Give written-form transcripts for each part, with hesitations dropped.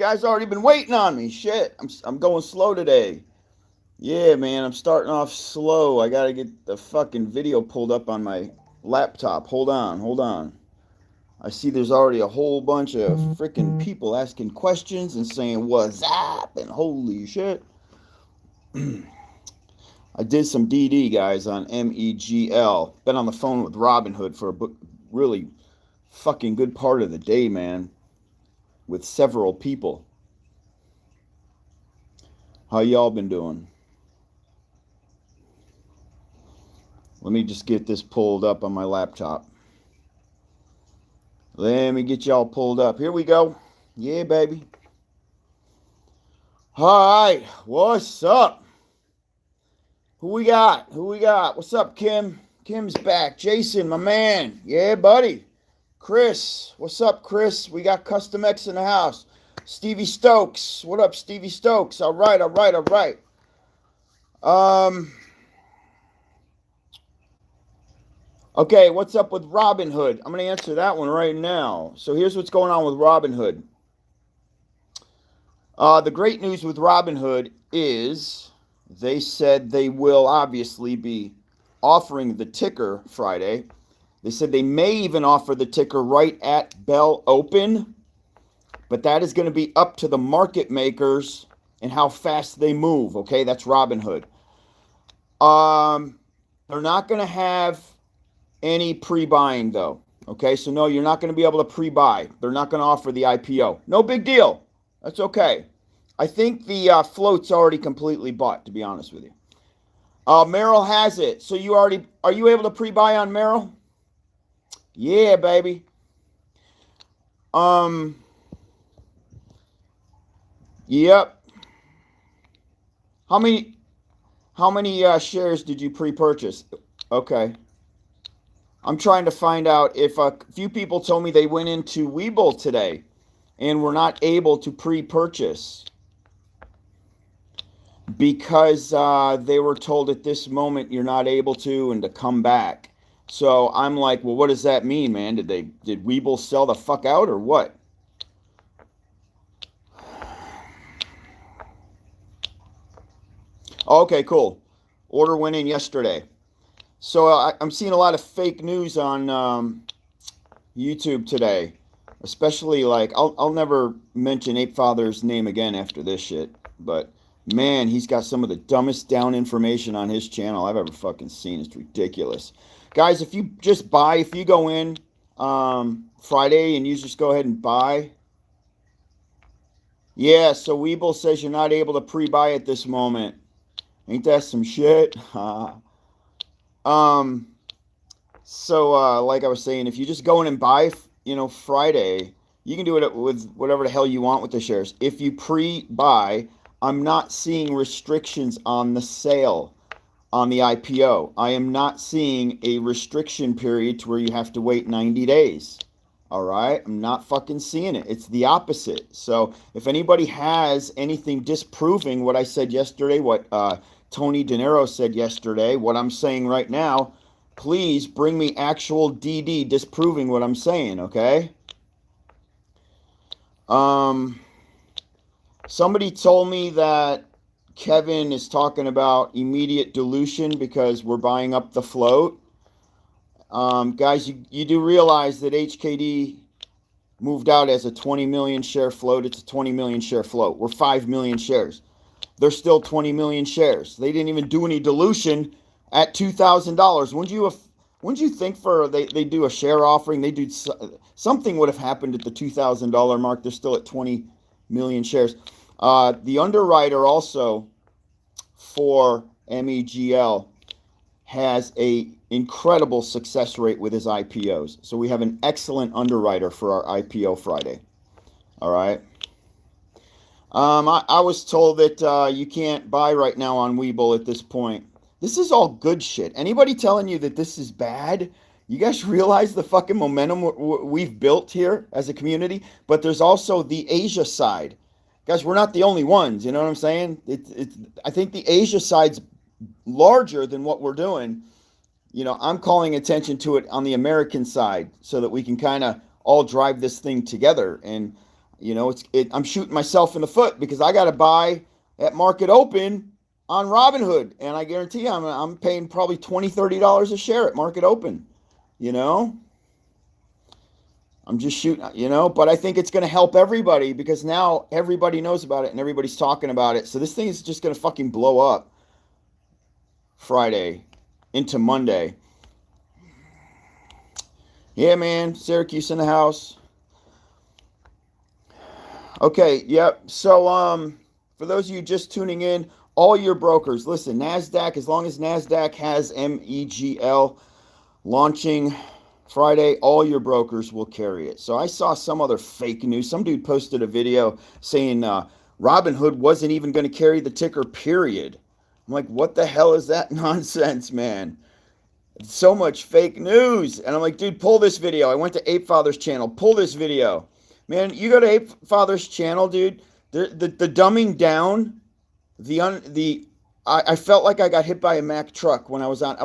guys already been waiting on me. Shit, I'm going slow today. Yeah, man, I'm starting off slow. I gotta get the fucking video pulled up on my laptop. Hold on, hold on. I see there's already a whole bunch of freaking people asking questions and saying what's up and holy shit. I did some DD, guys, on MEGL. Been on the phone with Robinhood for a really fucking good part of the day, man, with several people. How y'all been doing? Let me just get this pulled up on my laptop. Let me get y'all pulled up. Here we go. Yeah, baby. All right. What's up? Who we got? Who we got? What's up, Kim? Kim's back. Jason, my man. Yeah, buddy. Chris. What's up, Chris? We got Custom X in the house. Stevie Stokes. What up, Stevie Stokes? All right, all right, all right. Okay, what's up with Robinhood? I'm going to answer that one right now. So here's what's going on with Robinhood. The great news with Robinhood is they said they will obviously be offering the ticker Friday. They said they may even offer the ticker right at bell open, but that is going to be up to the market makers and how fast they move. Okay, that's Robinhood. They're not going to have any pre-buying though. Okay, so no, you're not going to be able to pre-buy. They're not going to offer the IPO. No big deal. That's okay. I think the float's already completely bought, to be honest with you. Merrill has it. So are you able to pre-buy on Merrill? Yeah, baby. Yep. How many shares did you pre-purchase? Okay. I'm trying to find out if a few people told me they went into WeBull today and were not able to pre-purchase because they were told at this moment you're not able to and to come back. So I'm like, well, what does that mean, man? Did WeBull sell the fuck out or what? Okay, cool. Order went in yesterday. So I'm seeing a lot of fake news on YouTube today, especially like I'll never mention Ape Father's name again after this shit, but man, he's got some of the dumbest down information on his channel I've ever fucking seen. It's ridiculous. Guys, if you just buy, if you go in Friday and you just go ahead and buy. Yeah, so Weeble says you're not able to pre-buy at this moment. Ain't that some shit? Like I was saying, if you just go in and buy, Friday, you can do it with whatever the hell you want with the shares. If you pre-buy, I'm not seeing restrictions on the sale on the IPO. I am not seeing a restriction period to where you have to wait 90 days. All right? I'm not fucking seeing it. It's the opposite. So if anybody has anything disproving what I said yesterday, what Tony De Niro said yesterday, what I'm saying right now, please bring me actual DD disproving what I'm saying, okay? Somebody told me that Kevin is talking about immediate dilution because we're buying up the float. Guys, you do realize that HKD moved out as a 20 million share float. It's a 20 million share float. We're 5 million shares. They're still 20 million shares. They didn't even do any dilution at $2,000. Wouldn't you think they do a share offering? They do something would have happened at the $2,000 mark. They're still at 20 million shares. The underwriter also for MEGL has a incredible success rate with his IPOs. So we have an excellent underwriter for our IPO Friday. All right. I was told that you can't buy right now on Webull at this point. This is all good shit. Anybody telling you that this is bad? You guys realize the fucking momentum we've built here as a community? But there's also the Asia side. Guys, we're not the only ones. You know what I'm saying? I think the Asia side's larger than what we're doing. I'm calling attention to it on the American side so that we can kind of all drive this thing together. And, I'm shooting myself in the foot because I got to buy at market open on Robinhood, and I guarantee you I'm paying probably $20-$30 a share at market open. I'm just shooting, but I think it's going to help everybody because now everybody knows about it and everybody's talking about it. So this thing is just going to fucking blow up Friday into Monday. Yeah, man. Syracuse in the house. Okay, yep. So for those of you just tuning in, all your brokers, listen, NASDAQ, as long as NASDAQ has MEGL launching Friday, all your brokers will carry it. So I saw some other fake news. Some dude posted a video saying Robinhood wasn't even going to carry the ticker, period. I'm like, what the hell is that nonsense, man? So much fake news. And I'm like, dude, pull this video. I went to Ape Father's channel. Pull this video. Man, you go to Ape Father's channel, dude. The dumbing down, I felt like I got hit by a Mack truck when I was on.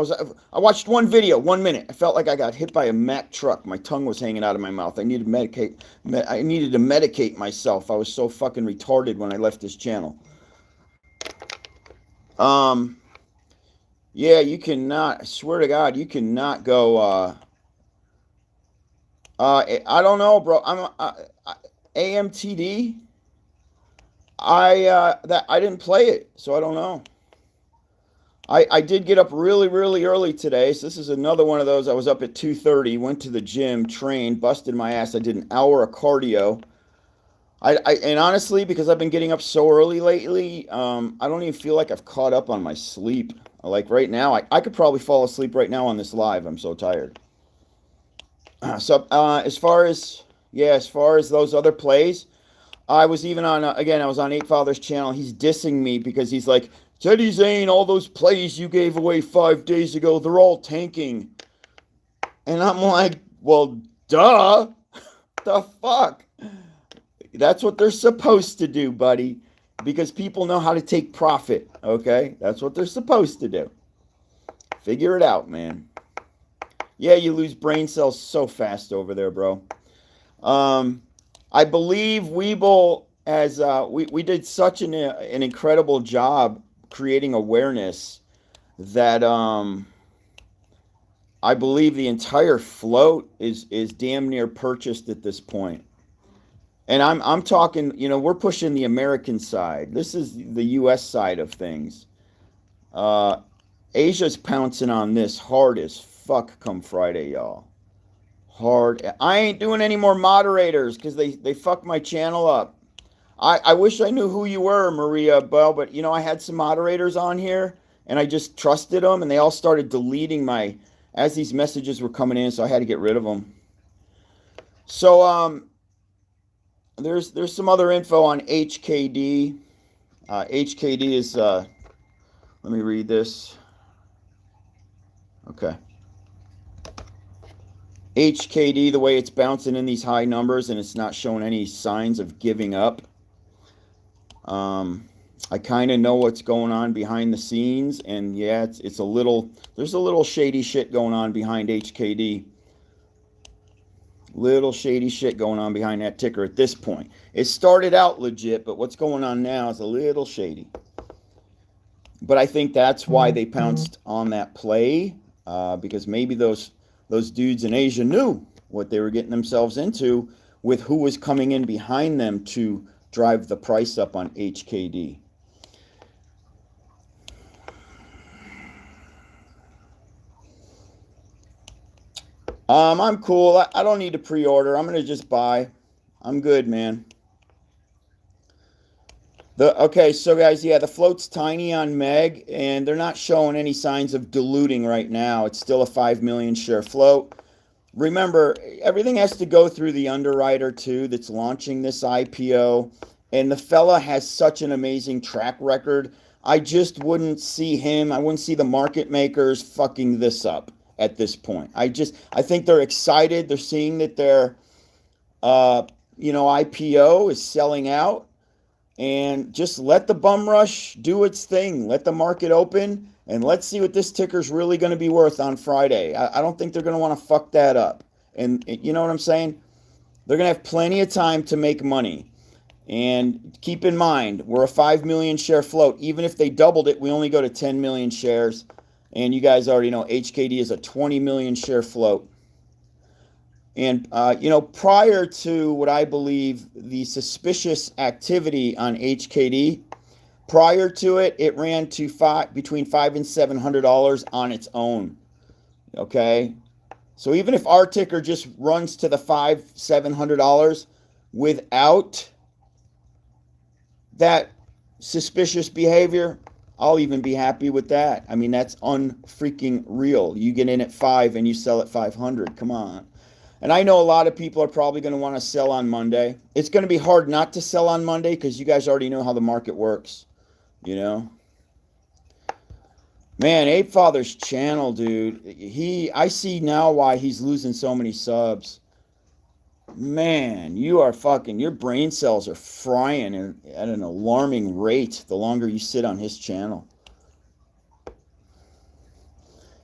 I watched one video, 1 minute. I felt like I got hit by a Mack truck. My tongue was hanging out of my mouth. I needed to medicate myself. I was so fucking retarded when I left this channel. Yeah, you cannot. I swear to God, you cannot go. I don't know, bro. AMTD. I didn't play it, so I don't know. I did get up really, really early today, so this is another one of those. I was up at 2:30, went to the gym, trained, busted my ass. I did an hour of cardio. And honestly, because I've been getting up so early lately, I don't even feel like I've caught up on my sleep. Like right now, I could probably fall asleep right now on this live. I'm so tired. So as far as those other plays, I was even on, I was on Eight Father's channel. He's dissing me because he's like, Teddy Zane, all those plays you gave away 5 days ago, they're all tanking. And I'm like, well, duh. The fuck? That's what they're supposed to do, buddy. Because people know how to take profit, okay? That's what they're supposed to do. Figure it out, man. Yeah, you lose brain cells so fast over there, bro. I believe WeBull, as we did such an incredible job creating awareness that I believe the entire float is damn near purchased at this point. And I'm talking, we're pushing the American side. This is the U.S. side of things. Asia's pouncing on this hard as fuck come Friday, y'all. Hard. I ain't doing any more moderators because they fucked my channel up. I wish I knew who you were, Maria Bell, but I had some moderators on here and I just trusted them and they all started deleting as these messages were coming in, so I had to get rid of them. So there's some other info on HKD. HKD is let me read this. Okay. HKD, the way it's bouncing in these high numbers and it's not showing any signs of giving up. I kind of know what's going on behind the scenes, and yeah, there's a little shady shit going on behind HKD. Little shady shit going on behind that ticker at this point. It started out legit, but what's going on now is a little shady. But I think that's why they pounced on that play, because maybe those dudes in Asia knew what they were getting themselves into with who was coming in behind them to drive the price up on HKD. I'm cool. I don't need to pre-order. I'm going to just buy. I'm good, man. Okay, so guys, yeah, the float's tiny on MEG, and they're not showing any signs of diluting right now. It's still a 5 million share float. Remember, everything has to go through the Underwriter, too, that's launching this IPO. And the fella has such an amazing track record. I just wouldn't see him. I wouldn't see the market makers fucking this up at this point. I think they're excited. They're seeing that their, IPO is selling out. And just let the bum rush do its thing. Let the market open. And let's see what this ticker's really going to be worth on Friday. I don't think they're going to want to fuck that up. And you know what I'm saying? They're going to have plenty of time to make money. And keep in mind, we're a 5 million share float. Even if they doubled it, we only go to 10 million shares. And you guys already know HKD is a 20 million share float. And, prior to what I believe the suspicious activity on HKD, prior to it, it ran to between $500 and $700 on its own. Okay? So even if our ticker just runs to the $700 without that suspicious behavior, I'll even be happy with that. I mean, that's unfreaking real. You get in at 5 and you sell at 500. Come on. And I know a lot of people are probably going to want to sell on Monday. It's going to be hard not to sell on Monday because you guys already know how the market works. Man, Ape Father's channel, dude. I see now why he's losing so many subs. Man, your brain cells are frying at an alarming rate the longer you sit on his channel.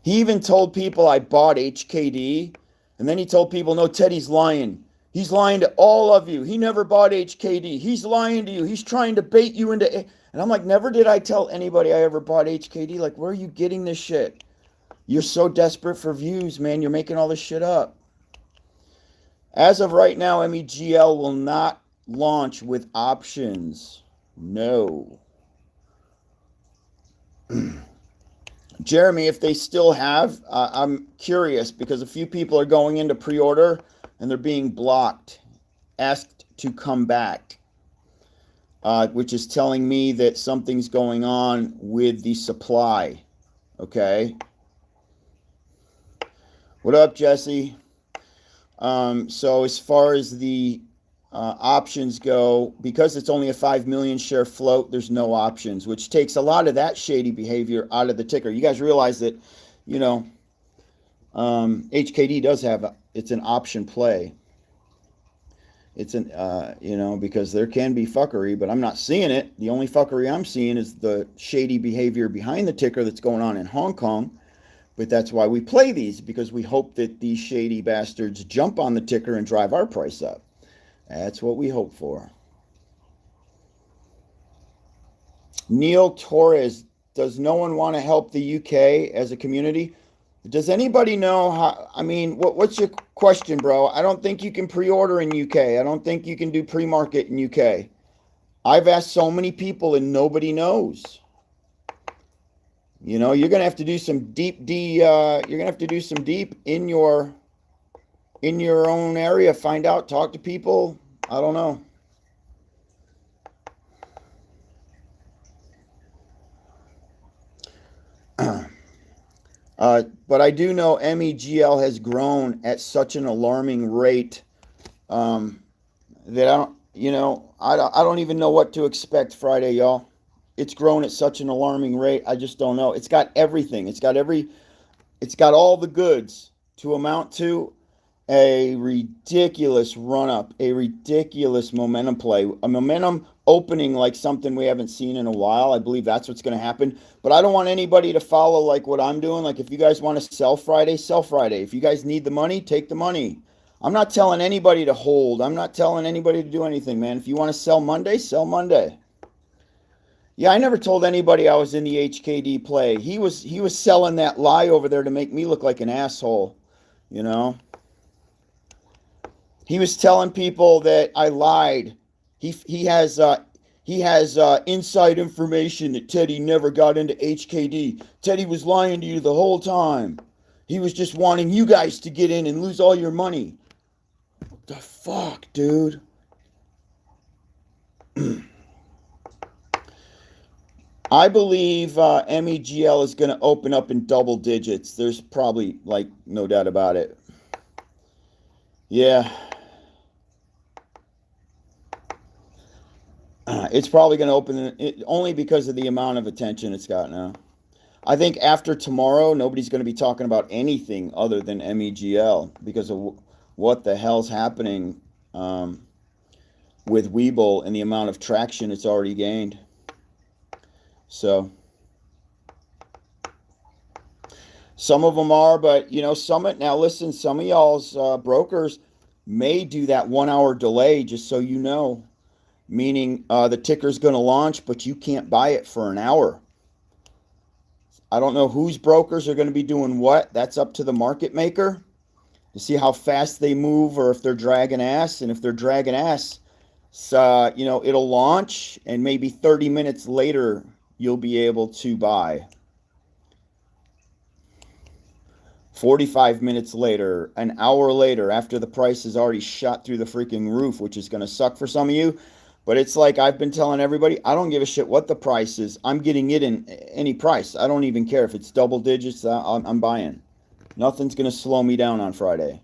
He even told people I bought HKD, and then he told people, no, Teddy's lying. He's lying to all of you. He never bought HKD. He's lying to you. He's trying to bait you into... And I'm like, never did I tell anybody I ever bought HKD. Like, where are you getting this shit? You're so desperate for views, man. You're making all this shit up. As of right now, MEGL will not launch with options. No. Jeremy, if they still have, I'm curious because a few people are going into pre-order and they're being blocked, asked to come back, which is telling me that something's going on with the supply. Okay. What up, Jesse? So as far as the options go, because it's only a 5 million share float, there's no options, which takes a lot of that shady behavior out of the ticker. You guys realize that, HKD does have, it's an option play. It's an, because there can be fuckery, but I'm not seeing it. The only fuckery I'm seeing is the shady behavior behind the ticker that's going on in Hong Kong. But that's why we play these, because we hope that these shady bastards jump on the ticker and drive our price up. That's what we hope for. Neil Torres, does no one want to help the UK as a community? Does anybody know how, what's your question, bro? I don't think you can pre-order in UK. I don't think you can do pre-market in UK. I've asked so many people and nobody knows. You're going to have to do some deep in your own area. Find out, talk to people. I don't know. But I do know MEGL has grown at such an alarming rate that I don't even know what to expect Friday, y'all. It's grown at such an alarming rate. I just don't know. It's got everything. It's got all the goods to amount to a ridiculous run-up, a ridiculous momentum play, a momentum opening like something we haven't seen in a while. I believe that's what's going to happen. But I don't want anybody to follow like what I'm doing. Like if you guys want to sell Friday, sell Friday. If you guys need the money, take the money. I'm not telling anybody to hold. I'm not telling anybody to do anything, man. If you want to sell Monday, sell Monday. Yeah, I never told anybody I was in the HKD play. He was selling that lie over there to make me look like an asshole, He was telling people that I lied. He has inside information that Teddy never got into HKD. Teddy was lying to you the whole time. He was just wanting you guys to get in and lose all your money. What the fuck, dude? I believe MEGL is going to open up in double digits. There's probably, no doubt about it. Yeah. It's probably going to open only because of the amount of attention it's got now. I think after tomorrow, nobody's going to be talking about anything other than MEGL because of what the hell's happening with WeBull and the amount of traction it's already gained. So some of them are, but now listen, some of y'all's brokers may do that 1 hour delay, just so you know. meaning the ticker's going to launch, but you can't buy it for an hour. I don't know whose brokers are going to be doing what. That's up to the market maker to see how fast they move or if they're dragging ass. And if they're dragging ass, it'll launch and maybe 30 minutes later you'll be able to buy. 45 minutes later, an hour later, after the price is already shot through the freaking roof, which is going to suck for some of you. But it's like I've been telling everybody, I don't give a shit what the price is. I'm getting it in any price. I don't even care if it's double digits. I'm buying. Nothing's going to slow me down on Friday.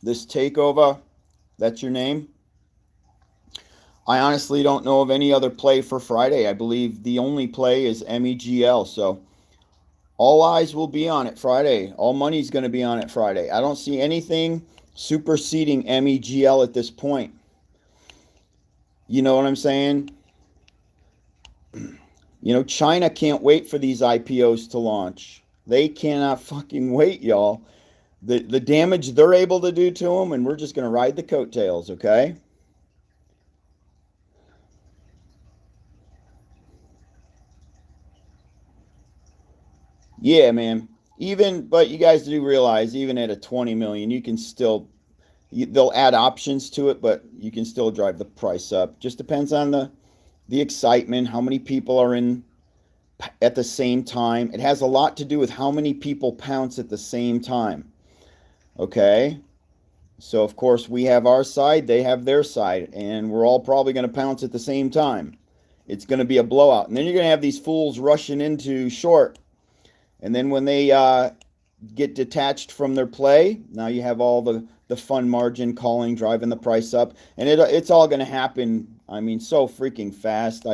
This takeover, that's your name? I honestly don't know of any other play for Friday. I believe the only play is MEGL. So all eyes will be on it Friday. All money's going to be on it Friday. I don't see anything superseding MEGL at this point. You know what I'm saying? China can't wait for these IPOs to launch. They cannot fucking wait, y'all. The damage they're able to do to them, and we're just going to ride the coattails, okay? Yeah, man. But you guys do realize, even at a 20 million, you can still, they'll add options to it, but you can still drive the price up. Just depends on the excitement, how many people are in at the same time. It has a lot to do with how many people pounce at the same time. Okay? So, of course, we have our side, they have their side, and we're all probably going to pounce at the same time. It's going to be a blowout. And then you're going to have these fools rushing into short. And then when they get detached from their play, now you have all the fun margin calling, driving the price up. And it's all going to happen, I mean, so freaking fast.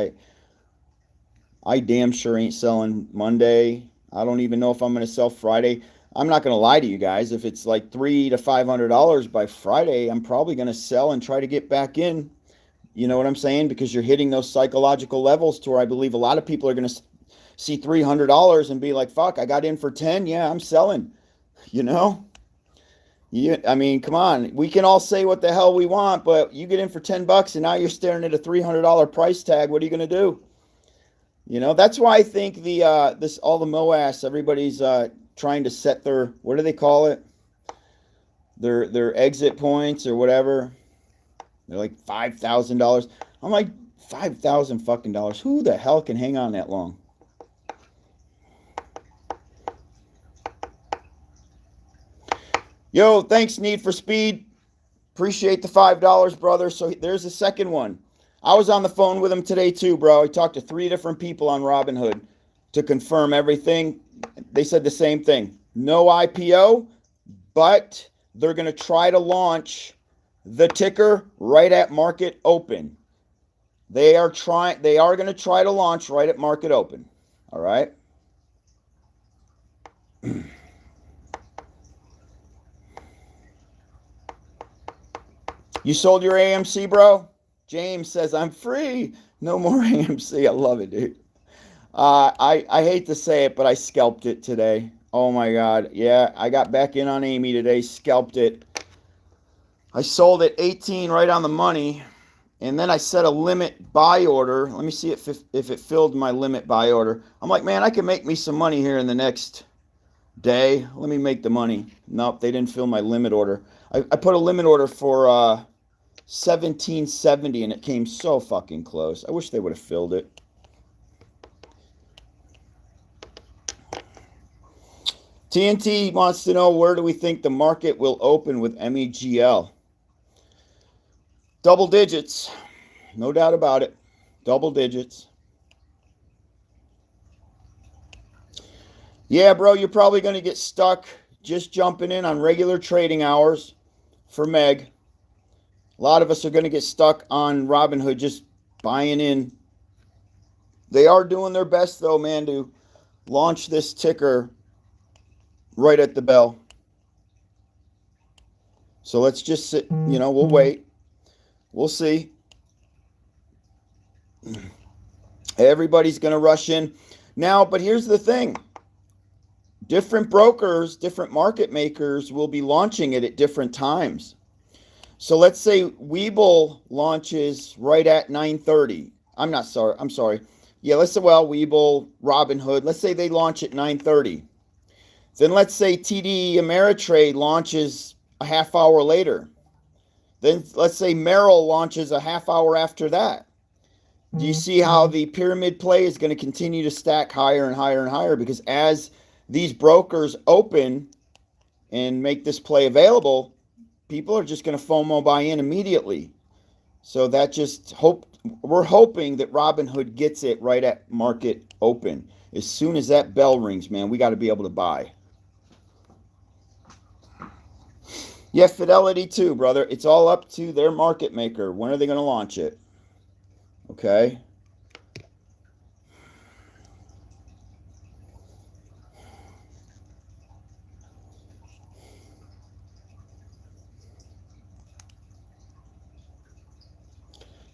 I damn sure ain't selling Monday. I don't even know if I'm going to sell Friday. I'm not going to lie to you guys. If it's like $300 to $500 by Friday, I'm probably going to sell and try to get back in. You know what I'm saying? Because you're hitting those psychological levels to where I believe a lot of people are going to see $300 and be like, fuck, I got in for 10. Yeah, I'm selling. I mean, come on. We can all say what the hell we want, but you get in for $10 and now you're staring at a $300 price tag. What are you going to do? That's why I think all the Moass, everybody's trying to set their, what do they call it? Their exit points or whatever. They're like $5,000. I'm like, $5,000 fucking dollars. Who the hell can hang on that long? Yo, thanks, Need for Speed. Appreciate the $5, brother. So there's the second one. I was on the phone with him today too, bro. I talked to 3 different people on Robinhood to confirm everything. They said the same thing. No IPO, but they're going to try to launch the ticker right at market open. They are going to try to launch right at market open. All right? You sold your AMC, bro? James says, I'm free. No more AMC. I love it, dude. I hate to say it, but I scalped it today. Oh, my God. Yeah, I got back in on Amy today, scalped it. I sold it 18 right on the money, and then I set a limit buy order. Let me see if it filled my limit buy order. I'm like, man, I can make me some money here in the next day. Let me make the money. Nope, they didn't fill my limit order. I put a limit order for 1770, and it came so fucking close. I wish they would have filled it. TNT wants to know, where do we think the market will open with MEGL? Double digits. No doubt about it. Double digits. Yeah, bro, you're probably going to get stuck just jumping in on regular trading hours for MEG. A lot of us are going to get stuck on Robinhood just buying in. They are doing their best, though, man, to launch this ticker right at the bell. So let's just sit, we'll wait. We'll see. Everybody's going to rush in. Now, but here's the thing. Different brokers, different market makers will be launching it at different times. So let's say WeBull launches right at 9:30. I'm sorry. Yeah, let's say, well, WeBull, Robinhood, let's say they launch at 9:30. Then let's say TD Ameritrade launches a half hour later. Then let's say Merrill launches a half hour after that. Do you see how the pyramid play is going to continue to stack higher and higher and higher? Because as these brokers open and make this play available, people are just going to FOMO buy in immediately. So that we're hoping that Robinhood gets it right at market open. As soon as that bell rings, man, we got to be able to buy. Yeah, Fidelity too, brother. It's all up to their market maker. When are they going to launch it? Okay.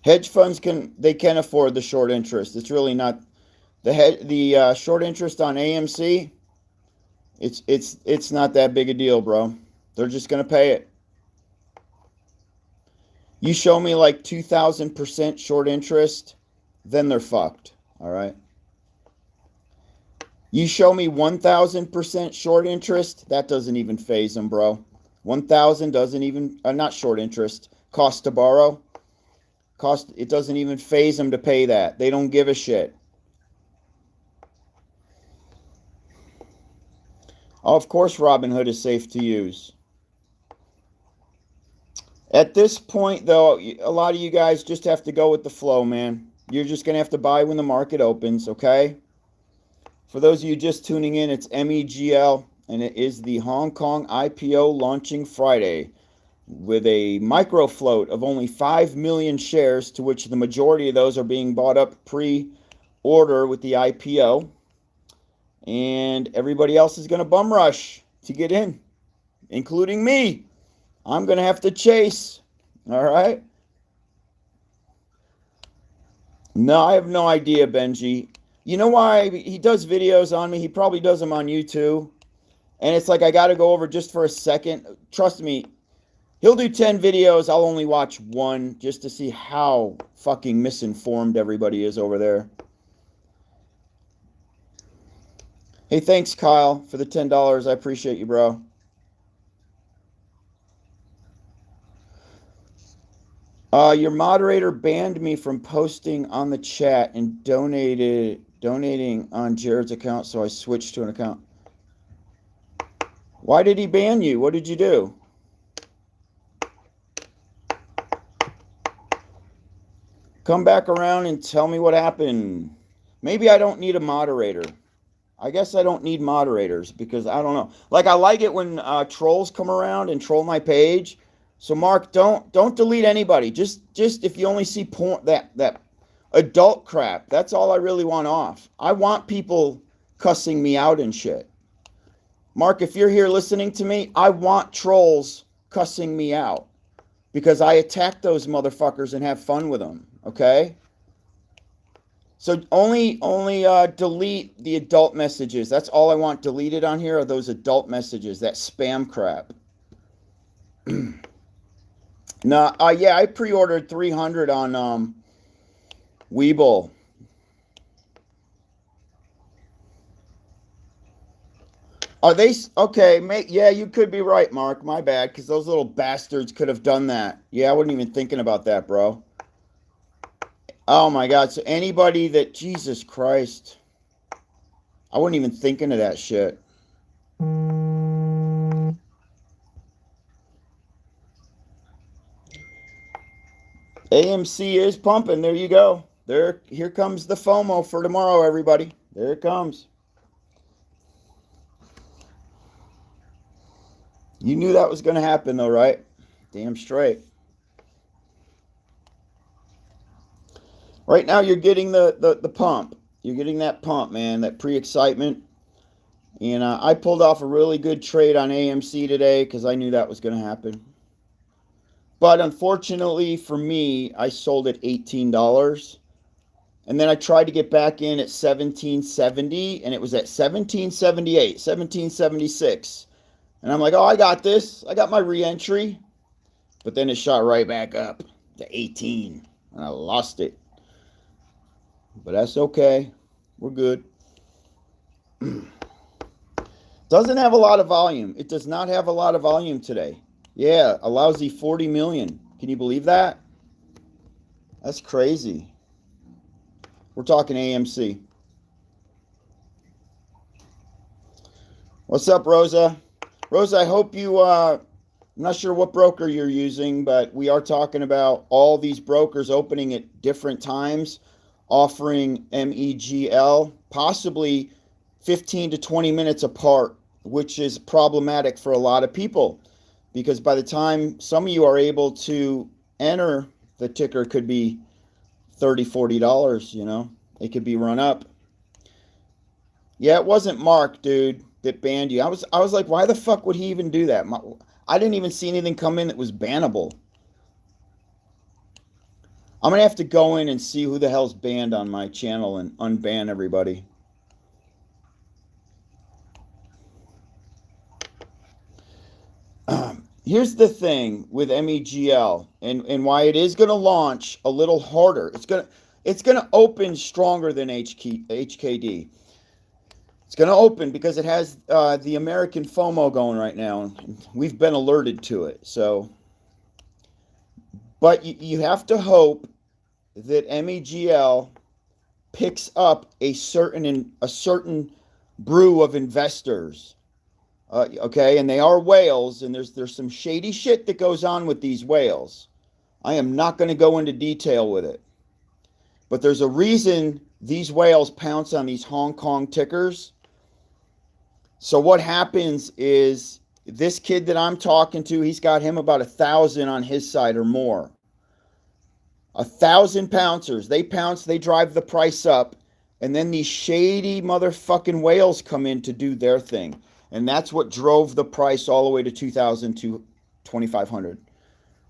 Hedge funds can afford the short interest. It's really not the short interest on AMC. It's not that big a deal, bro. They're just gonna pay it. You show me like 2,000% short interest, then they're fucked. All right. You show me 1,000% short interest, that doesn't even phase them, bro. 1,000 doesn't even not short interest. Cost to borrow. It doesn't even phase them to pay that. They don't give a shit. Oh, of course Robinhood is safe to use. At this point, though, a lot of you guys just have to go with the flow, man. You're just going to have to buy when the market opens, okay? For those of you just tuning in, it's MEGL, and it is the Hong Kong IPO launching Friday with a micro float of only 5 million shares, to which the majority of those are being bought up pre-order with the IPO. And everybody else is going to bum rush to get in, including me. I'm going to have to chase. All right? No, I have no idea, Benji. You know why he does videos on me? He probably does them on you too. And it's like I got to go over just for a second. Trust me, he'll do 10 videos. I'll only watch one just to see how fucking misinformed everybody is over there. Hey, thanks, Kyle, for the $10. I appreciate you, bro. Your moderator banned me from posting on the chat and donating on Jared's account, so I switched to an account. Why did he ban you? What did you do? Come back around and tell me what happened. Maybe I don't need a moderator. I guess I don't need moderators because I don't know. Like, I like it when trolls come around and troll my page. So Mark, don't delete anybody. Just if you only see porn, that adult crap, that's all I really want off. I want people cussing me out and shit. Mark, if you're here listening to me, I want trolls cussing me out because I attack those motherfuckers and have fun with them, okay? So only delete the adult messages. That's all I want deleted on here are those adult messages, that spam crap. No, yeah, I pre-ordered 300 on WeBull. Are they okay? Yeah, you could be right, Mark. My bad, because those little bastards could have done that. Yeah, I wasn't even thinking about that, bro. Oh my God! So anybody that Jesus Christ, I wasn't even thinking of that shit. AMC is pumping. There you go. Here comes the FOMO for tomorrow, everybody. There it comes. You knew that was going to happen, though, right? Damn straight. Right now, you're getting the pump. You're getting that pump, man, that pre-excitement. And I pulled off a really good trade on AMC today because I knew that was going to happen. But unfortunately for me, I sold at $18. And then I tried to get back in at 1770, and it was at 1778, 1776. And I'm like, oh, I got this. I got my re-entry. But then it shot right back up to 18, and I lost it. But that's okay. We're good. Doesn't have a lot of volume. It does not have a lot of volume today. Yeah, a lousy 40 million. Can you believe that? That's crazy. We're talking AMC. What's up, Rosa? Rosa, I hope you, I'm not sure what broker you're using, but we are talking about all these brokers opening at different times, offering MEGL, possibly 15 to 20 minutes apart, which is problematic for a lot of people, because by the time some of you are able to enter, the ticker could be $30, $40, you know, it could be run up. Yeah, it wasn't Mark, dude, that banned you. I was like, why the fuck would he even do that? I didn't even see anything come in that was bannable. I'm gonna have to go in and see who the hell's banned on my channel and unban everybody. Here's the thing with MEGL and why it is going to launch a little harder. It's gonna open stronger than HKD. It's going to open because it has the American FOMO going right now, and we've been alerted to it. So, but you have to hope that MEGL picks up a certain brew of investors. Okay, and they are whales, and there's some shady shit that goes on with these whales. I am not going to go into detail with it, but there's a reason these whales pounce on these Hong Kong tickers. So what happens is this kid that I'm talking to, he's got him about 1,000 on his side or more. 1,000 pouncers. They pounce, they drive the price up, and then these shady motherfucking whales come in to do their thing. And that's what drove the price all the way to 2,000 to 2,500.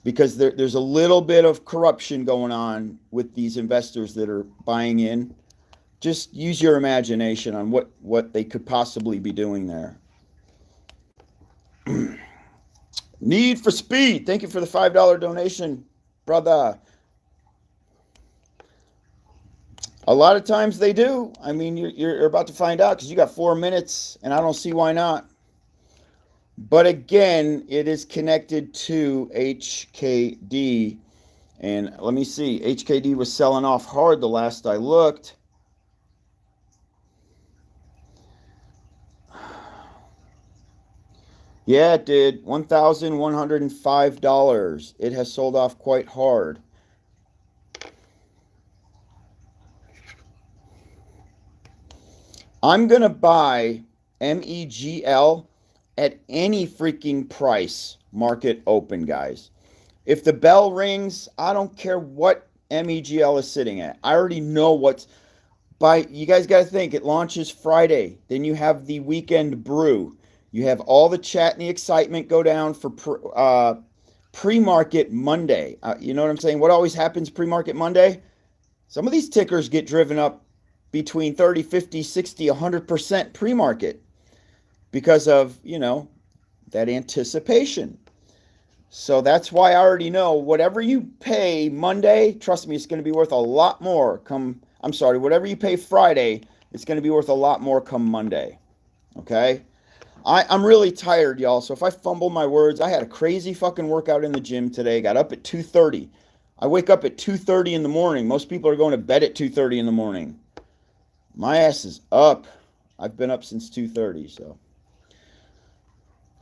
Because there's a little bit of corruption going on with these investors that are buying in. Just use your imagination on what they could possibly be doing there. Need for Speed. Thank you for the $5 donation, brother. A lot of times they do. I mean, you're about to find out because you got 4 minutes, and I don't see why not. But again, it is connected to HKD. And let me see. HKD was selling off hard the last I looked. Yeah, it did. $1,105. It has sold off quite hard. I'm going to buy MEGL at any freaking price market open, guys. If the bell rings, I don't care what MEGL is sitting at. I already know what's you guys got to think it launches Friday. Then you have the weekend brew. You have all the chat and the excitement go down for pre-market Monday. You know what I'm saying? What always happens pre-market Monday? Some of these tickers get driven up between 30, 50, 60, 100% pre-market because of, you know, that anticipation. So that's why I already know whatever you pay Monday, trust me, it's going to be worth a lot more whatever you pay Friday, it's going to be worth a lot more come Monday. Okay? I'm really tired, y'all. So if I fumble my words, I had a crazy fucking workout in the gym today. Got up at 2:30. I wake up at 2:30 in the morning. Most people are going to bed at 2:30 in the morning. My ass is up. I've been up since 2:30, so.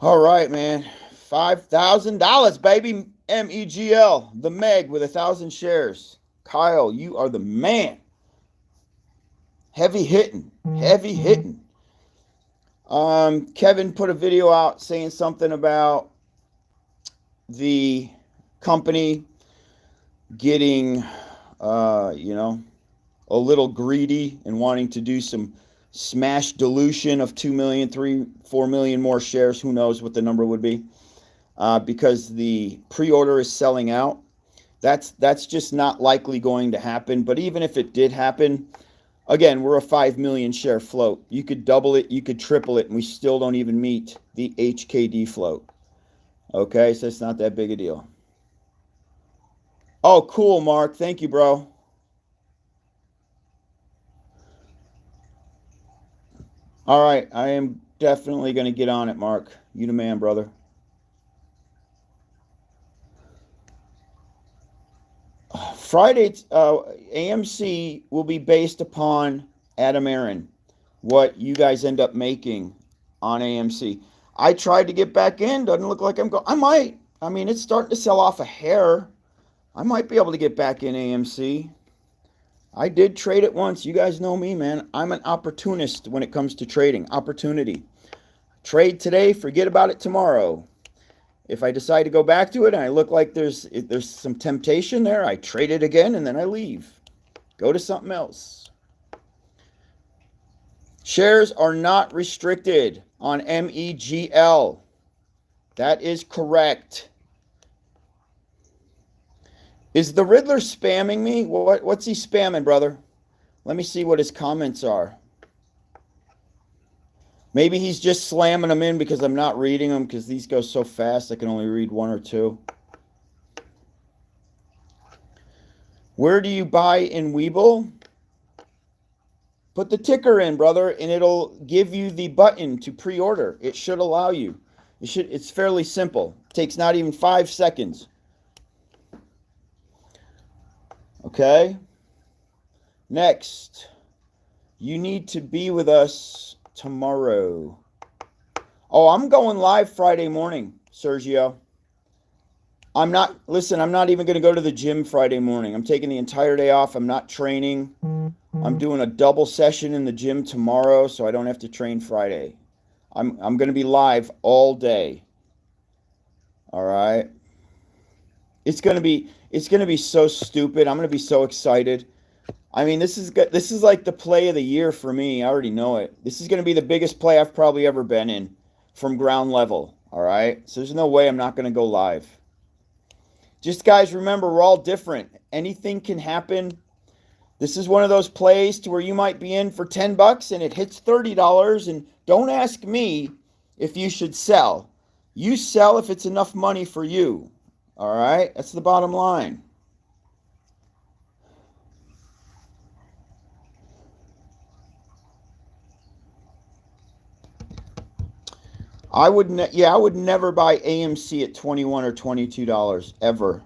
All right, man. $5,000, baby. MEGL, the Meg with 1,000 shares. Kyle, you are the man. Heavy hitting. Heavy hitting. Kevin put a video out saying something about the company getting, you know, a little greedy and wanting to do some smash dilution of 2 million, 3, 4 million more shares. Who knows what the number would be? Because the pre-order is selling out. That's just not likely going to happen. But even if it did happen, again, we're a 5 million share float. You could double it, you could triple it, and we still don't even meet the HKD float. Okay, so it's not that big a deal. Oh, cool, Mark. Thank you, bro. All right, I am definitely going to get on it, Mark. You the man, brother. Friday, AMC will be based upon Adam Aaron, what you guys end up making on AMC. I tried to get back in. Doesn't look like I'm going. I might. I mean, it's starting to sell off a hair. I might be able to get back in AMC. I did trade it once. You guys know me, man. I'm an opportunist when it comes to trading. Opportunity. Trade today, forget about it tomorrow. If I decide to go back to it and I look like there's some temptation there, I trade it again and then I leave. Go to something else. Shares are not restricted on MEGL. That is correct. Is the Riddler spamming me? What's he spamming, brother? Let me see what his comments are. Maybe he's just slamming them in because I'm not reading them because these go so fast I can only read one or two. Where do you buy in WeBull? Put the ticker in, brother, and it'll give you the button to pre-order. It should allow you. It's fairly simple. It takes not even 5 seconds. Okay. Next, you need to be with us tomorrow. Oh, I'm going live Friday morning, Sergio. I'm not even going to go to the gym Friday morning. I'm taking the entire day off. I'm not training. I'm doing a double session in the gym tomorrow, so I don't have to train Friday. I'm going to be live all day. All right. It's going to be so stupid. I'm going to be so excited. I mean, this is like the play of the year for me. I already know it. This is going to be the biggest play I've probably ever been in from ground level. All right. So there's no way I'm not going to go live. Just guys, remember, we're all different. Anything can happen. This is one of those plays to where you might be in for $10 and it hits $30. And don't ask me if you should sell. You sell if it's enough money for you. All right. That's the bottom line. I would never buy AMC at $21 or $22 ever.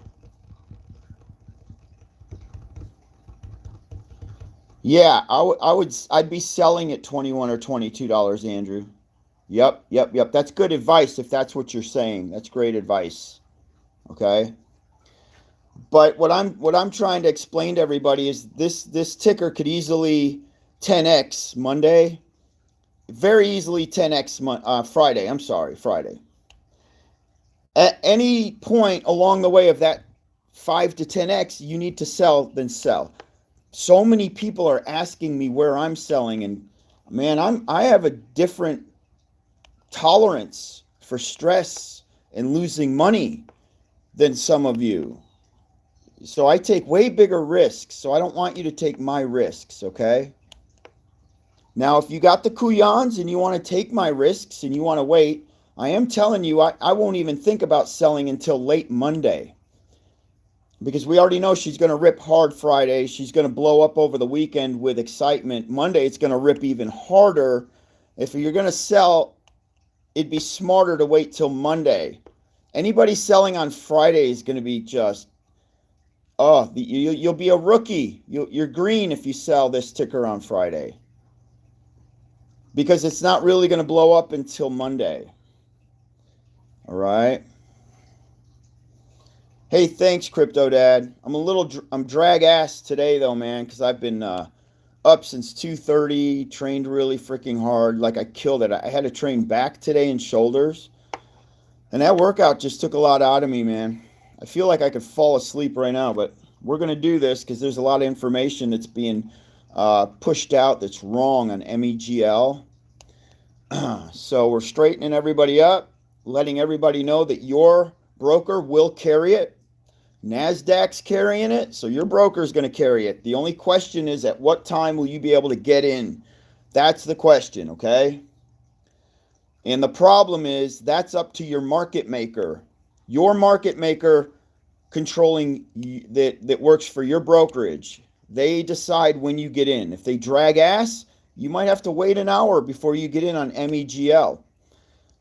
Yeah, I'd be selling at $21 or $22, Andrew. Yep. That's good advice if that's what you're saying. That's great advice. Okay? But what I'm trying to explain to everybody is this ticker could easily 10x Monday. Very easily 10x Friday. I'm sorry, Friday. At any point along the way of that 5 to 10x, you need to sell, then sell. So many people are asking me where I'm selling, and man, I have a different tolerance for stress and losing money than some of you. So I take way bigger risks. So I don't want you to take my risks, okay? Now, if you got the kuyans and you want to take my risks and you want to wait, I am telling you, I won't even think about selling until late Monday. Because we already know she's going to rip hard Friday. She's going to blow up over the weekend with excitement. Monday, it's going to rip even harder. If you're going to sell, it'd be smarter to wait till Monday. Anybody selling on Friday is going to be just, you'll be a rookie. You're green if you sell this ticker on Friday. Because it's not really going to blow up until Monday. All right. Hey, thanks, Crypto Dad. I'm drag ass today though, man, because I've been up since 2:30, trained really freaking hard. Like I killed it. I had to train back today and shoulders, and that workout just took a lot out of me, man. I feel like I could fall asleep right now, but we're gonna do this because there's a lot of information that's being pushed out that's wrong on MEGL. So we're straightening everybody up, letting everybody know that your broker will carry it. NASDAQ's carrying it, so your broker's going to carry it. The only question is, at what time will you be able to get in? That's the question, okay? And the problem is, that's up to your market maker. Your market maker controlling that works for your brokerage. They decide when you get in. If they drag ass, you might have to wait an hour before you get in on MEGL.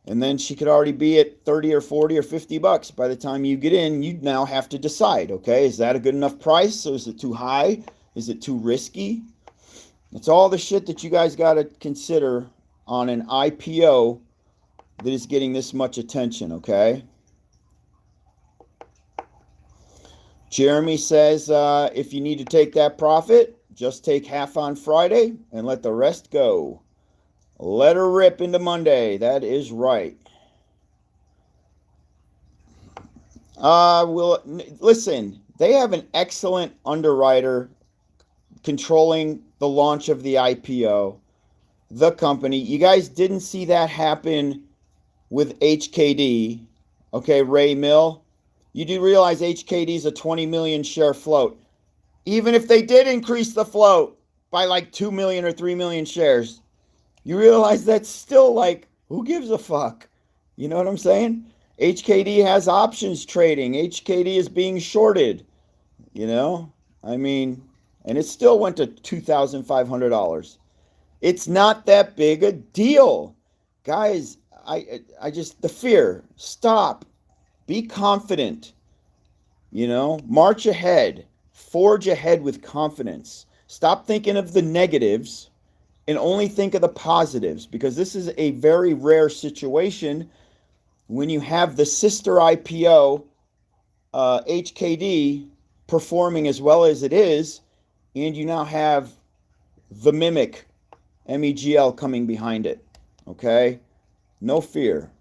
And then she could already be at 30 or 40 or 50 bucks. By the time you get in, you now have to decide, okay, is that a good enough price? Or is it too high? Is it too risky? It's all the shit that you guys got to consider on an IPO that is getting this much attention, okay? Jeremy says, if you need to take that profit, just take half on Friday and let the rest go. Let her rip into Monday. That is right. Listen, they have an excellent underwriter controlling the launch of the IPO, the company. You guys didn't see that happen with HKD. Okay, Ray Mill. You do realize HKD is a 20 million share float. Even if they did increase the float by like 2 million or 3 million shares, you realize that's still like, who gives a fuck? You know what I'm saying? HKD has options trading. HKD is being shorted. You know? I mean, and it still went to $2,500. It's not that big a deal. Guys, I just, the fear, stop. Be confident. You know? March ahead. Forge ahead with confidence. Stop thinking of the negatives and only think of the positives, because this is a very rare situation when you have the sister IPO, HKD, performing as well as it is, and you now have the mimic, MEGL, coming behind it. Okay? No fear.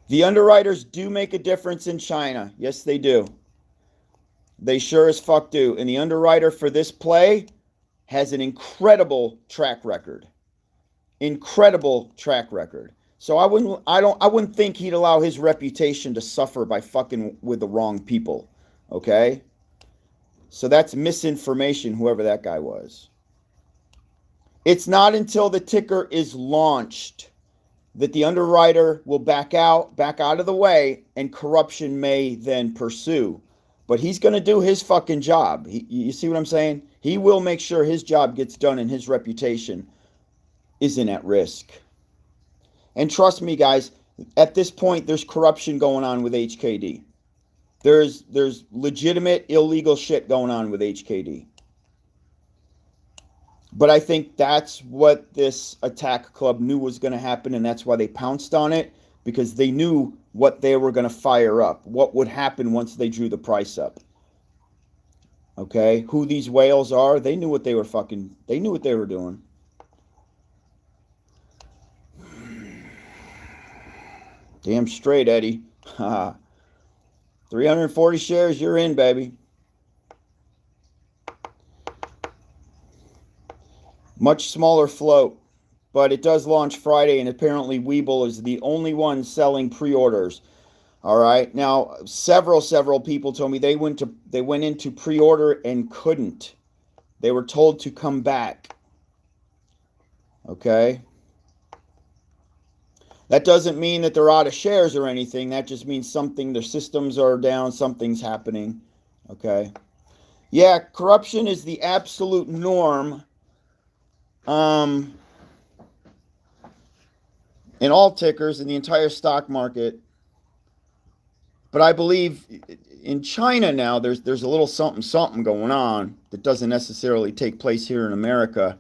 The underwriters do make a difference in China. Yes, they do. They sure as fuck do. And the underwriter for this play has an incredible track record. Incredible track record. So I wouldn't think he'd allow his reputation to suffer by fucking with the wrong people. Okay? So that's misinformation, whoever that guy was. It's not until the ticker is launched that the underwriter will back out of the way, and corruption may then pursue. But he's going to do his fucking job. You see what I'm saying? He will make sure his job gets done and his reputation isn't at risk. And trust me, guys, at this point, there's corruption going on with HKD. There's legitimate illegal shit going on with HKD. But I think that's what this attack club knew was going to happen, and that's why they pounced on it, because they knew what they were going to fire up, what would happen once they drew the price up. Okay? Who these whales are, they knew what they were doing. Damn straight, Eddie. 340 shares, you're in, baby. Much smaller float, but it does launch Friday, and apparently WeBull is the only one selling pre-orders. All right. Now, several people told me they went into pre-order and couldn't. They were told to come back. Okay. That doesn't mean that they're out of shares or anything. That just means their systems are down, something's happening. Okay. Yeah, corruption is the absolute norm. In all tickers, in the entire stock market. But I believe in China now, there's a little something going on that doesn't necessarily take place here in America.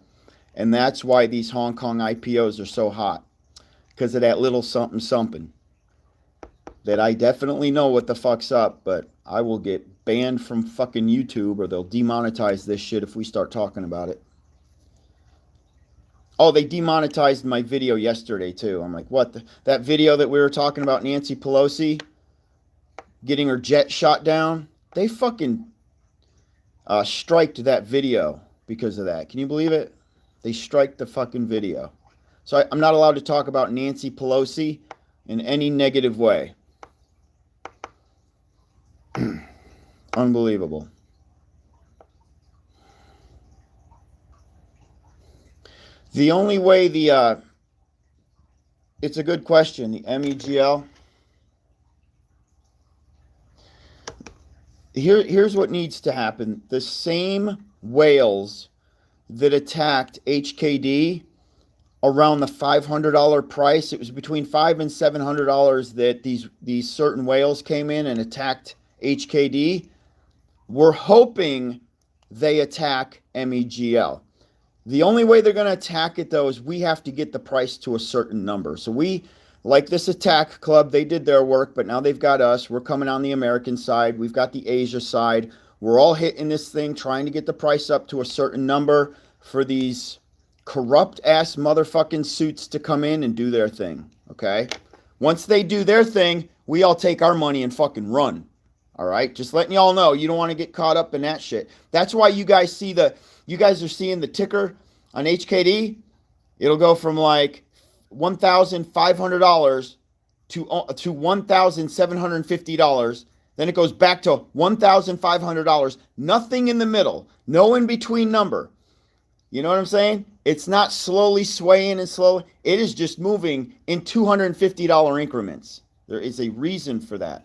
And that's why these Hong Kong IPOs are so hot. Because of that little something. That I definitely know what the fuck's up, but I will get banned from fucking YouTube, or they'll demonetize this shit if we start talking about it. Oh, they demonetized my video yesterday, too. I'm like, what? That video that we were talking about Nancy Pelosi getting her jet shot down? They fucking striked that video because of that. Can you believe it? They striked the fucking video. So I'm not allowed to talk about Nancy Pelosi in any negative way. Unbelievable. The only way it's a good question, the MEGL. Here's what needs to happen. The same whales that attacked HKD around the $500 price, it was between $500 and $700 that these certain whales came in and attacked HKD. We're hoping they attack MEGL. The only way they're going to attack it, though, is we have to get the price to a certain number. So we, like this attack club, they did their work, but now they've got us. We're coming on the American side. We've got the Asia side. We're all hitting this thing, trying to get the price up to a certain number for these corrupt-ass motherfucking suits to come in and do their thing, okay? Once they do their thing, we all take our money and fucking run, all right? Just letting y'all know, you don't want to get caught up in that shit. That's why you guys see you guys are seeing the ticker on HKD. It'll go from like $1,500 to $1,750. Then it goes back to $1,500. Nothing in the middle. No in between number. You know what I'm saying? It's not slowly swaying and slowly. It is just moving in $250 increments. There is a reason for that.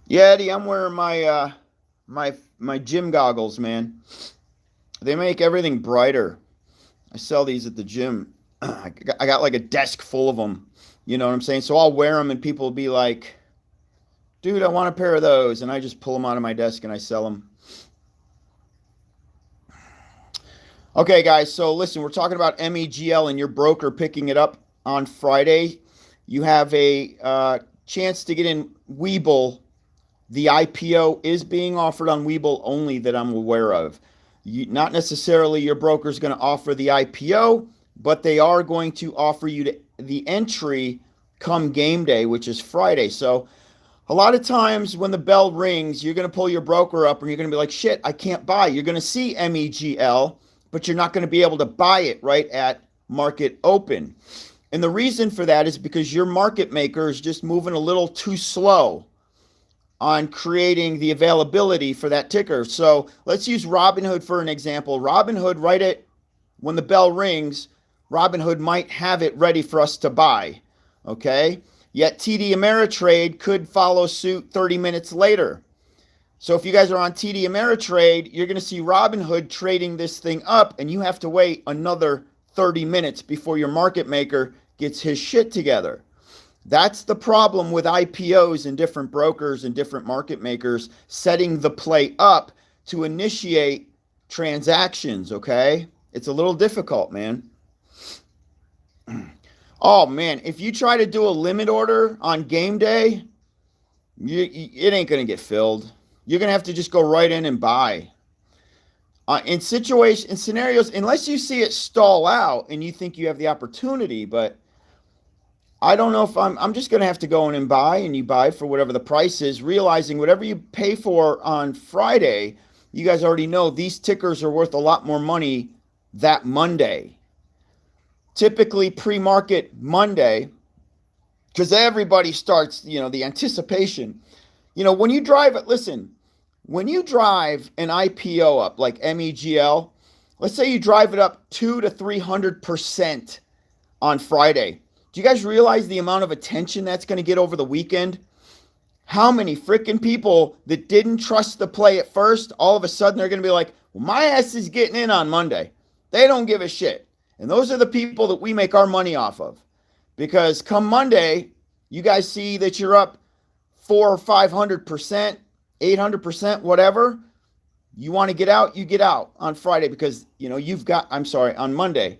Yeah, Eddie, I'm wearing my gym goggles, man. They make everything brighter. I sell these at the gym. I got like a desk full of them. You know what I'm saying? So I'll wear them and people will be like, dude, I want a pair of those. And I just pull them out of my desk and I sell them. Okay, guys. So listen, we're talking about MEGL and your broker picking it up on Friday. You have a chance to get in WeBull. The IPO is being offered on WeBull only that I'm aware of. Not necessarily your broker is going to offer the IPO, but they are going to offer you the entry come game day, which is Friday. So a lot of times when the bell rings, you're going to pull your broker up and you're going to be like, shit, I can't buy. You're going to see MEGL, but you're not going to be able to buy it right at market open. And the reason for that is because your market maker is just moving a little too slow on creating the availability for that ticker. So let's use Robinhood for an example. Robinhood, right at when the bell rings, Robinhood might have it ready for us to buy, okay? Yet TD Ameritrade could follow suit 30 minutes later. So if you guys are on TD Ameritrade, you're going to see Robinhood trading this thing up, and you have to wait another 30 minutes before your market maker gets his shit together. That's the problem with IPOs and different brokers and different market makers setting the play up to initiate transactions, okay? It's a little difficult, man. Oh, man, if you try to do a limit order on game day, it ain't going to get filled. You're going to have to just go right in and buy. In scenarios, unless you see it stall out and you think you have the opportunity, but I don't know if I'm just going to have to go in and buy, and you buy for whatever the price is, realizing whatever you pay for on Friday, you guys already know these tickers are worth a lot more money that Monday. Typically pre-market Monday, because everybody starts, the anticipation. When you drive it, listen, when you drive an IPO up like MEGL, let's say you drive it up 200 to 300% on Friday. Do you guys realize the amount of attention that's going to get over the weekend? How many freaking people that didn't trust the play at first, all of a sudden they're going to be like, well, my ass is getting in on Monday. They don't give a shit. And those are the people that we make our money off of. Because come Monday, you guys see that you're up 400 or 500%, 800%, whatever. You want to get out, you get out on Friday because, on Monday.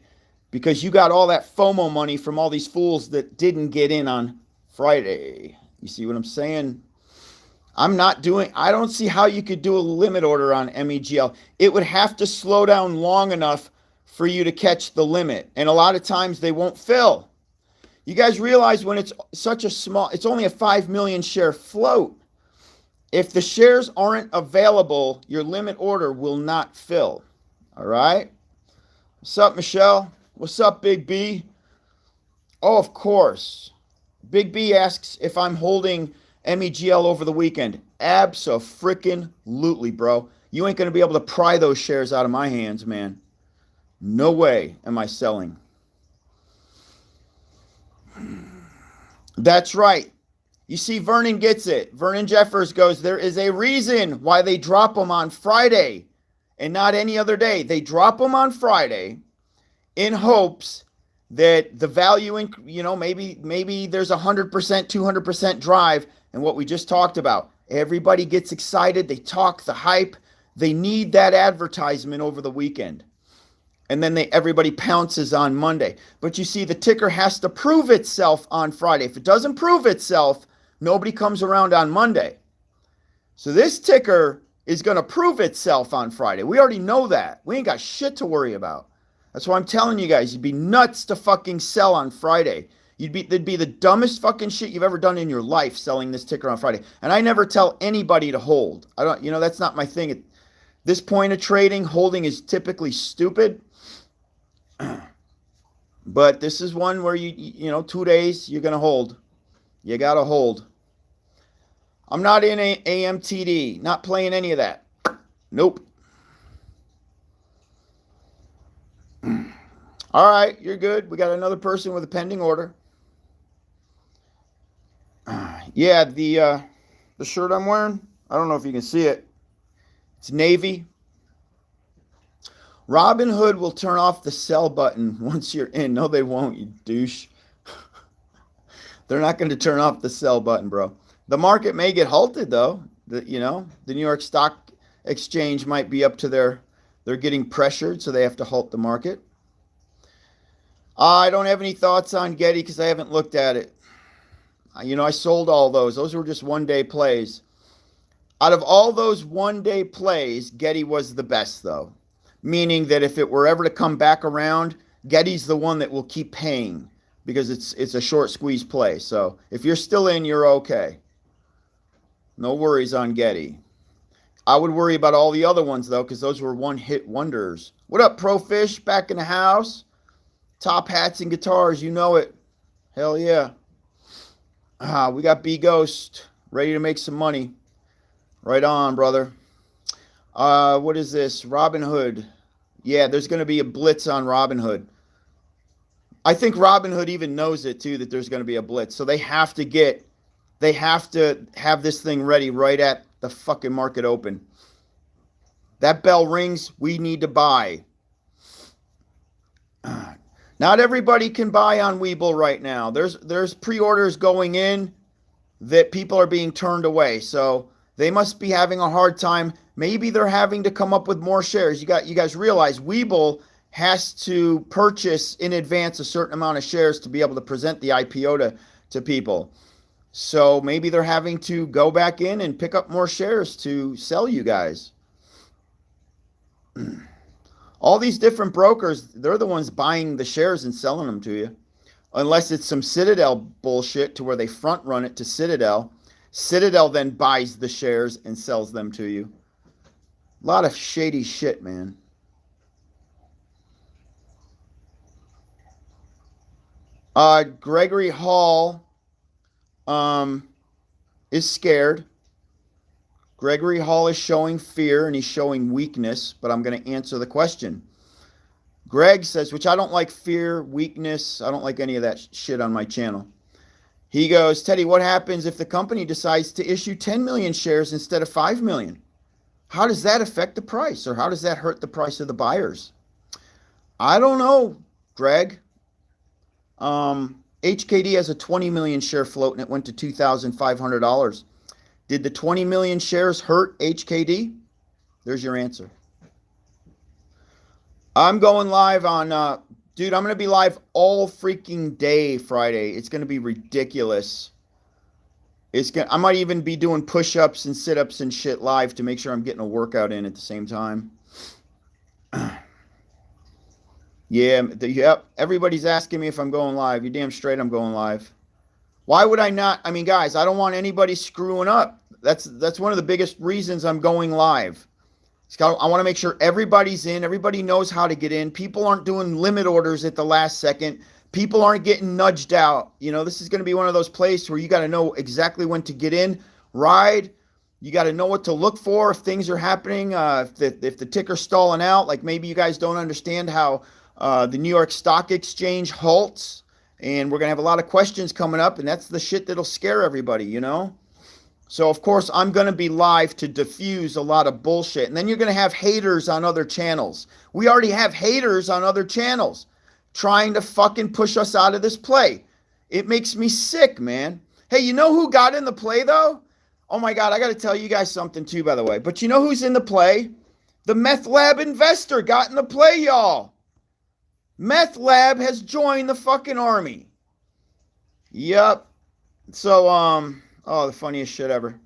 Because you got all that FOMO money from all these fools that didn't get in on Friday. You see what I'm saying? I don't see how you could do a limit order on MEGL. It would have to slow down long enough for you to catch the limit. And a lot of times they won't fill. You guys realize when it's it's only a 5 million share float. If the shares aren't available, your limit order will not fill. All right? What's up, Michelle? What's up, Big B? Oh, of course. Big B asks if I'm holding MEGL over the weekend. Abso-freaking-lutely, bro. You ain't going to be able to pry those shares out of my hands, man. No way am I selling. That's right. You see, Vernon gets it. Vernon Jeffers goes, there is a reason why they drop them on Friday and not any other day. They drop them on Friday in hopes that the value, maybe there's 100%, 200% drive. And what we just talked about, everybody gets excited. They talk the hype. They need that advertisement over the weekend. And then everybody pounces on Monday. But you see, the ticker has to prove itself on Friday. If it doesn't prove itself, nobody comes around on Monday. So this ticker is going to prove itself on Friday. We already know that. We ain't got shit to worry about. That's why I'm telling you guys, you'd be nuts to fucking sell on Friday. That'd be the dumbest fucking shit you've ever done in your life, selling this ticker on Friday. And I never tell anybody to hold. That's not my thing. At this point of trading, holding is typically stupid. But this is one where 2 days you're going to hold. You got to hold. I'm not in AMTD. Not playing any of that. Nope. All right, you're good. We got another person with a pending order. Yeah, the shirt I'm wearing, I don't know if you can see it. It's navy. Robinhood will turn off the sell button once you're in. No, they won't, you douche. They're not going to turn off the sell button, bro. The market may get halted, though. The New York Stock Exchange might be up to they're getting pressured, so they have to halt the market. I don't have any thoughts on Getty because I haven't looked at it. I sold all those. Those were just one-day plays. Out of all those one-day plays, Getty was the best, though. Meaning that if it were ever to come back around, Getty's the one that will keep paying because it's a short squeeze play. So if you're still in, you're okay. No worries on Getty. I would worry about all the other ones, though, because those were one-hit wonders. What up, Profish? Back in the house? Top hats and guitars, you know it. Hell yeah. We got B Ghost ready to make some money. Right on, brother. What is this? Robinhood. Yeah, there's going to be a blitz on Robinhood. I think Robinhood even knows it too, that there's going to be a blitz. So they have to have this thing ready right at the fucking market open. That bell rings, we need to buy. Not everybody can buy on WeBull right now. There's pre-orders going in that people are being turned away. So they must be having a hard time. Maybe they're having to come up with more shares. You guys realize WeBull has to purchase in advance a certain amount of shares to be able to present the IPO to people. So maybe they're having to go back in and pick up more shares to sell you guys. All these different brokers, they're the ones buying the shares and selling them to you. Unless it's some Citadel bullshit to where they front run it to Citadel. Citadel then buys the shares and sells them to you. A lot of shady shit, man. Gregory Hall is scared. Gregory Hall is showing fear and he's showing weakness, but I'm going to answer the question. Greg says, which I don't like fear, weakness. I don't like any of that shit on my channel. He goes, Teddy, what happens if the company decides to issue 10 million shares instead of 5 million? How does that affect the price, or how does that hurt the price of the buyers? I don't know, Greg. HKD has a 20 million share float and it went to $2,500. Did the 20 million shares hurt HKD? There's your answer. I'm going live on, dude, I'm going to be live all freaking day Friday. It's going to be ridiculous. I might even be doing push-ups and sit-ups and shit live to make sure I'm getting a workout in at the same time. Yep, everybody's asking me if I'm going live. You're damn straight I'm going live. Why would I not? I mean, guys, I don't want anybody screwing up. That's one of the biggest reasons I'm going live. I want to make sure everybody's in. Everybody knows how to get in. People aren't doing limit orders at the last second. People aren't getting nudged out. You know, this is going to be one of those places where you got to know exactly when to get in, ride. You got to know what to look for if things are happening, if the ticker's stalling out. Like maybe you guys don't understand how the New York Stock Exchange halts. And we're going to have a lot of questions coming up, and that's the shit that'll scare everybody, you know? So, of course, I'm going to be live to diffuse a lot of bullshit. And then you're going to have haters on other channels. We already have haters on other channels trying to fucking push us out of this play. It makes me sick, man. Hey, you know who got in the play, though? Oh, my God, I got to tell you guys something, too, by the way. But you know who's in the play? The Meth Lab investor got in the play, y'all. Meth Lab has joined the fucking army. Yep. So, oh, the funniest shit ever.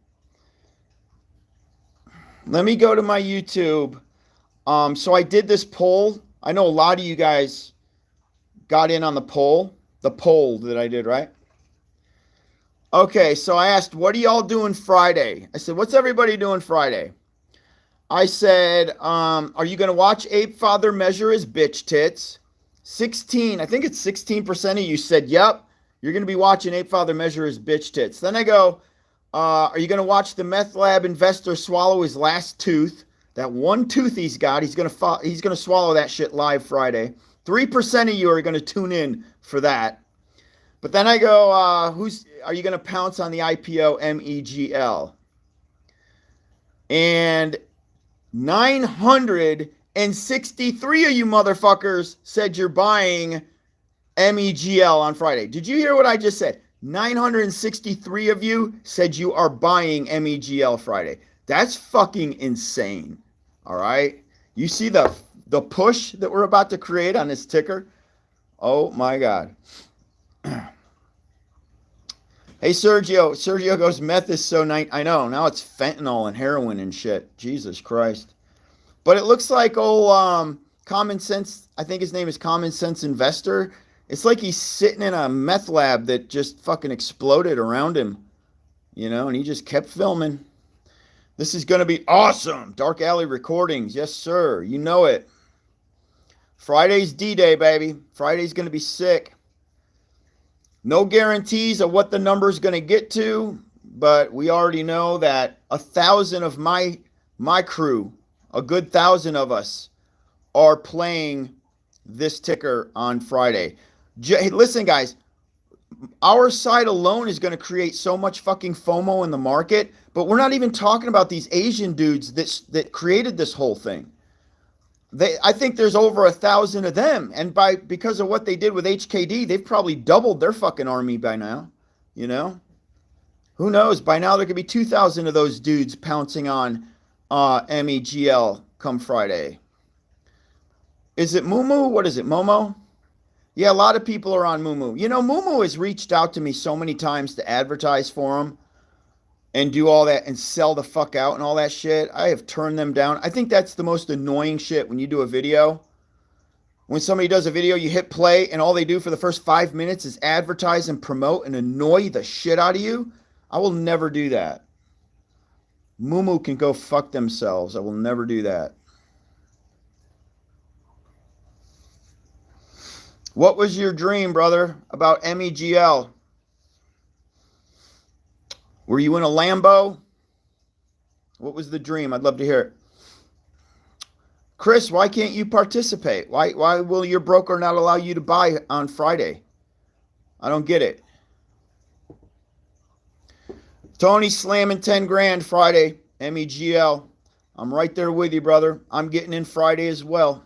Let me go to my YouTube. So I did this poll. I know a lot of you guys got in on the poll that I did, right? Okay, so I asked, what are y'all doing Friday? I said, what's everybody doing Friday? I said, are you going to watch Ape Father measure his bitch tits? I think it's 16% of you said, yep, you're going to be watching Ape Father measure his bitch tits. Then I go, are you going to watch the Meth Lab investor swallow his last tooth? That one tooth he's got, he's going to swallow that shit live Friday. 3% of you are going to tune in for that. But then I go, are you going to pounce on the IPO MEGL? And 963 of you motherfuckers said you're buying MEGL on Friday. Did you hear what I just said? 963 of you said you are buying MEGL Friday. That's fucking insane. All right? You see the push that we're about to create on this ticker? Oh my God. Hey, Sergio. Sergio goes, meth is so nice. I know. Now it's fentanyl and heroin and shit. Jesus Christ. But it looks like Common Sense, I think his name is Common Sense Investor. It's like he's sitting in a meth lab that just fucking exploded around him. You know, and he just kept filming. This is going to be awesome. Dark Alley Recordings. Yes, sir. You know it. Friday's D-Day, baby. Friday's going to be sick. No guarantees of what the number is going to get to, but we already know that 1,000 of my crew, a good 1,000 of us, are playing this ticker on Friday. Hey, listen, guys, our side alone is going to create so much fucking FOMO in the market, but we're not even talking about these Asian dudes that created this whole thing. I think there's over 1,000 of them, and because of what they did with HKD, they've probably doubled their fucking army by now. You know, who knows? By now there could be 2,000 of those dudes pouncing on MEGL come Friday. Is it Mumu? What is it, Momo? Yeah, a lot of people are on Mumu. You know, Mumu has reached out to me so many times to advertise for him and do all that and sell the fuck out and all that shit. I have turned them down. I think that's the most annoying shit when you do a video. When somebody does a video, you hit play and all they do for the first 5 minutes is advertise and promote and annoy the shit out of you. I will never do that. Mumu can go fuck themselves. I will never do that. What was your dream, brother, about MEGL? Were you in a Lambo? What was the dream? I'd love to hear it. Chris, why can't you participate? Why will your broker not allow you to buy on Friday? I don't get it. Tony slamming 10 grand Friday, MEGL. I'm right there with you, brother. I'm getting in Friday as well.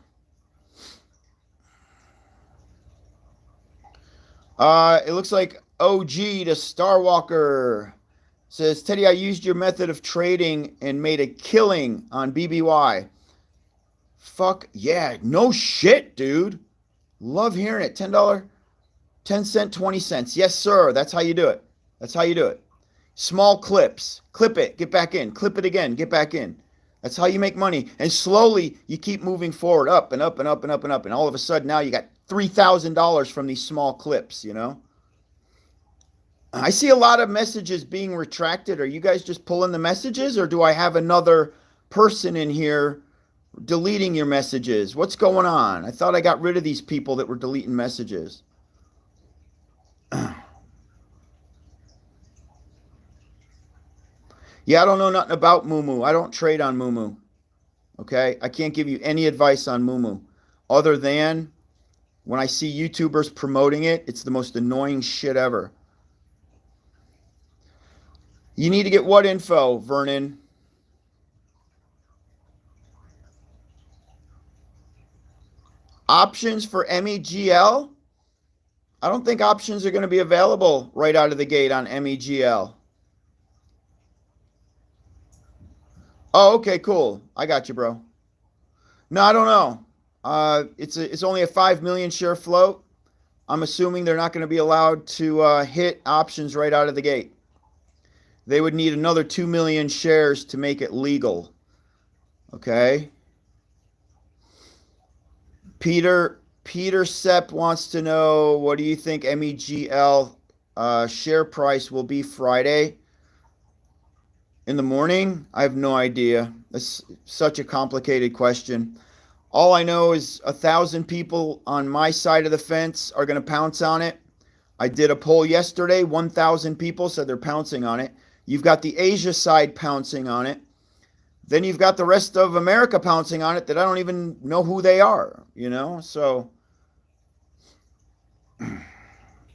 It looks like OG to Starwalker says, Teddy, I used your method of trading and made a killing on BBY. Fuck yeah. No shit, dude. Love hearing it. $10, 10 cent, 20 cents. Yes, sir. That's how you do it. That's how you do it. Small clips. Clip it. Get back in. Clip it again. Get back in. That's how you make money. And slowly you keep moving forward, up and up and up and up and up. And all of a sudden now you got $3,000 from these small clips, you know? I see a lot of messages being retracted. Are you guys just pulling the messages, or do I have another person in here deleting your messages? What's going on? I thought I got rid of these people that were deleting messages. Yeah, I don't know nothing about Moomoo. I don't trade on Moomoo. Okay? I can't give you any advice on Moomoo other than when I see YouTubers promoting it, it's the most annoying shit ever. You need to get what info, Vernon? Options for MEGL? I don't think options are going to be available right out of the gate on MEGL. Oh, okay, cool. I got you, bro. No, I don't know. It's only a 5 million share float. I'm assuming they're not going to be allowed to hit options right out of the gate. They would need another 2 million shares to make it legal. Okay. Peter Sepp wants to know, what do you think MEGL share price will be Friday in the morning? I have no idea. That's such a complicated question. All I know is 1,000 people on my side of the fence are going to pounce on it. I did a poll yesterday. 1,000 people said they're pouncing on it. You've got the Asia side pouncing on it. Then you've got the rest of America pouncing on it that I don't even know who they are, you know? So,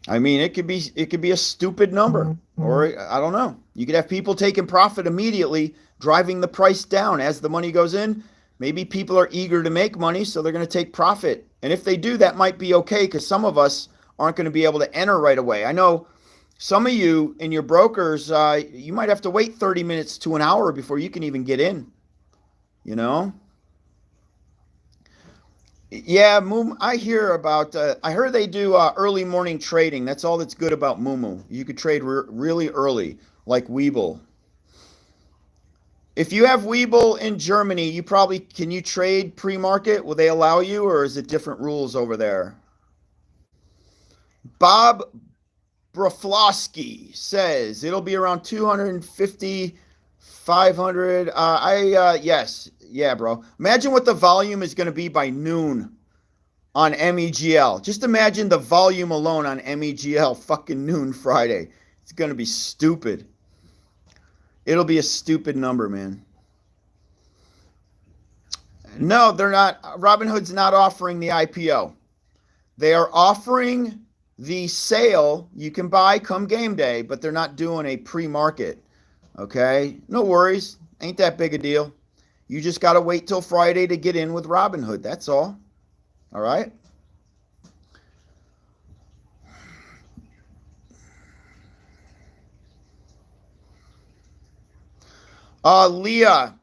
I mean, it could be a stupid number, or I don't know. You could have people taking profit immediately, driving the price down as the money goes in. Maybe people are eager to make money, so they're going to take profit. And if they do, that might be okay, because some of us aren't going to be able to enter right away. I know some of you in your brokers, you might have to wait 30 minutes to an hour before you can even get in, you know? Yeah, I hear about, I heard they do early morning trading. That's all that's good about Moomoo. You could trade really early, like WeBull. If you have WeBull in Germany, can you trade pre-market? Will they allow you, or is it different rules over there? Bob Broflosky says it'll be around 250, 500. Yes. Yeah, bro. Imagine what the volume is going to be by noon on MEGL. Just imagine the volume alone on MEGL fucking noon Friday. It's going to be stupid. It'll be a stupid number, man. No, they're not. Robinhood's not offering the IPO. They are offering the sale. You can buy come game day, but they're not doing a pre-market. Okay? No worries. Ain't that big a deal. You just got to wait till Friday to get in with Robinhood. That's all. All right? Leah,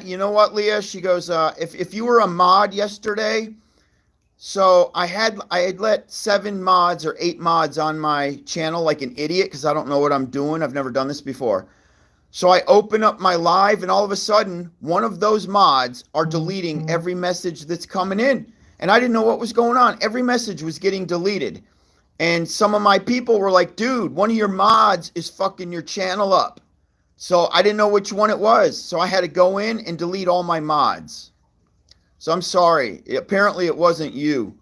you know what, Leah? She goes, if you were a mod yesterday, so I had let 7 mods or 8 mods on my channel like an idiot because I don't know what I'm doing. I've never done this before. So I open up my live and all of a sudden, one of those mods are deleting every message that's coming in. And I didn't know what was going on. Every message was getting deleted. And some of my people were like, dude, one of your mods is fucking your channel up. So I didn't know which one it was. So I had to go in and delete all my mods. So I'm sorry. Apparently it wasn't you.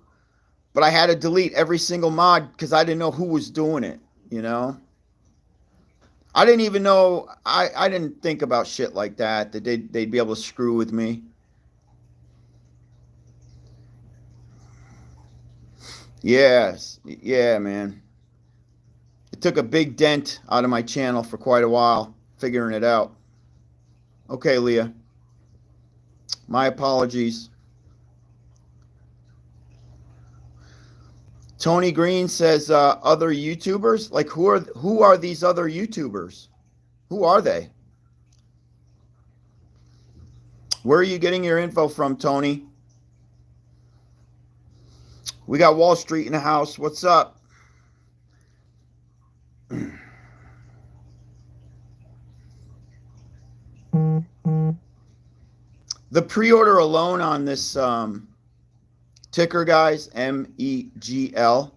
But I had to delete every single mod because I didn't know who was doing it, you know? I didn't even know, I didn't think about shit like that they'd be able to screw with me. Yes. Yeah, man. It took a big dent out of my channel for quite a while, figuring it out. Okay, Leah. My apologies. Tony Green says other YouTubers? Like who are these other YouTubers? Who are they? Where are you getting your info from, Tony? We got Wall Street in the house. What's up? The pre-order alone on this ticker, guys, MEGL,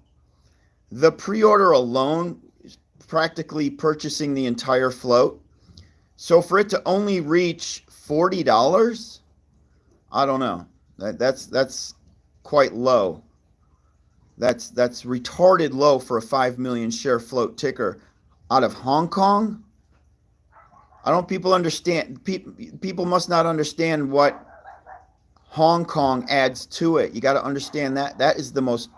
the pre-order alone is practically purchasing the entire float. So for it to only reach $40, I don't know. That's quite low. That's retarded low for a 5 million share float ticker out of Hong Kong. I don't people understand. People must not understand what Hong Kong adds to it. You got to understand that. That is the most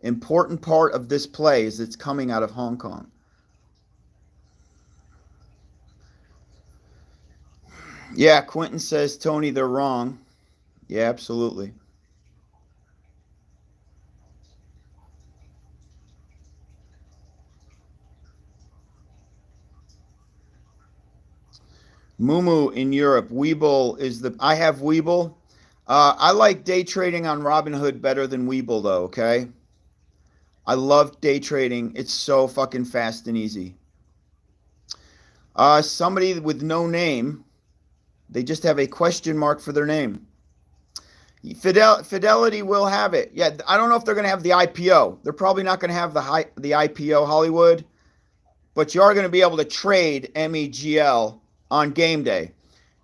important part of this play, is it's coming out of Hong Kong. Yeah, Quentin says, Tony, they're wrong. Yeah, absolutely. Mumu in Europe. WeBull is the. I have WeBull. I like day trading on Robinhood better than WeBull, though. Okay. I love day trading. It's so fucking fast and easy. Somebody with no name. They just have a question mark for their name. Fidelity will have it. Yeah, I don't know if they're going to have the IPO. They're probably not going to have the IPO Hollywood, but you are going to be able to trade MEGL on game day.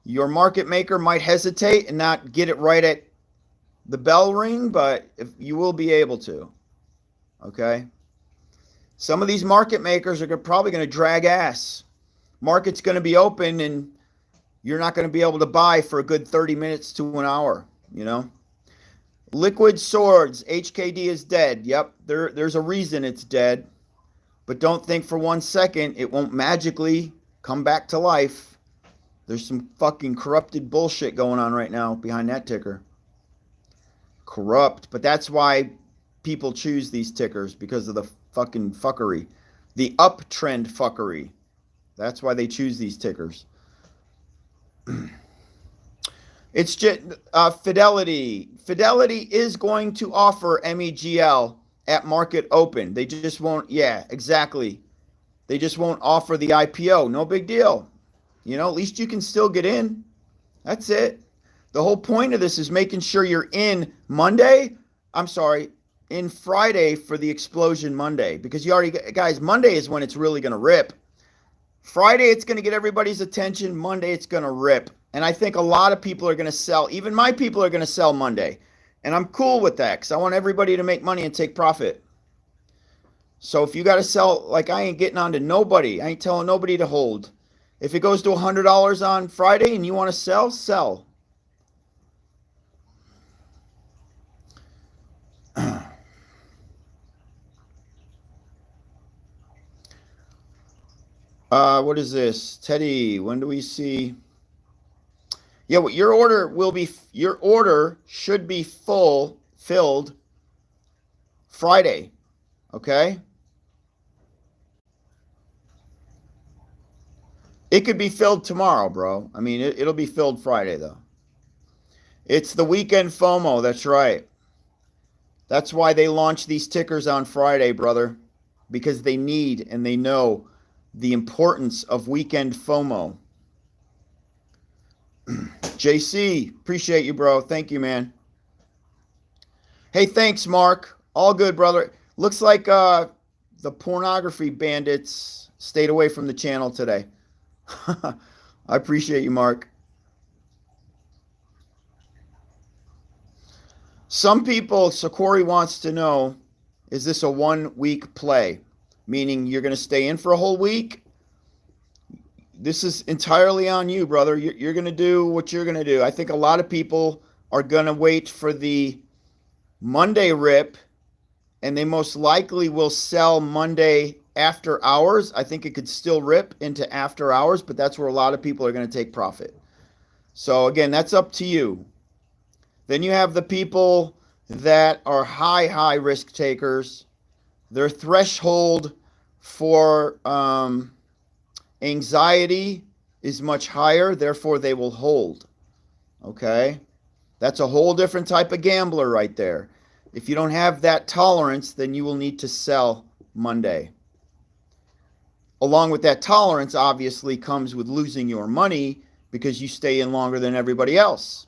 Your market maker might hesitate and not get it right at the bell ring, but if you will be able to. Okay? Some of these market makers are probably going to drag ass. Market's going to be open and you're not going to be able to buy for a good 30 minutes to an hour, you know? Liquid Swords, HKD is dead. Yep, there's a reason it's dead. But don't think for 1 second it won't magically come back to life. There's some fucking corrupted bullshit going on right now behind that ticker. Corrupt. But that's why people choose these tickers, because of the fucking fuckery. The uptrend fuckery. That's why they choose these tickers. It's just Fidelity. Fidelity is going to offer MEGL at market open. They just won't. Yeah, exactly. They just won't offer the IPO. No big deal. You know, at least you can still get in. That's it. The whole point of this is making sure you're in Monday. I'm sorry, in Friday for the explosion Monday, because you already, guys, Monday is when it's really going to rip. Friday, it's going to get everybody's attention. Monday, it's going to rip. And I think a lot of people are going to sell. Even my people are going to sell Monday. And I'm cool with that because I want everybody to make money and take profit. So if you got to sell, like, I ain't getting on to nobody. I ain't telling nobody to hold. If it goes to $100 on Friday and you want to sell, sell. What is this? Teddy, when do we see? Yeah, well, your order should be filled Friday. Okay? It could be filled tomorrow, bro. I mean, it'll be filled Friday, though. It's the weekend FOMO. That's right. That's why they launch these tickers on Friday, brother. Because they need and they know the importance of weekend FOMO. JC, appreciate you, bro. Thank you, man. Hey, thanks, Mark. All good, brother. Looks like the pornography bandits stayed away from the channel today. I appreciate you, Mark. Some people, Sakori wants to know, is this a 1 week play? Meaning you're going to stay in for a whole week? This is entirely on you, brother. You're going to do what you're going to do. I think a lot of people are going to wait for the Monday rip, and they most likely will sell Monday after hours. I think it could still rip into after hours, but that's where a lot of people are going to take profit. So again, that's up to you. Then you have the people that are high risk takers. Their threshold for anxiety is much higher, therefore they will hold. Okay? That's a whole different type of gambler right there. If you don't have that tolerance, then you will need to sell Monday. Along with that tolerance, obviously, comes with losing your money because you stay in longer than everybody else.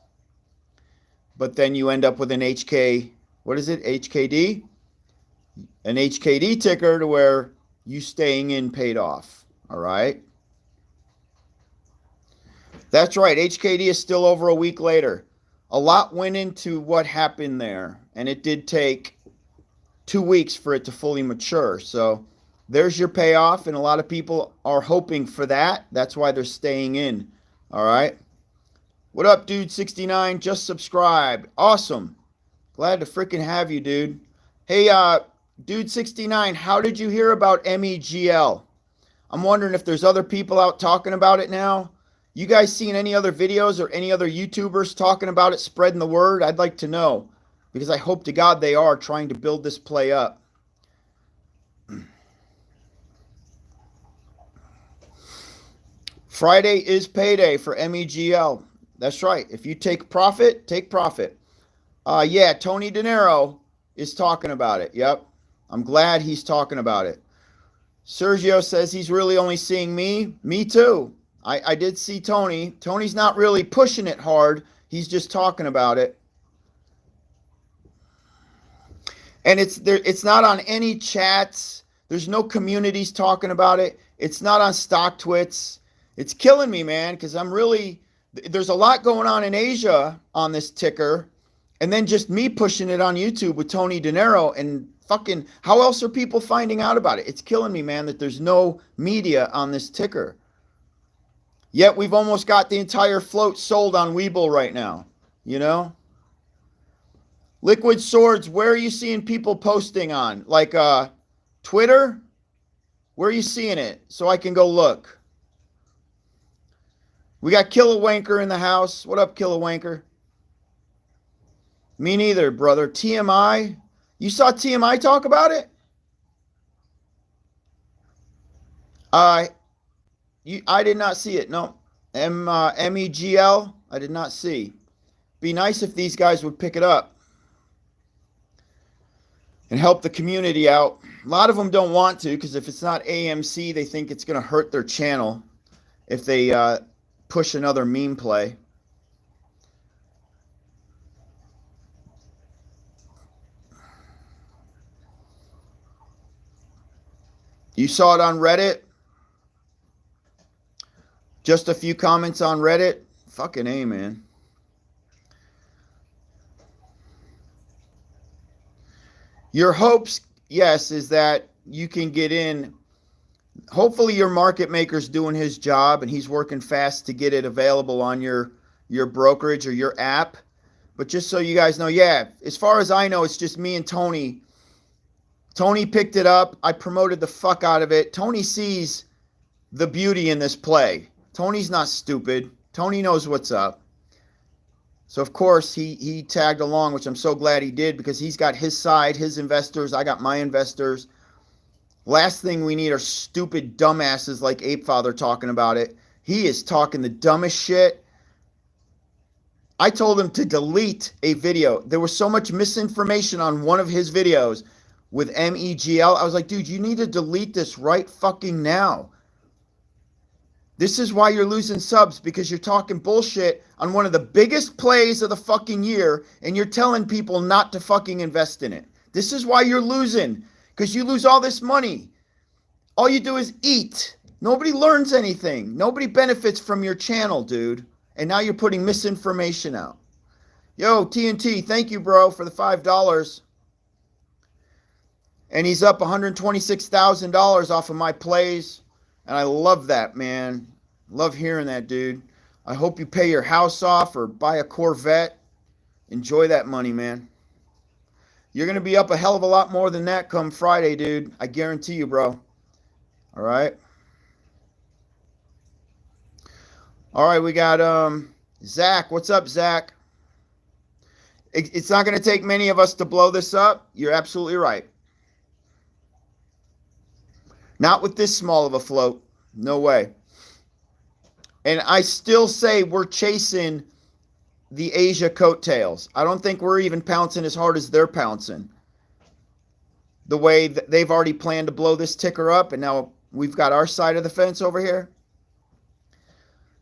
But then you end up with an HKD? An HKD ticker to where you staying in paid off. All right? That's right. HKD is still over a week later. A lot went into what happened there, and it did take 2 weeks for it to fully mature. So there's your payoff, and a lot of people are hoping for that. That's why they're staying in. All right. What up, dude? 69 just subscribed. Awesome. Glad to freaking have you, dude. Hey, dude 69, how did you hear about MEGL? I'm wondering if there's other people out talking about it now. You guys seen any other videos or any other YouTubers talking about it, spreading the word? I'd like to know, because I hope to God they are trying to build this play up. Friday is payday for MEGL. That's right. If you take profit, take profit. Yeah, Tony De Niro is talking about it. Yep. I'm glad he's talking about it. Sergio says he's really only seeing me. Me too. I did see Tony. Tony's not really pushing it hard. He's just talking about it. And it's not on any chats. There's no communities talking about it. It's not on stock twits. It's killing me, man, because there's a lot going on in Asia on this ticker. And then just me pushing it on YouTube with Tony De Niro, and fucking, how else are people finding out about it? It's killing me, man, that there's no media on this ticker. Yet we've almost got the entire float sold on WeBull right now, you know? Liquid Swords, where are you seeing people posting on? Like Twitter? Where are you seeing it? So I can go look. We got Killawanker in the house. What up, Killawanker? Me neither, brother. TMI? You saw TMI talk about it? I did not see it. No. MEGL? I did not see. Be nice if these guys would pick it up and help the community out. A lot of them don't want to, because if it's not AMC, they think it's going to hurt their channel if they push another meme play. You saw it on Reddit? Just a few comments on Reddit? Fucking A, man. Your hopes, yes, is that you can get in. Hopefully your market maker's doing his job and he's working fast to get it available on your brokerage or your app. But just so you guys know, yeah, as far as I know, it's just me and Tony. Tony picked it up. I promoted the fuck out of it. Tony sees the beauty in this play. Tony's not stupid. Tony knows what's up. So, of course, he tagged along, which I'm so glad he did, because he's got his side, his investors. I got my investors. Last thing we need are stupid dumbasses like Apefather talking about it. He is talking the dumbest shit. I told him to delete a video. There was so much misinformation on one of his videos with MEGL. I was like, dude, you need to delete this right fucking now. This is why you're losing subs, because you're talking bullshit on one of the biggest plays of the fucking year, and you're telling people not to fucking invest in it. This is why you're losing, because you lose all this money. All you do is eat. Nobody learns anything. Nobody benefits from your channel, dude. And now you're putting misinformation out. Yo, TNT, thank you, bro, for the $5. And he's up $126,000 off of my plays. And I love that, man. Love hearing that, dude. I hope you pay your house off or buy a Corvette. Enjoy that money, man. You're going to be up a hell of a lot more than that come Friday, dude. I guarantee you, bro. All right. All right, we got Zach. What's up, Zach? It's not going to take many of us to blow this up. You're absolutely right. Not with this small of a float. No way. And I still say we're chasing the Asia coattails. I don't think we're even pouncing as hard as they're pouncing. The way that they've already planned to blow this ticker up, and now we've got our side of the fence over here.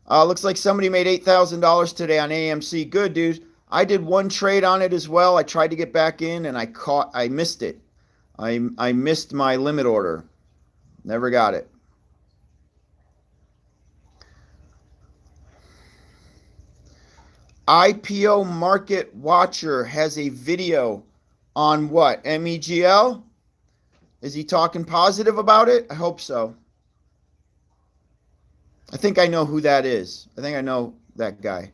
Looks like somebody made $8,000 today on AMC. Good, dude. I did one trade on it as well. I tried to get back in, and I missed it. I missed my limit order. Never got it. IPO Market Watcher has a video On what? MEGL? Is he talking positive about it? I hope so. I think I know who that is. I think I know that guy.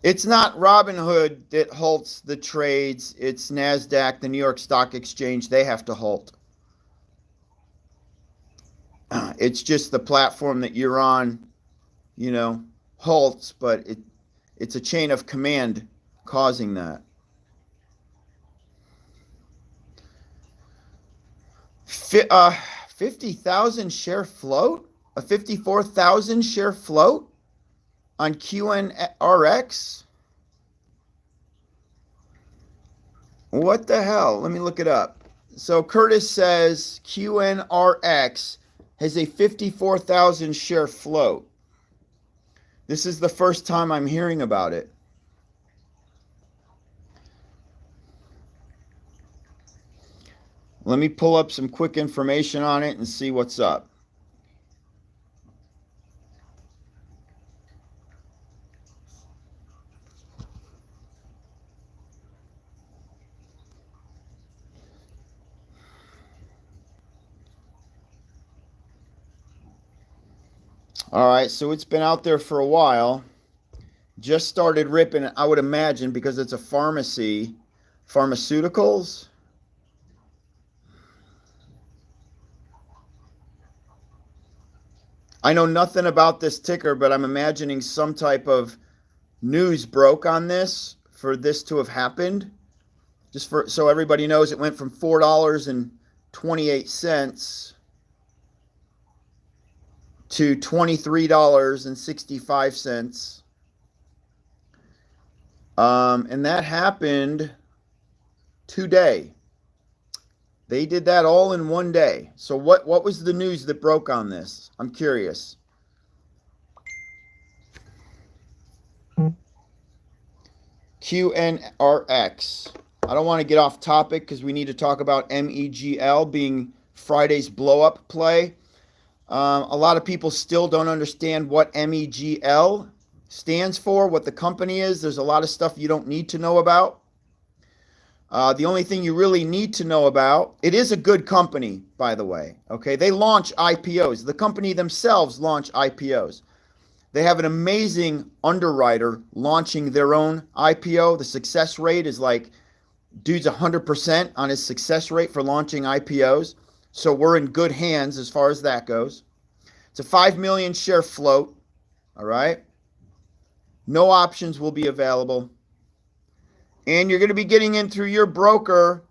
It's not Robinhood that halts the trades. It's NASDAQ, the New York Stock Exchange. They have to halt. It's just the platform that you're on, halts, but it's a chain of command causing that. 50,000 share float? A 54,000 share float on QNRX? What the hell? Let me look it up. So Curtis says QNRX has a 54,000 share float. This is the first time I'm hearing about it. Let me pull up some quick information on it and see what's up. All right, so it's been out there for a while. Just started ripping, I would imagine, because it's a pharmacy. Pharmaceuticals. I know nothing about this ticker, but I'm imagining some type of news broke on this for this to have happened. Just so everybody knows, it went from $4.28 to $23.65. And that happened today. They did that all in one day. So what was the news that broke on this? I'm curious. QNRX. I don't want to get off topic because we need to talk about MEGL being Friday's blow-up play. A lot of people still don't understand what MEGL stands for, what the company is. There's a lot of stuff you don't need to know about. The only thing you really need to know about, it is a good company, by the way. Okay, they launch IPOs. The company themselves launch IPOs. They have an amazing underwriter launching their own IPO. The success rate is like, dude's 100% on his success rate for launching IPOs. So we're in good hands as far as that goes. It's a 5 million share float. All right. No options will be available. And you're going to be getting in through your broker.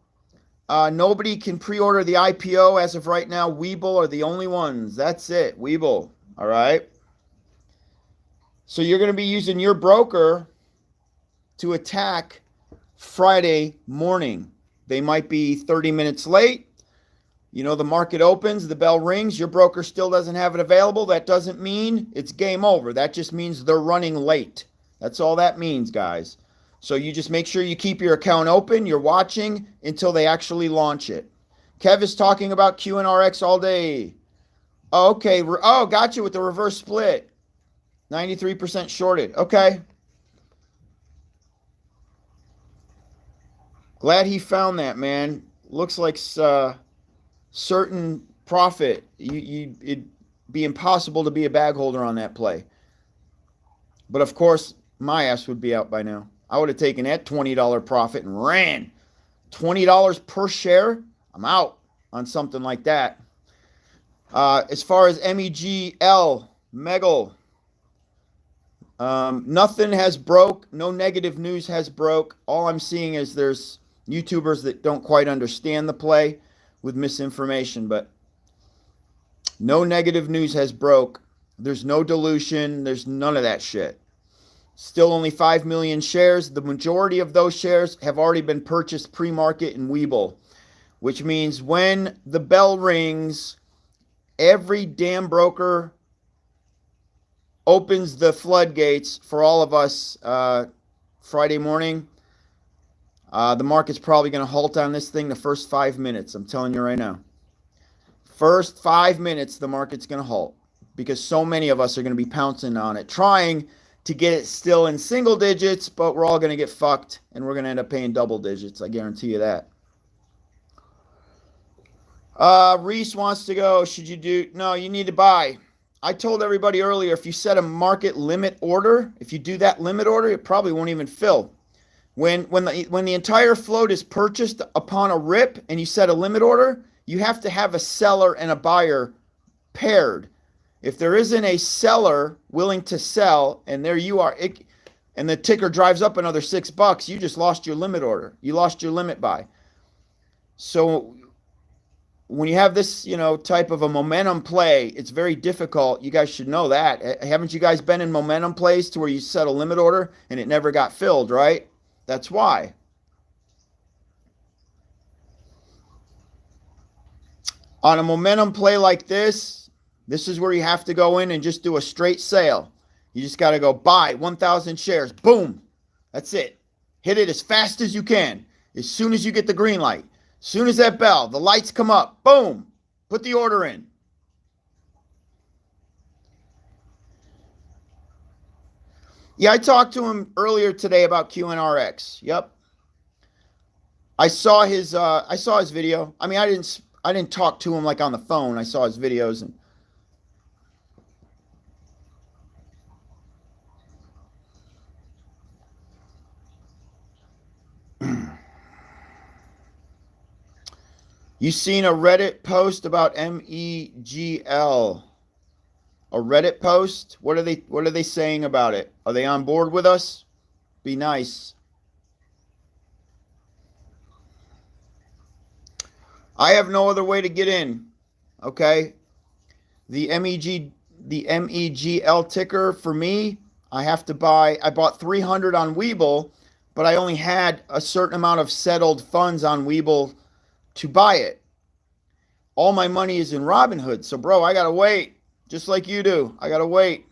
Nobody can pre-order the IPO as of right now. WeBull are the only ones. That's it. WeBull. All right. So you're going to be using your broker to attack Friday morning. They might be 30 minutes late. The market opens, the bell rings, your broker still doesn't have it available. That doesn't mean it's game over. That just means they're running late. That's all that means, guys. So you just make sure you keep your account open. You're watching until they actually launch it. Kev is talking about QNRX all day. Oh, okay. Oh, got you with the reverse split. 93% shorted. Okay. Glad he found that, man. Looks like certain profit. It'd be impossible to be a bag holder on that play. But of course, my ass would be out by now. I would have taken that $20 profit and ran. $20 per share, I'm out on something like that. As far as MEGL, MEGL, nothing has broke. No negative news has broke. All I'm seeing is there's YouTubers that don't quite understand the play with misinformation, but no negative news has broke. There's no dilution. There's none of that shit. Still only 5 million shares. The majority of those shares have already been purchased pre-market in WeBull, which means when the bell rings, every damn broker opens the floodgates for all of us Friday morning. The market's probably going to halt on this thing the first 5 minutes. I'm telling you right now. First 5 minutes, the market's going to halt because so many of us are going to be pouncing on it, trying to get it still in single digits, but we're all going to get fucked, and we're going to end up paying double digits. I guarantee you that. Reese wants to go. Should you do? No, you need to buy. I told everybody earlier, if you set a market limit order, if you do that limit order, it probably won't even fill. When the entire float is purchased upon a rip and you set a limit order, you have to have a seller and a buyer paired. If there isn't a seller willing to sell, and there you are, and the ticker drives up another $6, you just lost your limit order. You lost your limit buy. So when you have this, type of a momentum play, it's very difficult. You guys should know that. Haven't you guys been in momentum plays to where you set a limit order and it never got filled, right? That's why. On a momentum play like this is where you have to go in and just do a straight sale. You just got to go buy 1,000 shares. Boom. That's it. Hit it as fast as you can. As soon as you get the green light. As soon as that bell, the lights come up. Boom. Put the order in. Yeah, I talked to him earlier today about QNRX. Yep. I saw his video. I mean, I didn't talk to him like on the phone. I saw his videos and you seen a Reddit post about MEGL? A Reddit post? What are they saying about it? Are they on board with us? Be nice. I have no other way to get in. Okay? The MEGL ticker for me, I bought 300 on WeBull, but I only had a certain amount of settled funds on WeBull to buy it. All my money is in Robinhood. So, bro, I got to wait. Just like you do. I got to wait.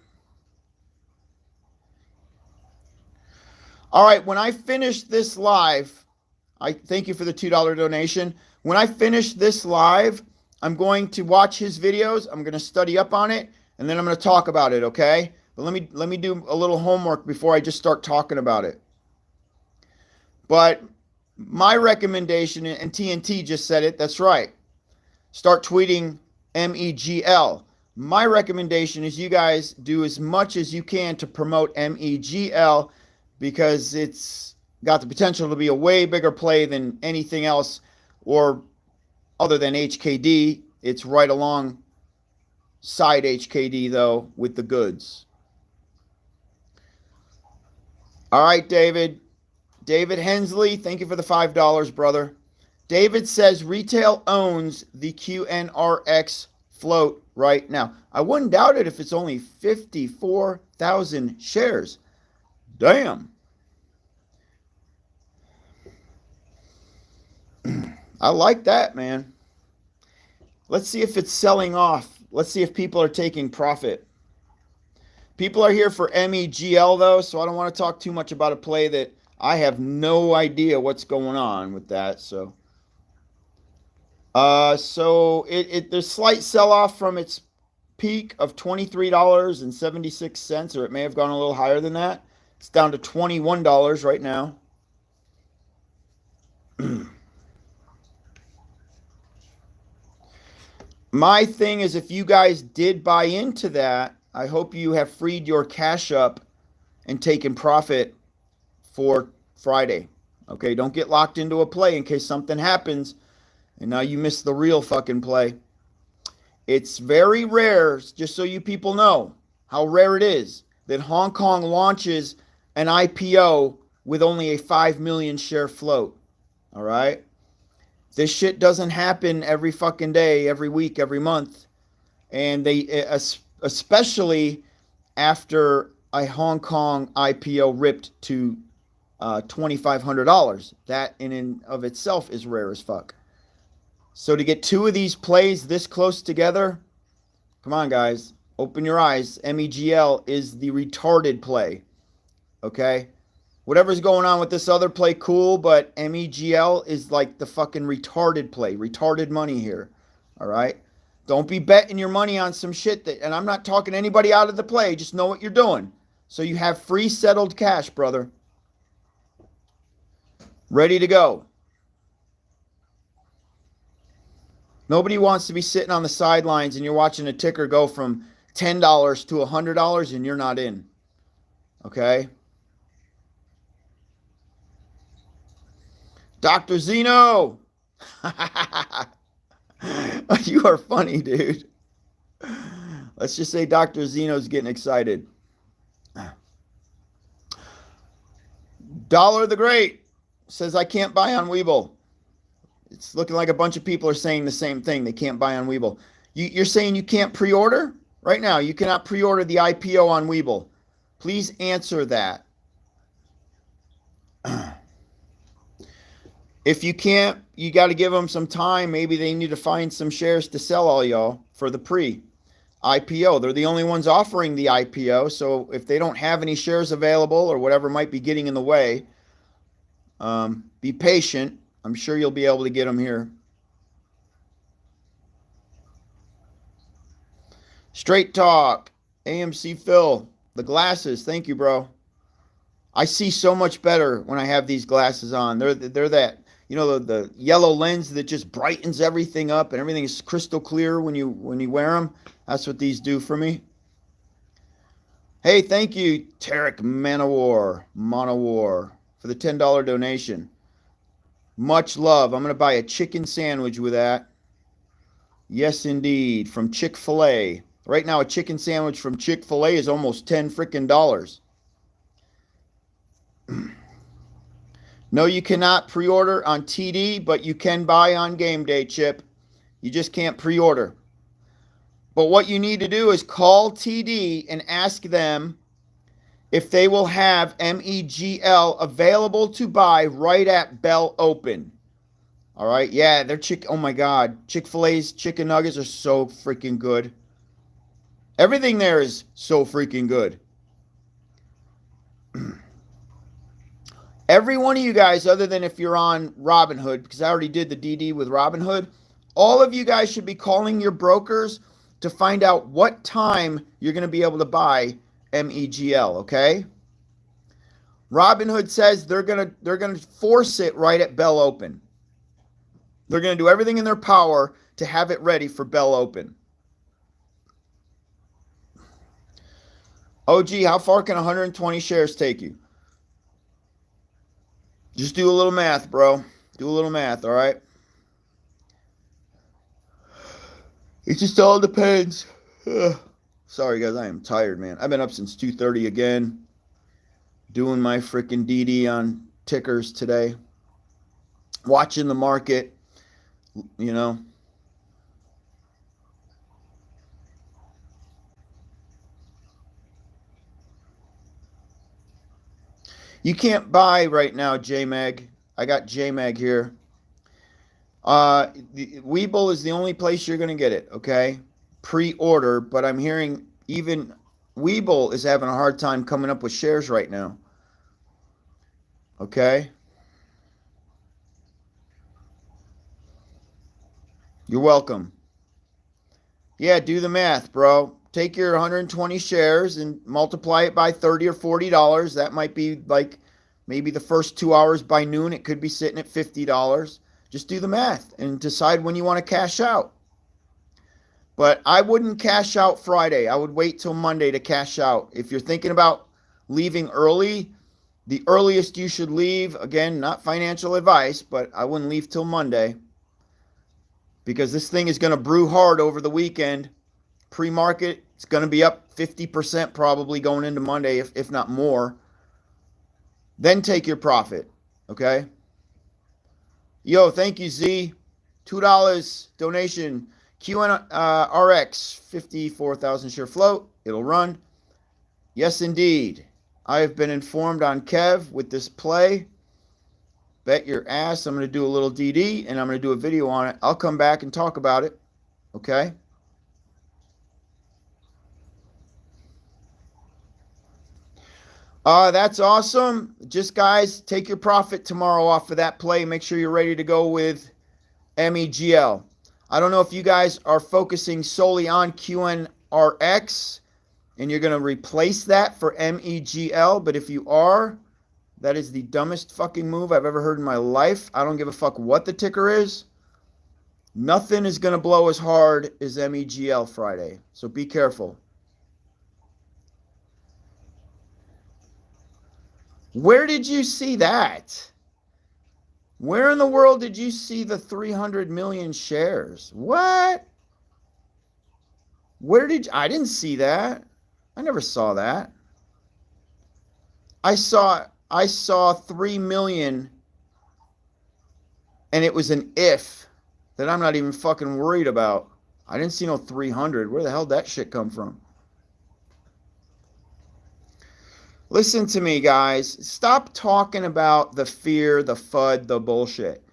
All right. When I finish this live, I thank you for the $2 donation. When I finish this live, I'm going to watch his videos. I'm going to study up on it, and then I'm going to talk about it, okay? But let me do a little homework before I just start talking about it. But my recommendation, and TNT just said it, that's right. Start tweeting MEGL. My recommendation is you guys do as much as you can to promote MEGL because it's got the potential to be a way bigger play than anything else or other than HKD. It's right alongside HKD, though, with the goods. All right, David. David Hensley, thank you for the $5, brother. David says retail owns the QNRX float right now. I wouldn't doubt it if it's only 54,000 shares. Damn. I like that, man. Let's see if it's selling off. Let's see if people are taking profit. People are here for MEGL, though, so I don't want to talk too much about a play that I have no idea what's going on with that. So there's slight sell-off from its peak of $23.76, or it may have gone a little higher than that. It's down to $21 right now. My thing is, if you guys did buy into that, I hope you have freed your cash up and taken profit for Friday. Okay, don't get locked into a play in case something happens and now you miss the real fucking play. It's very rare, just so you people know how rare it is, that Hong Kong launches an IPO with only a 5 million share float. All right? This shit doesn't happen every fucking day, every week, every month. And they, especially after a Hong Kong IPO ripped to $2,500. That in and of itself is rare as fuck. So to get two of these plays this close together, come on, guys. Open your eyes. MEGL is the retarded play. Okay? Whatever's going on with this other play, cool, but MEGL is like the fucking retarded play. Retarded money here. All right? Don't be betting your money on some shit that, and I'm not talking anybody out of the play. Just know what you're doing. So you have free settled cash, brother. Ready to go. Nobody wants to be sitting on the sidelines and you're watching a ticker go from $10 to $100 and you're not in. Okay? Dr. Zeno! You are funny, dude. Let's just say Dr. Zeno's getting excited. Dollar the Great says, I can't buy on WeBull. It's looking like a bunch of people are saying the same thing. They can't buy on WeBull. You're saying you can't pre-order? Right now, you cannot pre-order the IPO on WeBull. Please answer that. If you can't, you got to give them some time. Maybe they need to find some shares to sell all y'all for the pre-IPO. They're the only ones offering the IPO. So if they don't have any shares available or whatever might be getting in the way, be patient. I'm sure you'll be able to get them here. Straight Talk, AMC Phil, the glasses. Thank you, bro. I see so much better when I have these glasses on. They're that, you know, the yellow lens that just brightens everything up and everything is crystal clear when you wear them. That's what these do for me. Hey, thank you, Tarek Manowar, for the $10 donation. Much love. I'm going to buy a chicken sandwich with that. Yes, indeed. From Chick-fil-A. Right now, a chicken sandwich from Chick-fil-A is almost $10 freaking dollars. No, you cannot pre-order on TD, but you can buy on game day, Chip. You just can't pre-order. But what you need to do is call TD and ask them if they will have MEGL available to buy right at bell open. All right? Yeah, they're oh my God. Chick-fil-A's chicken nuggets are so freaking good. Everything there is so freaking good. Every one of you guys, other than if you're on Robinhood, because I already did the DD with Robinhood, all of you guys should be calling your brokers to find out what time you're going to be able to buy MEGL, okay? Robinhood says they're gonna force it right at bell open. They're going to do everything in their power to have it ready for bell open. OG, how far can 120 shares take you? Just do a little math, bro. Do a little math, all right? It just all depends. Ugh. Sorry, guys. I am tired, man. I've been up since 2:30 again. Doing my freaking DD on tickers today. Watching the market, you know. You can't buy right now, JMeg. I got JMeg here. WeBull is the only place you're going to get it, okay? Pre-order, but I'm hearing even WeBull is having a hard time coming up with shares right now. Okay? You're welcome. Yeah, do the math, bro. Take your 120 shares and multiply it by $30 or $40. That might be like maybe the first 2 hours by noon. It could be sitting at $50. Just do the math and decide when you want to cash out. But I wouldn't cash out Friday. I would wait till Monday to cash out. If you're thinking about leaving early, the earliest you should leave, again, not financial advice, but I wouldn't leave till Monday because this thing is going to brew hard over the weekend. Pre-market, it's going to be up 50% probably going into Monday, if not more. Then take your profit, okay? Yo, thank you, Z. $2 donation. QNRX, 54,000 share float. It'll run. Yes, indeed. I have been informed on Kev with this play. Bet your ass I'm going to do a little DD, and I'm going to do a video on it. I'll come back and talk about it, okay? That's awesome. Just, guys, take your profit tomorrow off of that play. Make sure you're ready to go with MEGL. I don't know if you guys are focusing solely on QNRX and you're going to replace that for MEGL. But if you are, that is the dumbest fucking move I've ever heard in my life. I don't give a fuck what the ticker is. Nothing is going to blow as hard as MEGL Friday. So be careful. Where did you see that? Where in the world did you see the 300 million shares? What? Where did I didn't see that. I never saw that. I saw 3 million, and it was an if that I'm not even fucking worried about. I didn't see no 300. Where the hell did that shit come from? Listen to me, guys. Stop talking about the fear, the FUD, the bullshit.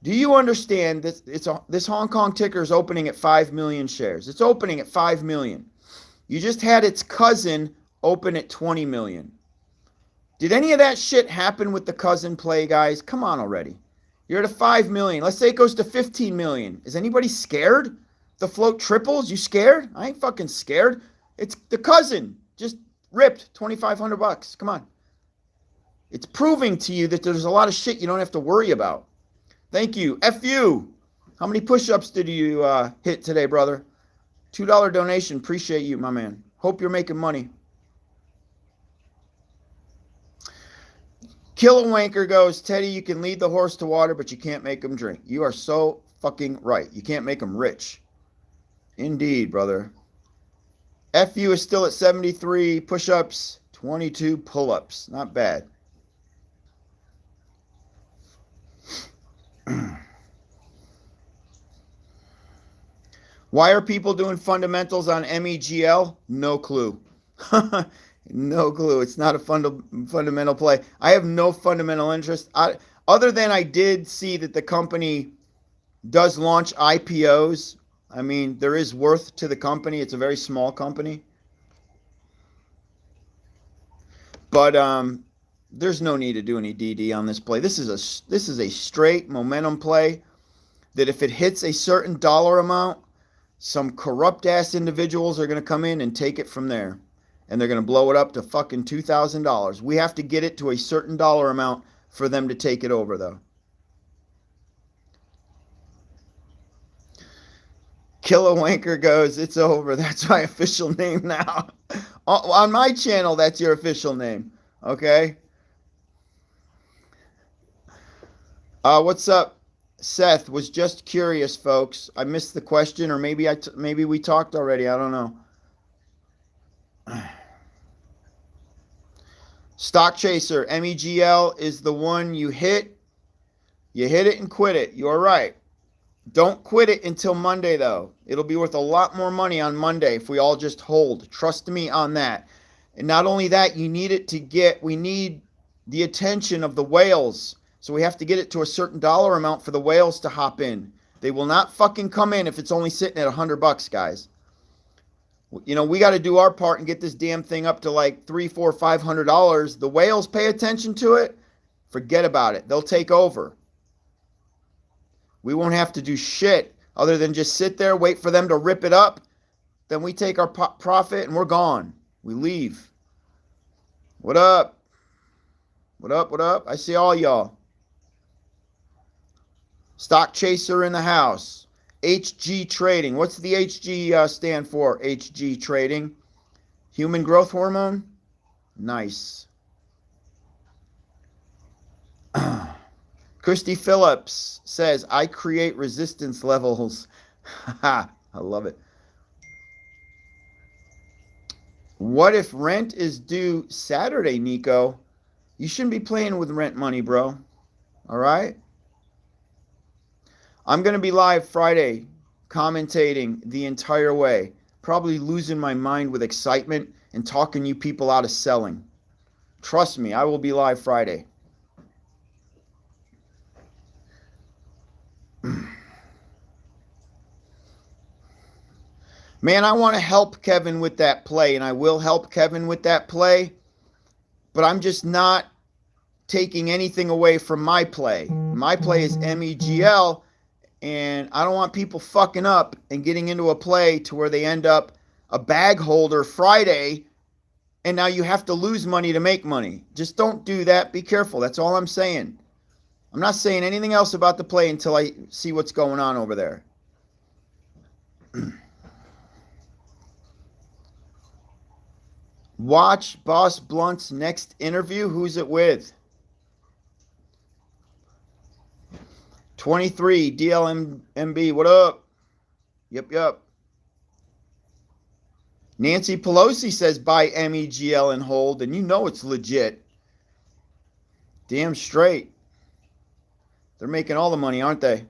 Do you understand this? This Hong Kong ticker is opening at 5 million shares. It's opening at 5 million. You just had its cousin open at 20 million. Did any of that shit happen with the cousin play, guys? Come on already. You're at a 5 million. Let's say it goes to 15 million. Is anybody scared? The float triples? You scared? I ain't fucking scared. It's the cousin. Just ripped $2,500. Come on. It's proving to you that there's a lot of shit you don't have to worry about. Thank you. F you. How many push-ups did you hit today, brother? $2 donation. Appreciate you, my man. Hope you're making money. Killawanker goes, Teddy, you can lead the horse to water, but you can't make him drink. You are so fucking right. You can't make him rich. Indeed, brother. FU is still at 73 push-ups, 22 pull-ups. Not bad. Why are people doing fundamentals on MEGL? No clue. No clue. It's not a fundamental play. I have no fundamental interest. Other than I did see that the company does launch IPOs. I mean, there is worth to the company. It's a very small company. But there's no need to do any DD on this play. This is a straight momentum play that if it hits a certain dollar amount, some corrupt-ass individuals are going to come in and take it from there. And they're going to blow it up to fucking $2,000. We have to get it to a certain dollar amount for them to take it over, though. Killawanker goes, it's over. That's my official name now. On my channel, that's your official name. Okay? What's up, Seth? Was just curious, folks. I missed the question, or maybe we talked already. I don't know. Stock Chaser, MEGL is the one you hit. You hit it and quit it. You're right. Don't quit it until Monday, though. It'll be worth a lot more money on Monday if we all just hold. Trust me on that. And not only that, we need the attention of the whales. So we have to get it to a certain dollar amount for the whales to hop in. They will not fucking come in if it's only sitting at $100, guys. You know, we got to do our part and get this damn thing up to like $300, $400, $500. The whales pay attention to it. Forget about it. They'll take over. We won't have to do shit other than just sit there, wait for them to rip it up. Then we take our profit and we're gone. We leave. What up? What up? What up? I see all y'all. Stock Chaser in the house. HG Trading. What's the HG stand for? HG Trading. Human growth hormone? Nice. Christy Phillips says, I create resistance levels. I love it. What if rent is due Saturday, Nico? You shouldn't be playing with rent money, bro. All right? I'm going to be live Friday commentating the entire way. Probably losing my mind with excitement and talking you people out of selling. Trust me, I will be live Friday. Man, I want to help Kevin with that play, and I will help Kevin with that play, but I'm just not taking anything away from my play. My play is MEGL, and I don't want people fucking up and getting into a play to where they end up a bag holder Friday, and now you have to lose money to make money. Just don't do that. Be careful. That's all I'm saying. I'm not saying anything else about the play until I see what's going on over there. Watch Boss Blunt's next interview. Who's it with? 23 DLMB. What up? Yep. Nancy Pelosi says buy MEGL and hold, and you know it's legit. Damn straight. They're making all the money, aren't they?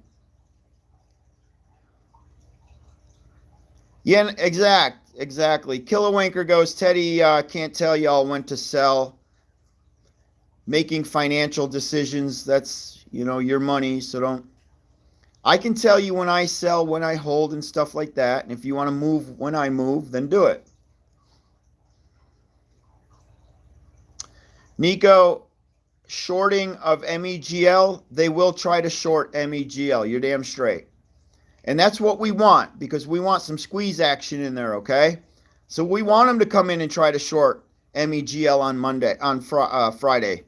Yeah, exactly. Killer Wanker goes, Teddy, can't tell y'all when to sell. Making financial decisions, that's, your money, so don't. I can tell you when I sell, when I hold, and stuff like that. And if you want to move when I move, then do it. Nico, shorting of MEGL, they will try to short MEGL. You're damn straight. And that's what we want, because we want some squeeze action in there, okay? So we want them to come in and try to short MEGL on Friday.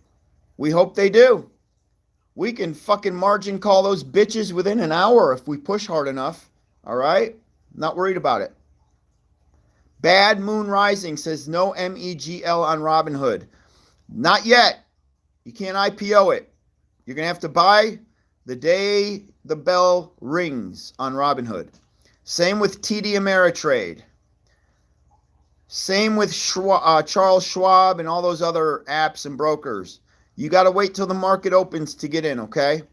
We hope they do. We can fucking margin call those bitches within an hour if we push hard enough. All right? Not worried about it. Bad Moon Rising says no MEGL on Robinhood. Not yet. You can't IPO it. You're going to have to buy the day the bell rings on Robinhood. Same with TD Ameritrade. Same with Charles Schwab and all those other apps and brokers. You got to wait till the market opens to get in, okay?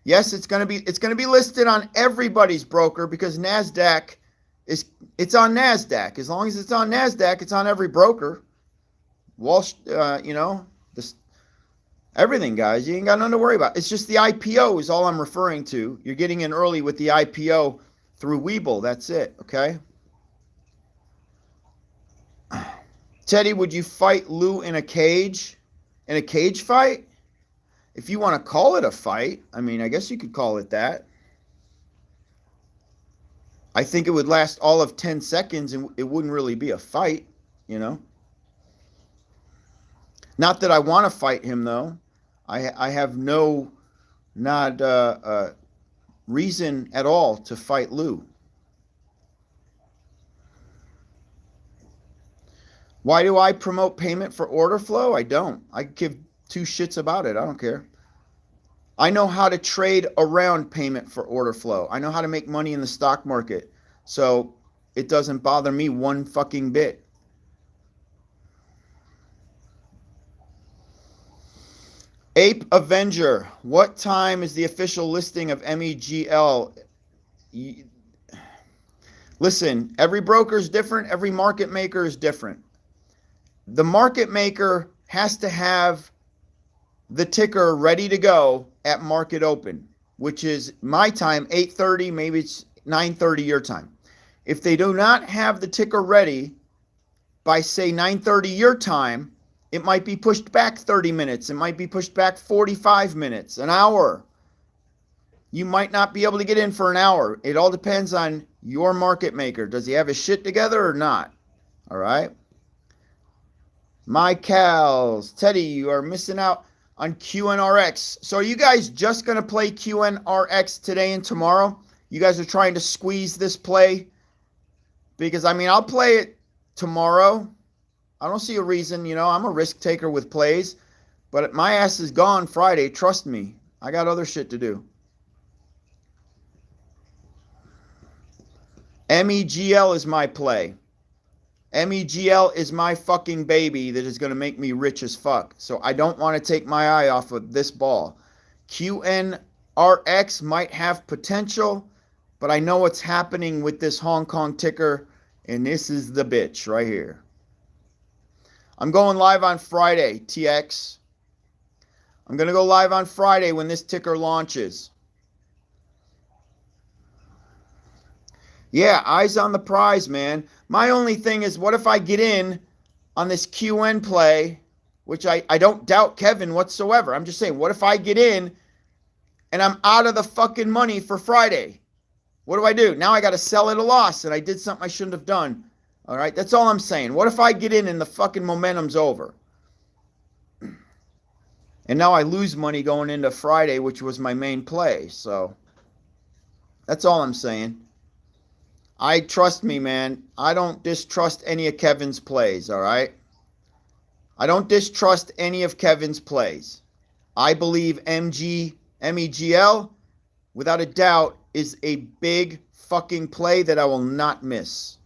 Yes, it's going to be listed on everybody's broker because Nasdaq it's on Nasdaq. As long as it's on Nasdaq, it's on every broker. Everything, guys. You ain't got nothing to worry about. It's just the IPO is all I'm referring to. You're getting in early with the IPO through WeBull. That's it, okay? Teddy, would you fight Lou in a cage? In a cage fight? If you want to call it a fight, I mean, I guess you could call it that. I think it would last all of 10 seconds and it wouldn't really be a fight, Not that I want to fight him, though. I have no reason at all to fight Lou. Why do I promote payment for order flow? I don't. I give two shits about it. I don't care. I know how to trade around payment for order flow. I know how to make money in the stock market. So it doesn't bother me one fucking bit. Ape Avenger, what time is the official listing of MEGL? Listen, every broker is different. Every market maker is different. The market maker has to have the ticker ready to go at market open, which is my time, 8:30, maybe it's 9:30 your time. If they do not have the ticker ready by, say, 9:30 your time, it might be pushed back 30 minutes. It might be pushed back 45 minutes, an hour. You might not be able to get in for an hour. It all depends on your market maker. Does he have his shit together or not? All right. My cows. Teddy, you are missing out on QNRX. So are you guys just going to play QNRX today and tomorrow? You guys are trying to squeeze this play? Because, I mean, I'll play it tomorrow. I don't see a reason, I'm a risk taker with plays. But my ass is gone Friday. Trust me. I got other shit to do. MEGL is my play. MEGL is my fucking baby that is going to make me rich as fuck. So I don't want to take my eye off of this ball. QNRX might have potential, but I know what's happening with this Hong Kong ticker, and this is the bitch right here. I'm going live on Friday, TX. I'm going to go live on Friday when this ticker launches. Yeah, eyes on the prize, man. My only thing is, what if I get in on this QN play, which I don't doubt Kevin whatsoever. I'm just saying, what if I get in and I'm out of the fucking money for Friday? What do I do? Now I got to sell at a loss, and I did something I shouldn't have done. All right, that's all I'm saying. What if I get in and the fucking momentum's over? And now I lose money going into Friday, which was my main play. So that's all I'm saying. Trust me, man. I don't distrust any of Kevin's plays, all right? I don't distrust any of Kevin's plays. I believe MEGL, without a doubt, is a big fucking play that I will not miss.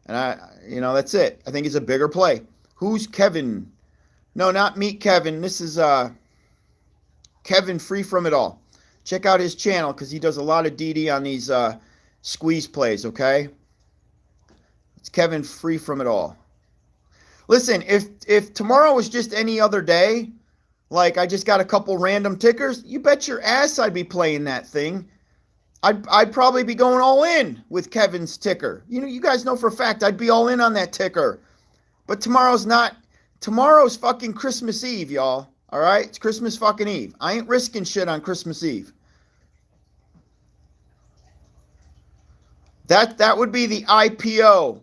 And that's it. I think it's a bigger play. Who's Kevin? No, not Meet Kevin. This is Kevin Free From It All. Check out his channel because he does a lot of DD on these squeeze plays, okay? It's Kevin Free From It All. Listen, if tomorrow was just any other day, like I just got a couple random tickers, you bet your ass I'd be playing that thing. I'd probably be going all in with Kevin's ticker. You guys know for a fact I'd be all in on that ticker. But tomorrow's fucking Christmas Eve, y'all. All right? It's Christmas fucking Eve. I ain't risking shit on Christmas Eve. That would be the IPO.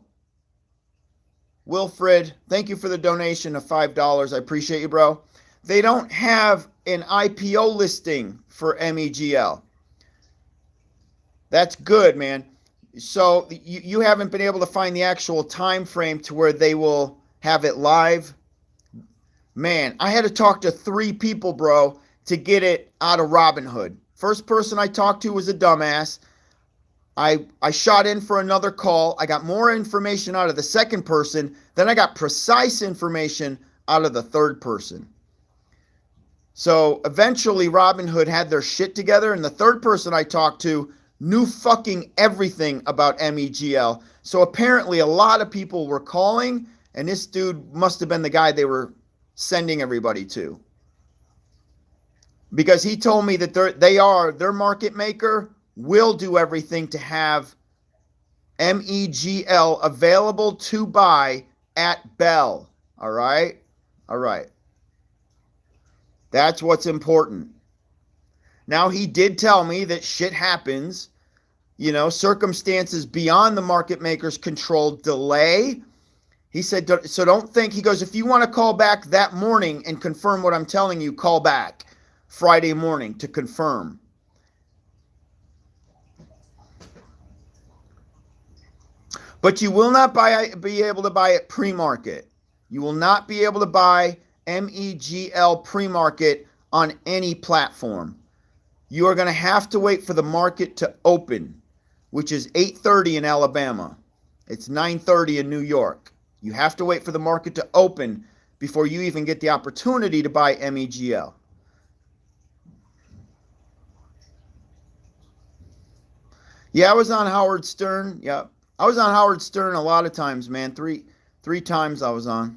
Wilfred, thank you for the donation of $5. I appreciate you, bro. They don't have an IPO listing for MEGL. That's good, man. So you haven't been able to find the actual time frame to where they will have it live. Man, I had to talk to 3 people, bro, to get it out of Robinhood. First person I talked to was a dumbass. I shot in for another call. I got more information out of the second person. Then I got precise information out of the third person. So eventually Robinhood had their shit together, and the third person I talked to knew fucking everything about MEGL. So apparently a lot of people were calling, and this dude must have been the guy they were sending everybody to. Because he told me that their market maker will do everything to have MEGL available to buy at Bell. All right? All right. That's what's important. Now, he did tell me that shit happens, circumstances beyond the market maker's control delay. He said, so don't think, he goes, if you want to call back that morning and confirm what I'm telling you, call back Friday morning to confirm. But you will not be able to buy it pre-market. You will not be able to buy MEGL pre-market on any platform. You are going to have to wait for the market to open, which is 8:30 in Alabama. It's 9:30 in New York. You have to wait for the market to open before you even get the opportunity to buy MEGL. Yeah, I was on Howard Stern. Yeah, I was on Howard Stern a lot of times, man. Three times I was on.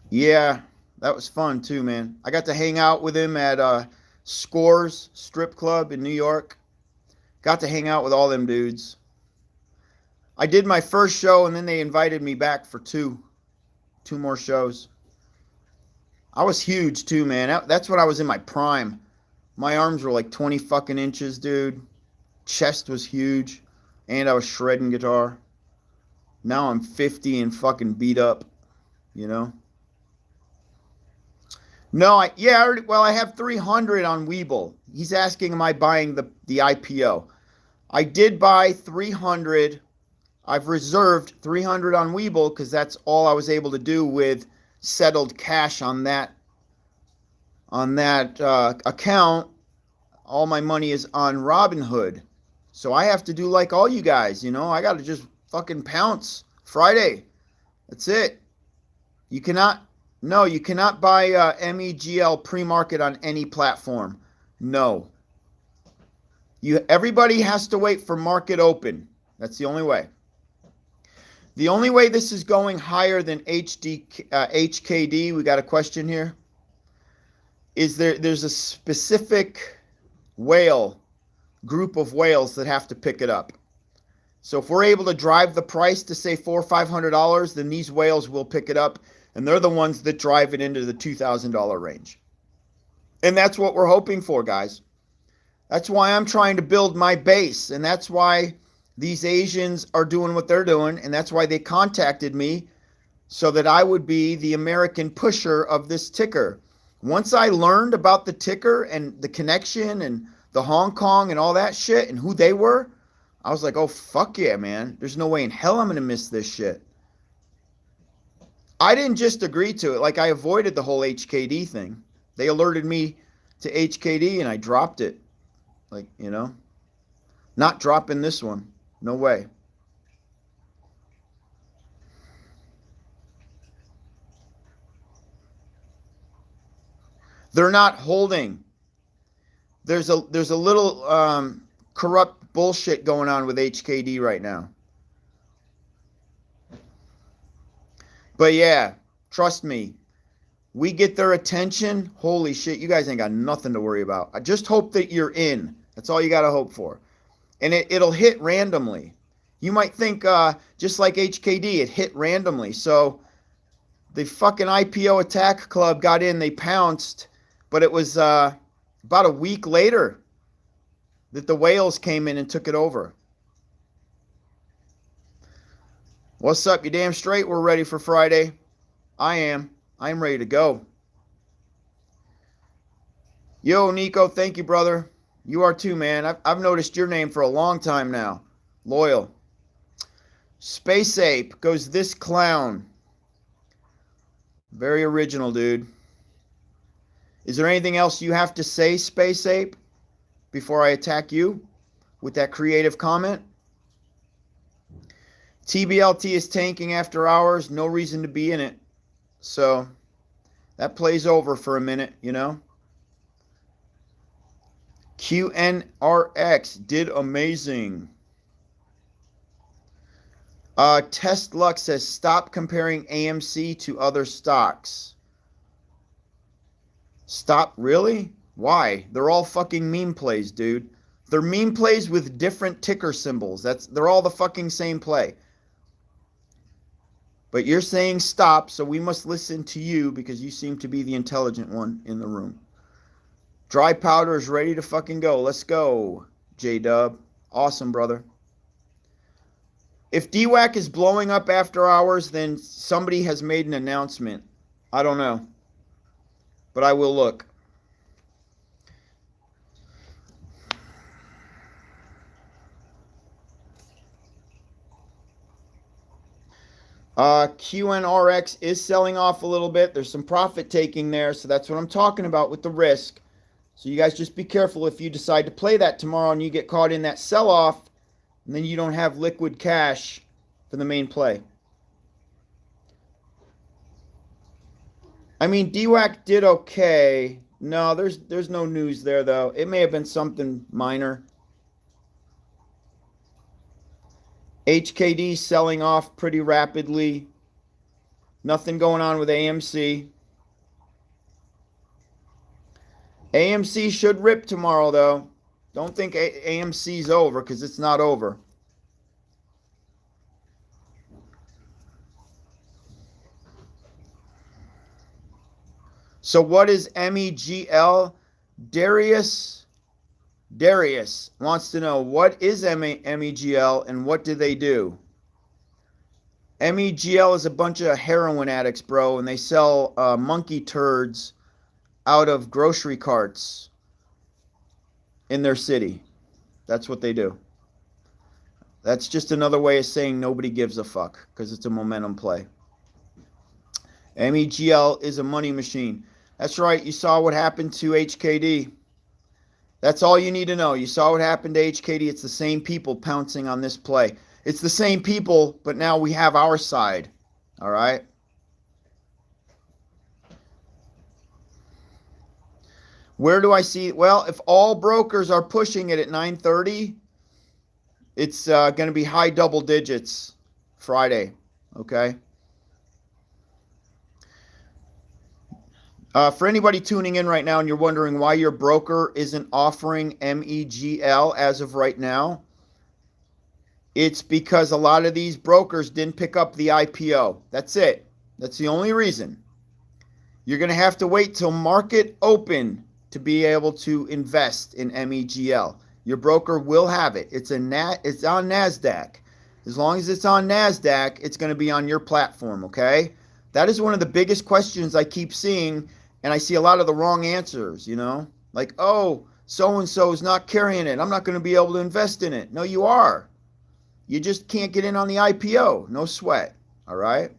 Yeah, that was fun too, man. I got to hang out with him at Scores Strip Club in New York. Got to hang out with all them dudes. I did my first show, and then they invited me back for two more shows. I was huge too, man. That's when I was in my prime. My arms were like 20 fucking inches, dude. Chest was huge, and I was shredding guitar. Now I'm 50 and fucking beat up, No, I have 300 on WeBull. He's asking, am I buying the IPO? I did buy 300. I've reserved 300 on WeBull because that's all I was able to do with settled cash on that account. All my money is on Robinhood. So I have to do like all you guys, I got to just fucking pounce Friday. That's it. You cannot buy MEGL pre-market on any platform. No. Everybody has to wait for market open. That's the only way. The only way this is going higher than HKD, we got a question here, is there's a specific group of whales that have to pick it up. So if we're able to drive the price to say $400 or $500, then these whales will pick it up, and they're the ones that drive it into the $2,000 range. And that's what we're hoping for, guys. That's why I'm trying to build my base, and that's why these Asians are doing what they're doing, and that's why they contacted me so that I would be the American pusher of this ticker. Once I learned about the ticker and the connection and the Hong Kong and all that shit and who they were, I was like, oh, fuck yeah, man. There's no way in hell I'm going to miss this shit. I didn't just agree to it. Like, I avoided the whole HKD thing. They alerted me to HKD and I dropped it. Like, you know, not dropping this one. No way. They're not holding. There's a little corrupt bullshit going on with HKD right now. But yeah, trust me, we get their attention. Holy shit, you guys ain't got nothing to worry about. I just hope that you're in. That's all you got to hope for. And it'll hit randomly. You might think just like HKD, it hit randomly. So the fucking IPO attack club got in, they pounced, but it was about a week later that the whales came in and took it over. What's up? You damn straight we're ready for Friday. I am ready to go. Yo, Nico, thank you, brother. You are too, man. I've noticed your name for a long time now. Loyal. Space Ape goes this clown. Very original, dude. Is there anything else you have to say, Space Ape, before I attack you with that creative comment? TBLT is tanking after hours. No reason to be in it. So that plays over for a minute, you know. QNRX did amazing. Test Luck says stop comparing AMC to other stocks. Stop? Really? Why? They're all fucking meme plays, dude. They're meme plays with different ticker symbols. They're all the fucking same play. But you're saying stop, so we must listen to you because you seem to be the intelligent one in the room. Dry powder is ready to fucking go. Let's go, J-Dub. Awesome, brother. If DWAC is blowing up after hours, then somebody has made an announcement. I don't know. But I will look. QNRX is selling off a little bit. There's some profit taking there, so that's what I'm talking about with the risk. So you guys just be careful if you decide to play that tomorrow and you get caught in that sell-off, and then you don't have liquid cash for the main play. I mean, DWAC did okay. No, there's no news there, though. It may have been something minor. HKD selling off pretty rapidly. Nothing going on with AMC. AMC should rip tomorrow, though. Don't think AMC's over, because it's not over. So what is MEGL? Darius wants to know, what is MEGL and what do they do? MEGL is a bunch of heroin addicts, bro, and they sell monkey turds out of grocery carts in their city. That's what they do. That's just another way of saying nobody gives a fuck, because it's a momentum play. MEGL is a money machine. That's right, you saw what happened to HKD. That's all you need to know. You saw what happened to HKD. It's the same people pouncing on this play. It's the same people, but now we have our side. All right? Where do I see it? Well, if all brokers are pushing it at 9:30, it's going to be high double digits Friday. Okay? For anybody tuning in right now and you're wondering why your broker isn't offering MEGL as of right now, it's because a lot of these brokers didn't pick up the IPO. That's it. That's the only reason. You're going to have to wait till market open to be able to invest in MEGL. Your broker will have it. It's on NASDAQ. As long as it's on NASDAQ, it's going to be on your platform, okay? That is one of the biggest questions I keep seeing, and I see a lot of the wrong answers, Like, oh, so-and-so is not carrying it. I'm not going to be able to invest in it. No, you are. You just can't get in on the IPO. No sweat, all right?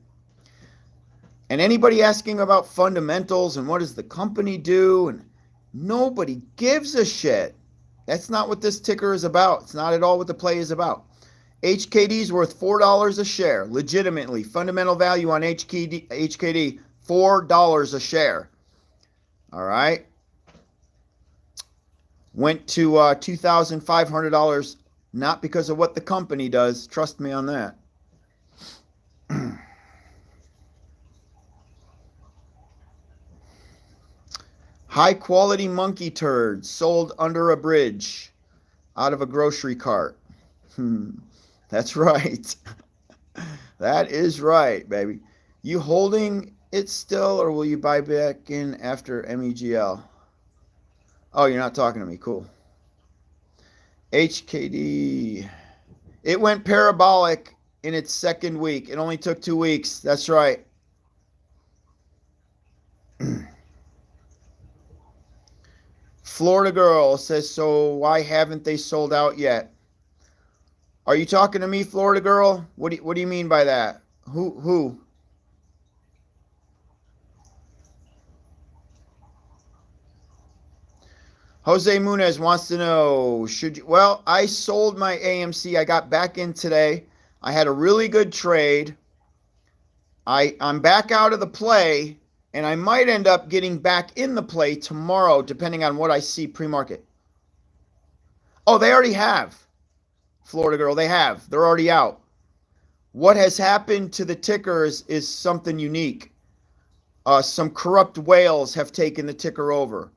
And anybody asking about fundamentals and what does the company do, and nobody gives a shit. That's not what this ticker is about. It's not at all what the play is about. HKD is worth $4 a share. Legitimately, fundamental value on HKD $4 a share. All right. Went to $2,500, not because of what the company does. Trust me on that. High quality monkey turds sold under a bridge out of a grocery cart. That's right. That is right, baby. You holding it still, or will you buy back in after MEGL? Oh, you're not talking to me. Cool. HKD. It went parabolic in its second week. It only took 2 weeks. That's right. Florida girl says, so why haven't they sold out yet? Are you talking to me, Florida girl? What do you mean by that? Who? Jose Munez wants to know, should you? Well, I sold my AMC. I got back in today. I had a really good trade. I'm back out of the play, and I might end up getting back in the play tomorrow, depending on what I see pre-market. Oh, they already have. Florida girl, they have. They're already out. What has happened to the tickers is something unique. Some corrupt whales have taken the ticker over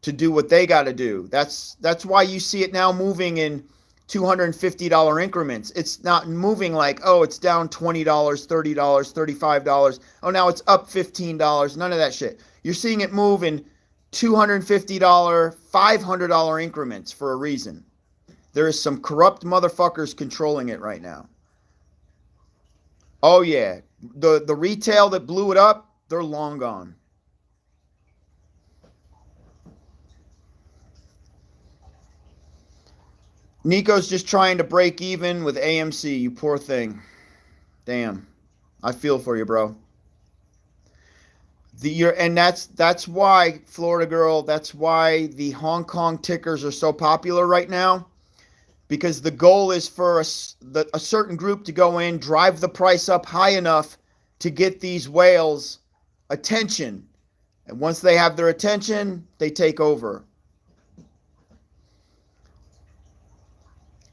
to do what they got to do. That's why you see it now moving in $250 increments. It's not moving like, oh, it's down $20, $30, $35. Oh, now it's up $15. None of that shit. You're seeing it move in $250, $500 increments for a reason. There is some corrupt motherfuckers controlling it right now. Oh, yeah. The retail that blew it up, they're long gone. Nico's just trying to break even with AMC, you poor thing. Damn. I feel for you, bro. And that's why, Florida girl, that's why the Hong Kong tickers are so popular right now. Because the goal is for a certain group to go in, drive the price up high enough to get these whales attention. And once they have their attention, they take over.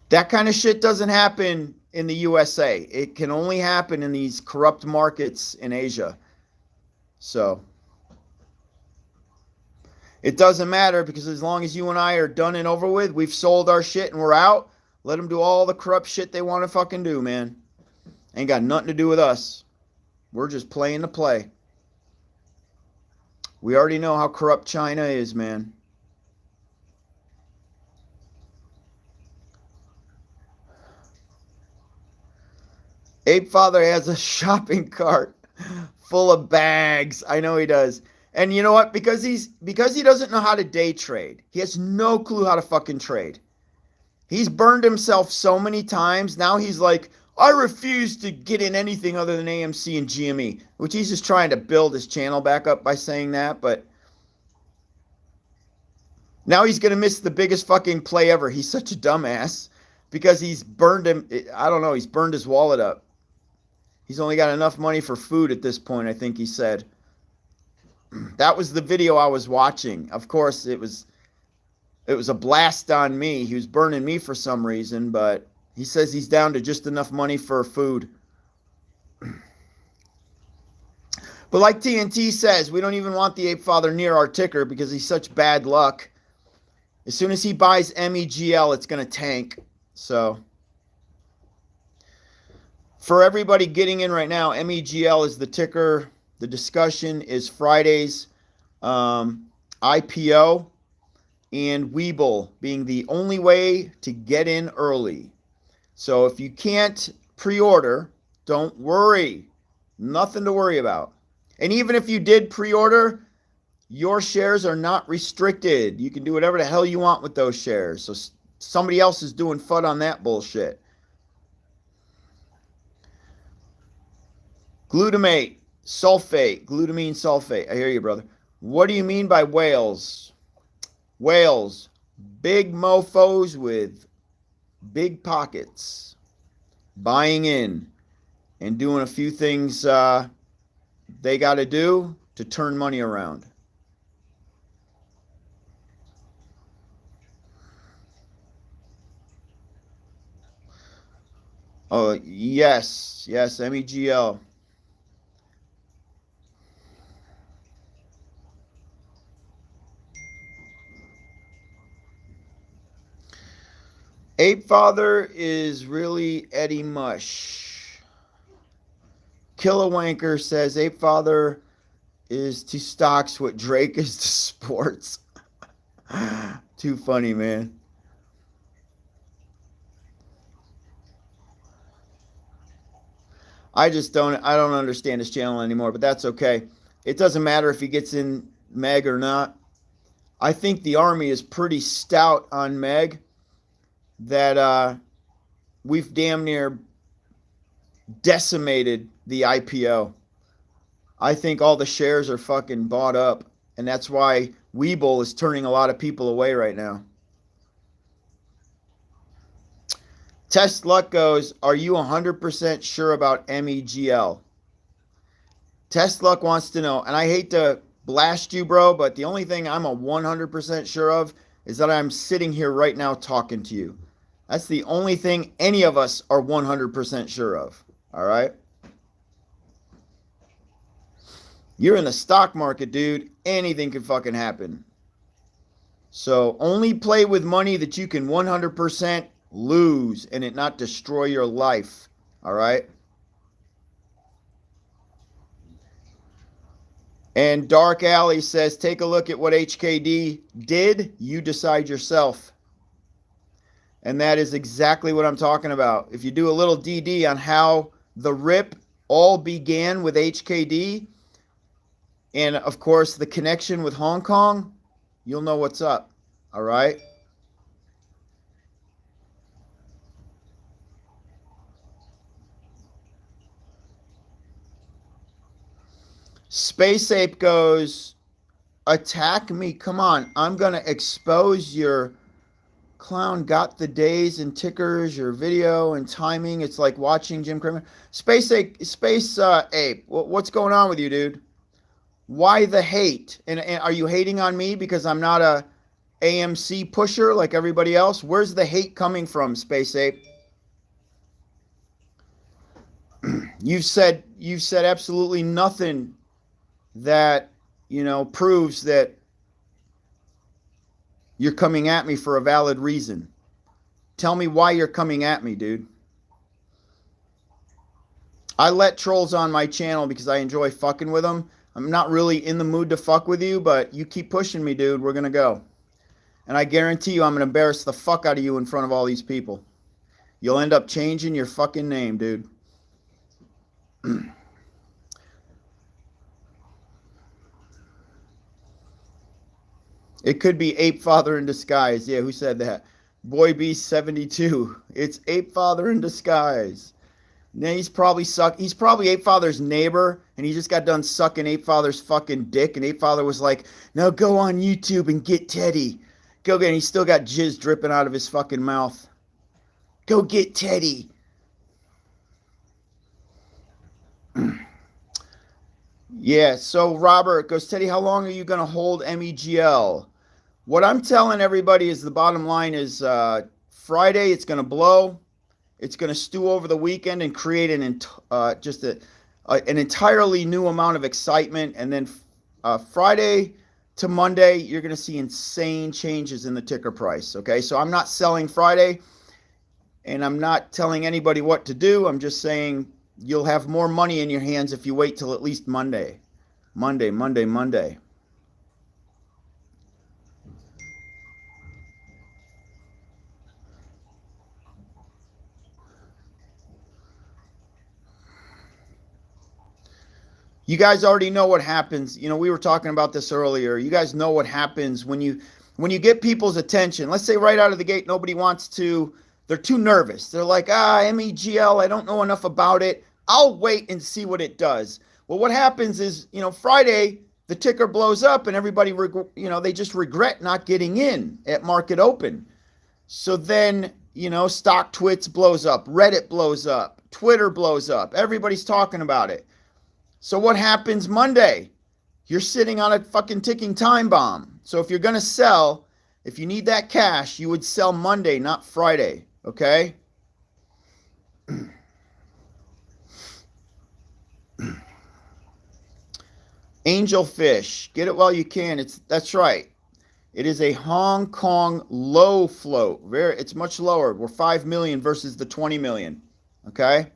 That kind of shit doesn't happen in the USA. It can only happen in these corrupt markets in Asia. So it doesn't matter, because as long as you and I are done and over with, we've sold our shit and we're out. Let them do all the corrupt shit they want to fucking do, man. Ain't got nothing to do with us. We're just playing the play. We already know how corrupt China is, man. Ape Father has a shopping cart full of bags. I know he does. And you know what? Because he doesn't know how to day trade. He has no clue how to fucking trade. He's burned himself so many times. Now he's like, I refuse to get in anything other than AMC and GME, which he's just trying to build his channel back up by saying that. But now he's going to miss the biggest fucking play ever. He's such a dumbass because he's burned he's burned his wallet up. He's only got enough money for food at this point, I think he said. That was the video I was watching. Of course, it was a blast on me. He was burning me for some reason, but he says he's down to just enough money for food. But like TNT says, we don't even want the Ape Father near our ticker because he's such bad luck. As soon as he buys MEGL, it's going to tank. So for everybody getting in right now, MEGL is the ticker. The discussion is Friday's IPO. and WeBull being the only way to get in early. So if you can't pre-order, don't worry. Nothing to worry about. And even if you did pre-order, your shares are not restricted. You can do whatever the hell you want with those shares. So somebody else is doing FUD on that bullshit. Glutamate, sulfate, glutamine sulfate. I hear you, brother. What do you mean by whales? Whales, big mofos with big pockets, buying in and doing a few things they got to do to turn money around. Oh, yes, MEGL. Ape Father is really Eddie Mush. Killawanker says Ape Father is to stocks what Drake is to sports. Too funny, man. I don't understand his channel anymore, but that's okay. It doesn't matter if he gets in Meg or not. I think the army is pretty stout on Meg, that we've damn near decimated the IPO. I think all the shares are fucking bought up, and that's why WeBull is turning a lot of people away right now. Test Luck goes, are you 100% sure about MEGL? Test Luck wants to know, and I hate to blast you, bro, but the only thing I'm a 100% sure of is that I'm sitting here right now talking to you. That's the only thing any of us are 100% sure of. All right? You're in the stock market, dude. Anything can fucking happen. So only play with money that you can 100% lose and it not destroy your life. All right? And Dark Alley says, take a look at what HKD did. You decide yourself. And that is exactly what I'm talking about. If you do a little DD on how the rip all began with HKD, and of course the connection with Hong Kong, you'll know what's up. All right? Space Ape goes, attack me. Come on. I'm going to expose your clown got the days and tickers, your video and timing. It's like watching Jim Cramer. Space Ape, what's going on with you, dude? Why the hate? And are you hating on me because I'm not a AMC pusher like everybody else? Where's the hate coming from, Space Ape? You've said absolutely nothing that, proves that you're coming at me for a valid reason. Tell me why you're coming at me, dude. I let trolls on my channel because I enjoy fucking with them. I'm not really in the mood to fuck with you, but you keep pushing me, dude. We're going to go. And I guarantee you I'm going to embarrass the fuck out of you in front of all these people. You'll end up changing your fucking name, dude. It could be Ape Father in disguise. Yeah, who said that? Boy Beast 72. It's Ape Father in disguise. Now he's probably Ape Father's neighbor, and he just got done sucking Ape Father's fucking dick, and Ape Father was like, now go on YouTube and get Teddy. Go get, and he still got jizz dripping out of his fucking mouth. Go get Teddy. Yeah, so Robert goes, Teddy, how long are you going to hold MEGL? What I'm telling everybody is the bottom line is Friday it's going to blow. It's going to stew over the weekend and create an entirely new amount of excitement. And then Friday to Monday, you're going to see insane changes in the ticker price. Okay, so I'm not selling Friday, and I'm not telling anybody what to do. I'm just saying you'll have more money in your hands if you wait till at least Monday. Monday. You guys already know what happens. You know, we were talking about this earlier. You guys know what happens when you get people's attention. Let's say right out of the gate, nobody wants to, they're too nervous. They're like, MEGL, I don't know enough about it. I'll wait and see what it does. Well, what happens is, you know, Friday, the ticker blows up and everybody, you know, they just regret not getting in at market open. So then, you know, Stock Twits blows up, Reddit blows up, Twitter blows up. Everybody's talking about it. So what happens Monday? You're sitting on a fucking ticking time bomb. So if you're going to sell, if you need that cash, you would sell Monday, not Friday. Okay? Angelfish. Get it while you can. That's right. It is a Hong Kong low float. It's much lower. We're 5 million versus the 20 million. Okay?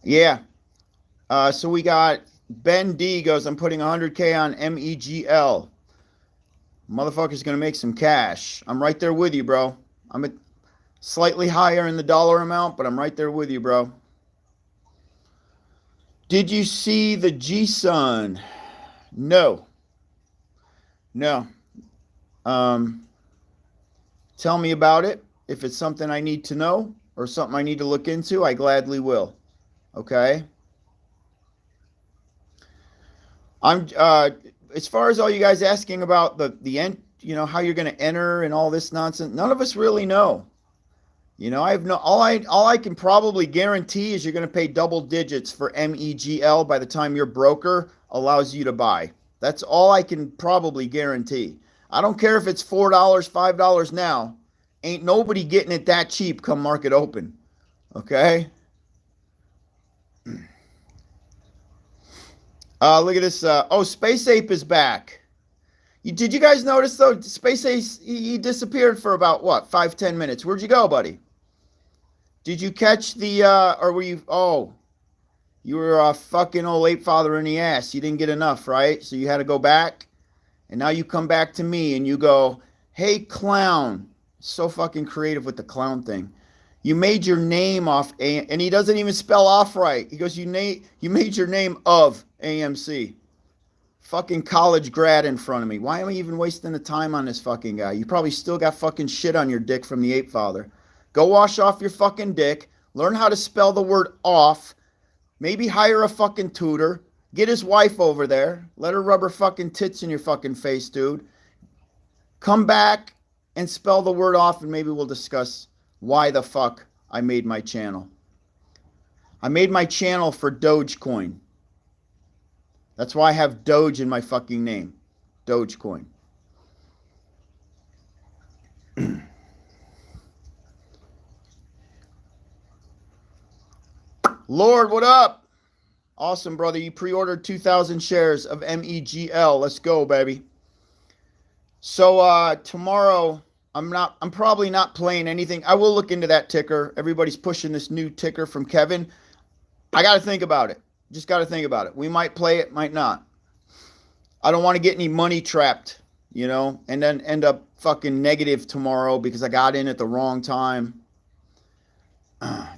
Yeah. So we got Ben D goes, I'm putting 100K on MEGL. Motherfucker's going to make some cash. I'm right there with you, bro. I'm at slightly higher in the dollar amount, but I'm right there with you, bro. Did you see the G-Sun? No. No. Tell me about it. If it's something I need to know or something I need to look into, I gladly will. Okay? I'm as far as all you guys asking about the end, you know, how you're going to enter and all this nonsense, none of us really know. You know, I have no, all I can probably guarantee is you're going to pay double digits for MEGL by the time your broker allows you to buy. That's all I can probably guarantee. I don't care if it's $4, $5 now. Ain't nobody getting it that cheap come market open. Okay? Look at this. Oh, Space Ape is back. Did you guys notice, though? Space Ape, he disappeared for about, what, 5-10 minutes. Where'd you go, buddy? Did you catch the, or were you, oh, you were a fucking old ape father in the ass. You didn't get enough, right? So you had to go back. And now you come back to me and you go, hey, clown. So fucking creative with the clown thing. You made your name off, and he doesn't even spell off right. He goes, you made your name of AMC. Fucking college grad in front of me. Why am I even wasting the time on this fucking guy? You probably still got fucking shit on your dick from the ape father. Go wash off your fucking dick. Learn how to spell the word off. Maybe hire a fucking tutor. Get his wife over there. Let her rub her fucking tits in your fucking face, dude. Come back and spell the word off, and maybe we'll discuss why the fuck I made my channel. I made my channel for Dogecoin. That's why I have Doge in my fucking name. Dogecoin. Lord, what up? Awesome, brother. You pre-ordered 2,000 shares of MEGL. Let's go, baby. So tomorrow, I'm probably not playing anything. I will look into that ticker. Everybody's pushing this new ticker from Kevin. I got to think about it. Just got to think about it. We might play it, might not. I don't want to get any money trapped, you know, and then end up fucking negative tomorrow because I got in at the wrong time.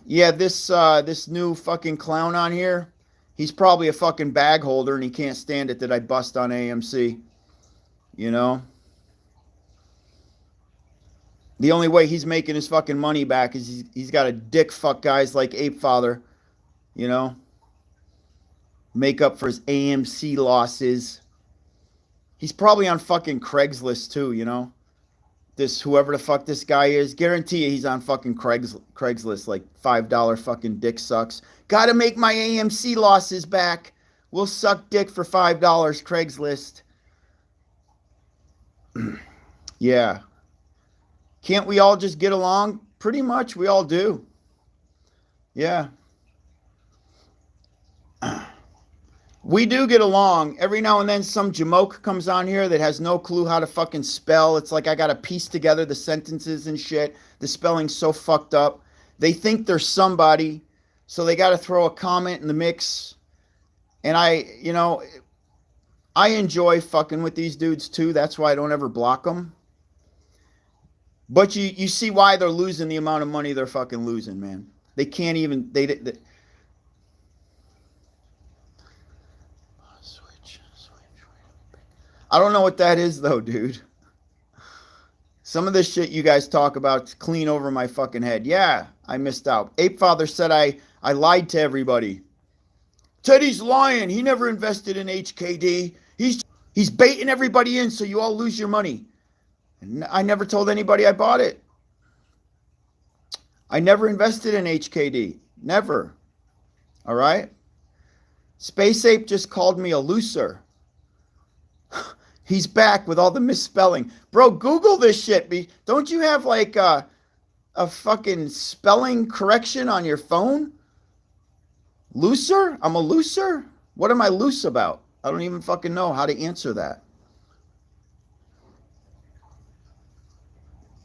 Yeah, this new fucking clown on here, he's probably a fucking bag holder and he can't stand it that I bust on AMC, you know. The only way he's making his fucking money back is he's got to dick fuck guys like Ape Father, you know. Make up for his AMC losses. He's probably on fucking Craigslist too, you know. This whoever the fuck this guy is, guarantee you he's on fucking Craigslist, like $5 fucking dick sucks. Gotta make my AMC losses back. We'll suck dick for $5, Craigslist. Yeah. Can't we all just get along? Pretty much we all do. Yeah. We do get along. Every now and then some jamoke comes on here that has no clue how to fucking spell. It's like I got to piece together the sentences and shit. The spelling's so fucked up. They think they're somebody, so they got to throw a comment in the mix. And I, you know, I enjoy fucking with these dudes too. That's why I don't ever block them. But you see why they're losing the amount of money they're fucking losing, man. They can't even they switch. I don't know what that is though, dude. Some of this shit you guys talk about clean over my fucking head. Yeah, I missed out. Ape Father said I lied to everybody. Teddy's lying. He never invested in HKD. He's baiting everybody in so you all lose your money. And I never told anybody I bought it. I never invested in HKD. Never. All right? Space Ape just called me a loser. He's back with all the misspelling. Bro, Google this shit. Don't you have like a fucking spelling correction on your phone? Looser? I'm a loser? What am I loose about? I don't even fucking know how to answer that.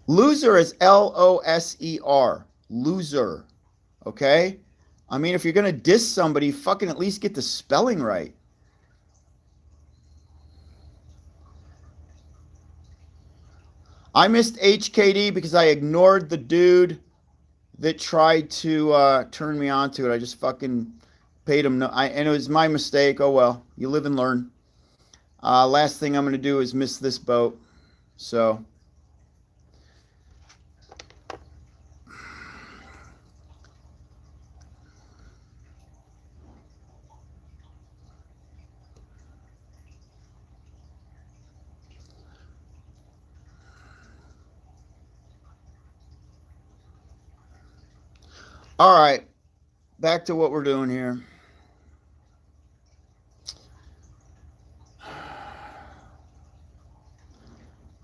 Loser is Loser. Loser. Okay? I mean, if you're going to diss somebody, fucking at least get the spelling right. I missed HKD because I ignored the dude that tried to turn me on to it. I just fucking paid him. And it was my mistake. Oh, well. You live and learn. Last thing I'm going to do is miss this boat. So... All right, back to what we're doing here.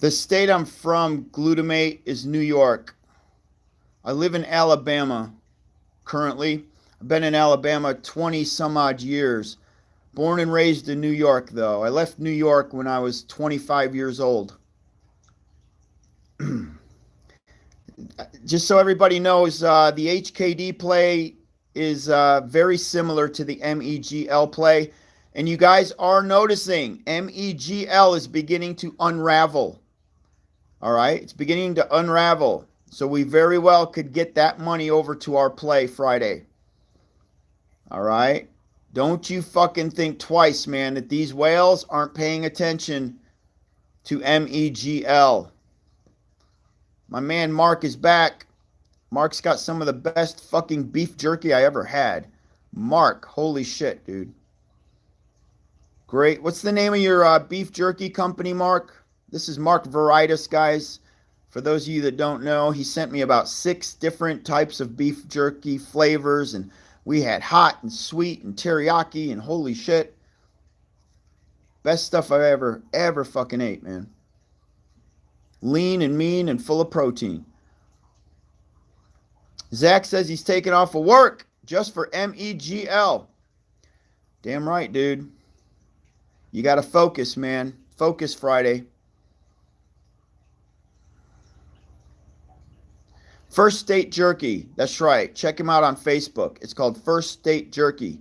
The state I'm from, glutamate, is New York. I live in Alabama currently. I've been in Alabama 20 some odd years. Born and raised in New York, though. I left New York when I was 25 years old. Just so everybody knows, the HKD play is very similar to the MEGL play. And you guys are noticing MEGL is beginning to unravel. All right? It's beginning to unravel. So we very well could get that money over to our play Friday. All right? Don't you fucking think twice, man, that these whales aren't paying attention to MEGL. My man Mark is back. Mark's got some of the best fucking beef jerky I ever had. Mark, holy shit, dude. Great. What's the name of your beef jerky company, Mark? This is Mark Veritas, guys. For those of you that don't know, he sent me about 6 different types of beef jerky flavors, and we had hot and sweet and teriyaki, and holy shit. Best stuff I ever fucking ate, man. Lean and mean and full of protein. Zach says he's taking off of work just for MEGL. Damn right, dude. You got to focus, man. Focus Friday. First State Jerky. That's right. Check him out on Facebook. It's called First State Jerky.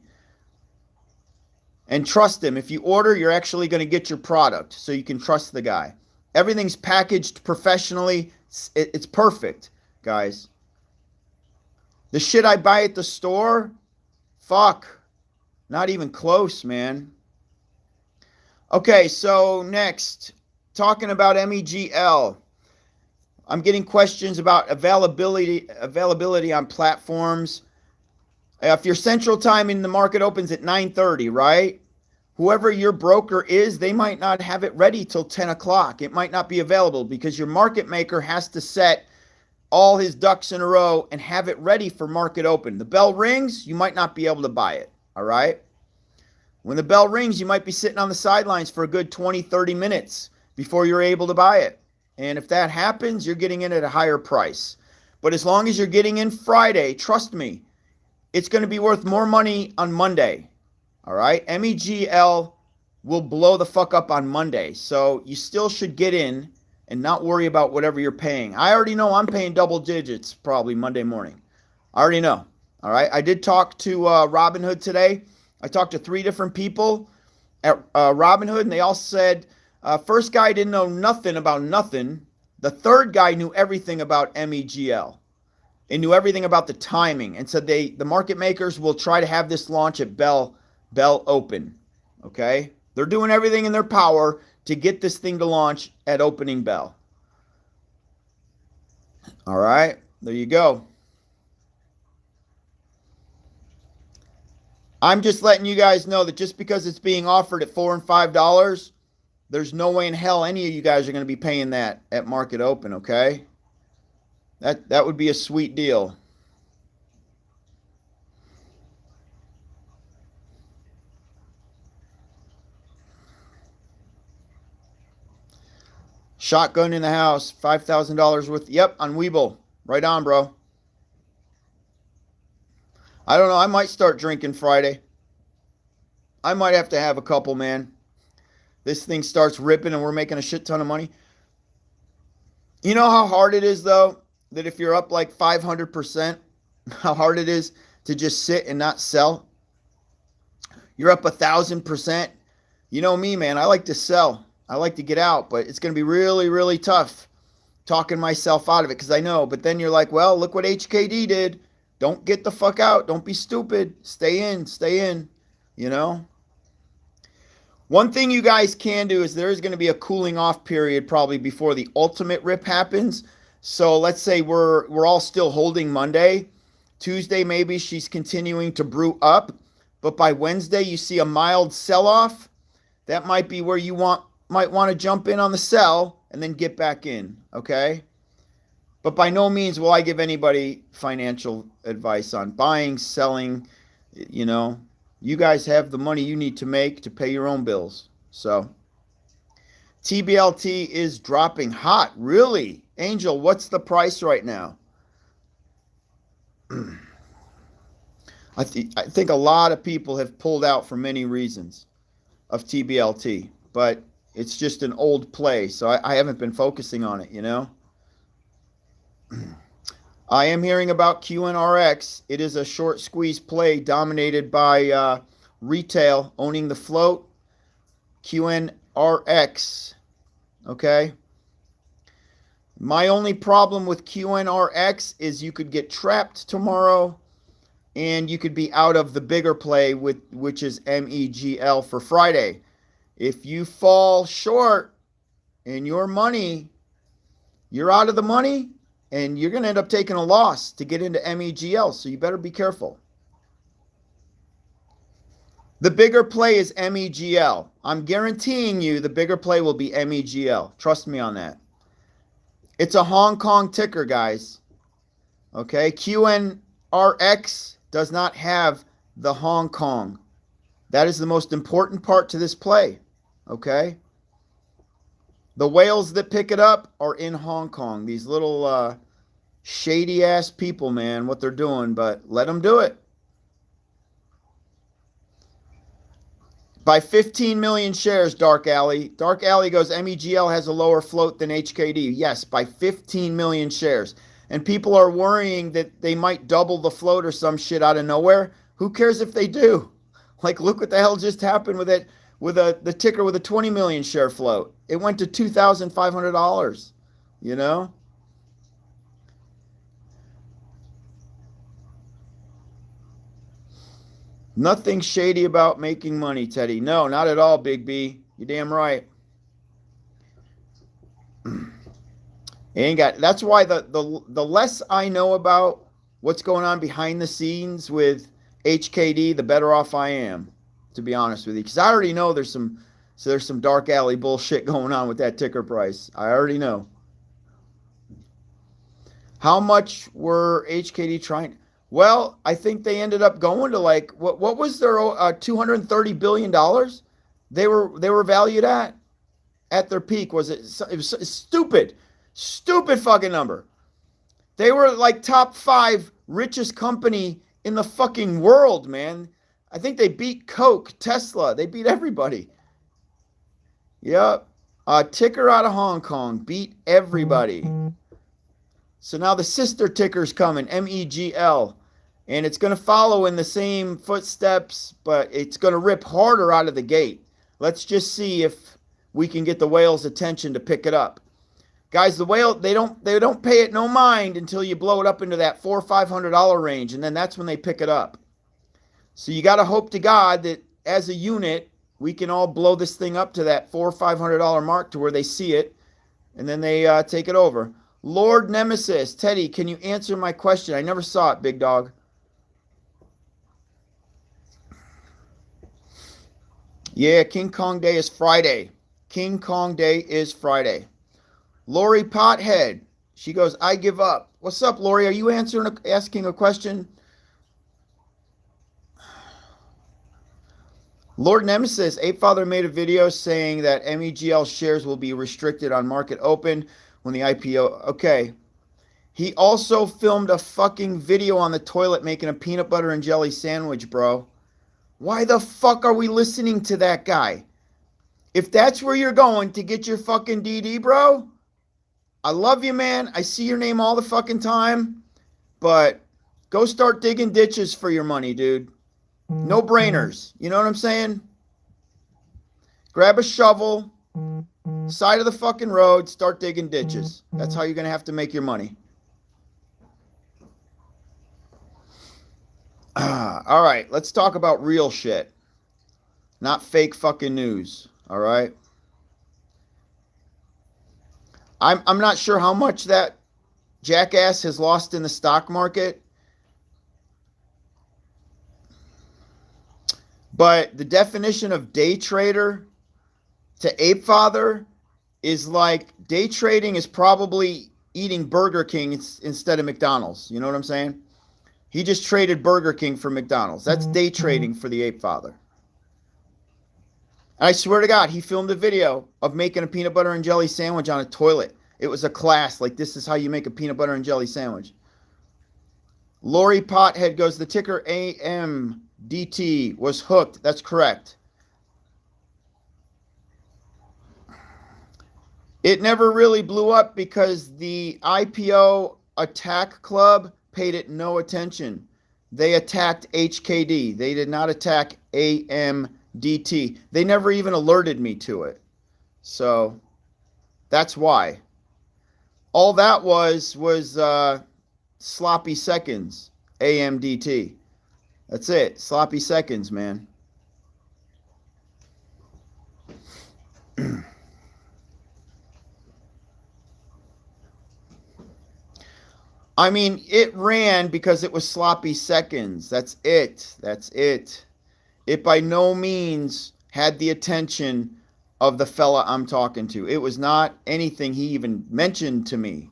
And trust him. If you order, you're actually going to get your product. So you can trust the guy. Everything's packaged professionally. It's perfect, guys. The shit I buy at the store, fuck. Not even close, man. Okay, so next, talking about MEGL. I'm getting questions about availability on platforms. If your central time in the market opens at 9:30, right? Whoever your broker is, they might not have it ready till 10 o'clock. It might not be available because your market maker has to set all his ducks in a row and have it ready for market open. The bell rings, you might not be able to buy it, all right? When the bell rings, you might be sitting on the sidelines for a good 20, 30 minutes before you're able to buy it. And if that happens, you're getting in at a higher price. But as long as you're getting in Friday, trust me, it's going to be worth more money on Monday. All right? MEGL will blow the fuck up on Monday. So you still should get in and not worry about whatever you're paying. I already know I'm paying double digits probably Monday morning. I already know. All right? I did talk to Robinhood today. I talked to 3 different people. at Robinhood, and they all said first guy didn't know nothing about nothing. The third guy knew everything about MEGL and knew everything about the timing, and said the market makers will try to have this launch at bell open. Okay, they're doing everything in their power to get this thing to launch at opening bell. All right, there you go. I'm just letting you guys know that just because it's being offered at $4 and $5, there's no way in hell any of you guys are going to be paying that at market open, okay? That would be a sweet deal. Shotgun in the house, $5,000 worth. Yep, on WeBull. Right on, bro. I don't know. I might start drinking Friday. I might have to have a couple, man. This thing starts ripping and we're making a shit ton of money. You know how hard it is, though, that if you're up like 500%, how hard it is to just sit and not sell? You're up 1,000%. You know me, man. I like to sell. I like to get out, but it's going to be really, really tough talking myself out of it because I know. But then you're like, well, look what HKD did. Don't get the fuck out. Don't be stupid. Stay in, you know. One thing you guys can do is there is going to be a cooling off period probably before the ultimate rip happens. So let's say we're all still holding Monday. Tuesday, maybe she's continuing to brew up. But by Wednesday, you see a mild sell-off. That might be where you might want to jump in on the sell and then get back in, okay? But by no means will I give anybody financial advice on buying, selling, you know. You guys have the money you need to make to pay your own bills. So, TBLT is dropping hot. Really? Angel, what's the price right now? I think a lot of people have pulled out for many reasons of TBLT. But it's just an old play, so I haven't been focusing on it, you know. I am hearing about QNRX. It is a short squeeze play dominated by retail owning the float. QNRX, okay? My only problem with QNRX is you could get trapped tomorrow and you could be out of the bigger play, which is MEGL for Friday. If you fall short in your money, you're out of the money, and you're going to end up taking a loss to get into MEGL, so you better be careful. The bigger play is MEGL. I'm guaranteeing you the bigger play will be MEGL. Trust me on that. It's a Hong Kong ticker, guys. Okay, QNRX does not have the Hong Kong. That is the most important part to this play. Okay? The whales that pick it up are in Hong Kong. These little shady ass people, man, what they're doing, but let them do it. By 15 million shares, Dark Alley. Dark Alley goes, MEGL has a lower float than HKD. Yes, by 15 million shares. And people are worrying that they might double the float or some shit out of nowhere. Who cares if they do? Like, look what the hell just happened with it, with the ticker with a 20 million share float. It went to $2,500, you know? Nothing shady about making money, Teddy. No, not at all, Big B. You're damn right. That's why the less I know about what's going on behind the scenes with HKD, the better off I am, to be honest with you. Because I already know there's some dark alley bullshit going on with that ticker price. I already know. How much were HKD trying? Well, I think they ended up going to like what was their $230 billion? They were valued at their peak. It was stupid fucking number. They were like top 5 richest company in the fucking world, man. I think they beat Coke, Tesla. They beat everybody. Yep. Ticker out of Hong Kong beat everybody. So now the sister ticker's coming, MEGL. And it's going to follow in the same footsteps, but it's going to rip harder out of the gate. Let's just see if we can get the whale's attention to pick it up. Guys, the whale, they don't pay it no mind until you blow it up into that $400 or $500 range, and then that's when they pick it up. So you got to hope to God that as a unit, we can all blow this thing up to that $400 or $500 mark to where they see it, and then they take it over. Lord Nemesis, Teddy, can you answer my question? I never saw it, big dog. Yeah, King Kong Day is Friday. King Kong Day is Friday. Lori Pothead, she goes, I give up. What's up, Lori? Are you asking a question? Lord Nemesis, Ape Father made a video saying that MEGL shares will be restricted on market open when the IPO. Okay. He also filmed a fucking video on the toilet making a peanut butter and jelly sandwich, bro. Why the fuck are we listening to that guy? If that's where you're going to get your fucking DD, bro, I love you, man. I see your name all the fucking time. But go start digging ditches for your money, dude. No brainers. You know what I'm saying? Grab a shovel, side of the fucking road, start digging ditches. That's how you're going to have to make your money. All right, let's talk about real shit. Not fake fucking news. All right? I'm not sure how much that jackass has lost in the stock market. But the definition of day trader to Ape Father is like day trading is probably eating Burger King instead of McDonald's. You know what I'm saying? He just traded Burger King for McDonald's. That's day trading for the Ape Father. And I swear to God, he filmed a video of making a peanut butter and jelly sandwich on a toilet. It was a class, like this is how you make a peanut butter and jelly sandwich. Lori Pothead goes, the ticker AMDT was hooked. That's correct. It never really blew up because the IPO attack club paid it no attention. They attacked HKD. They did not attack AMDT. They never even alerted me to it. So that's why. All that was sloppy seconds, AMDT. That's it. Sloppy seconds, man. I mean, it ran because it was sloppy seconds. That's it. That's it. It by no means had the attention of the fella I'm talking to. It was not anything he even mentioned to me.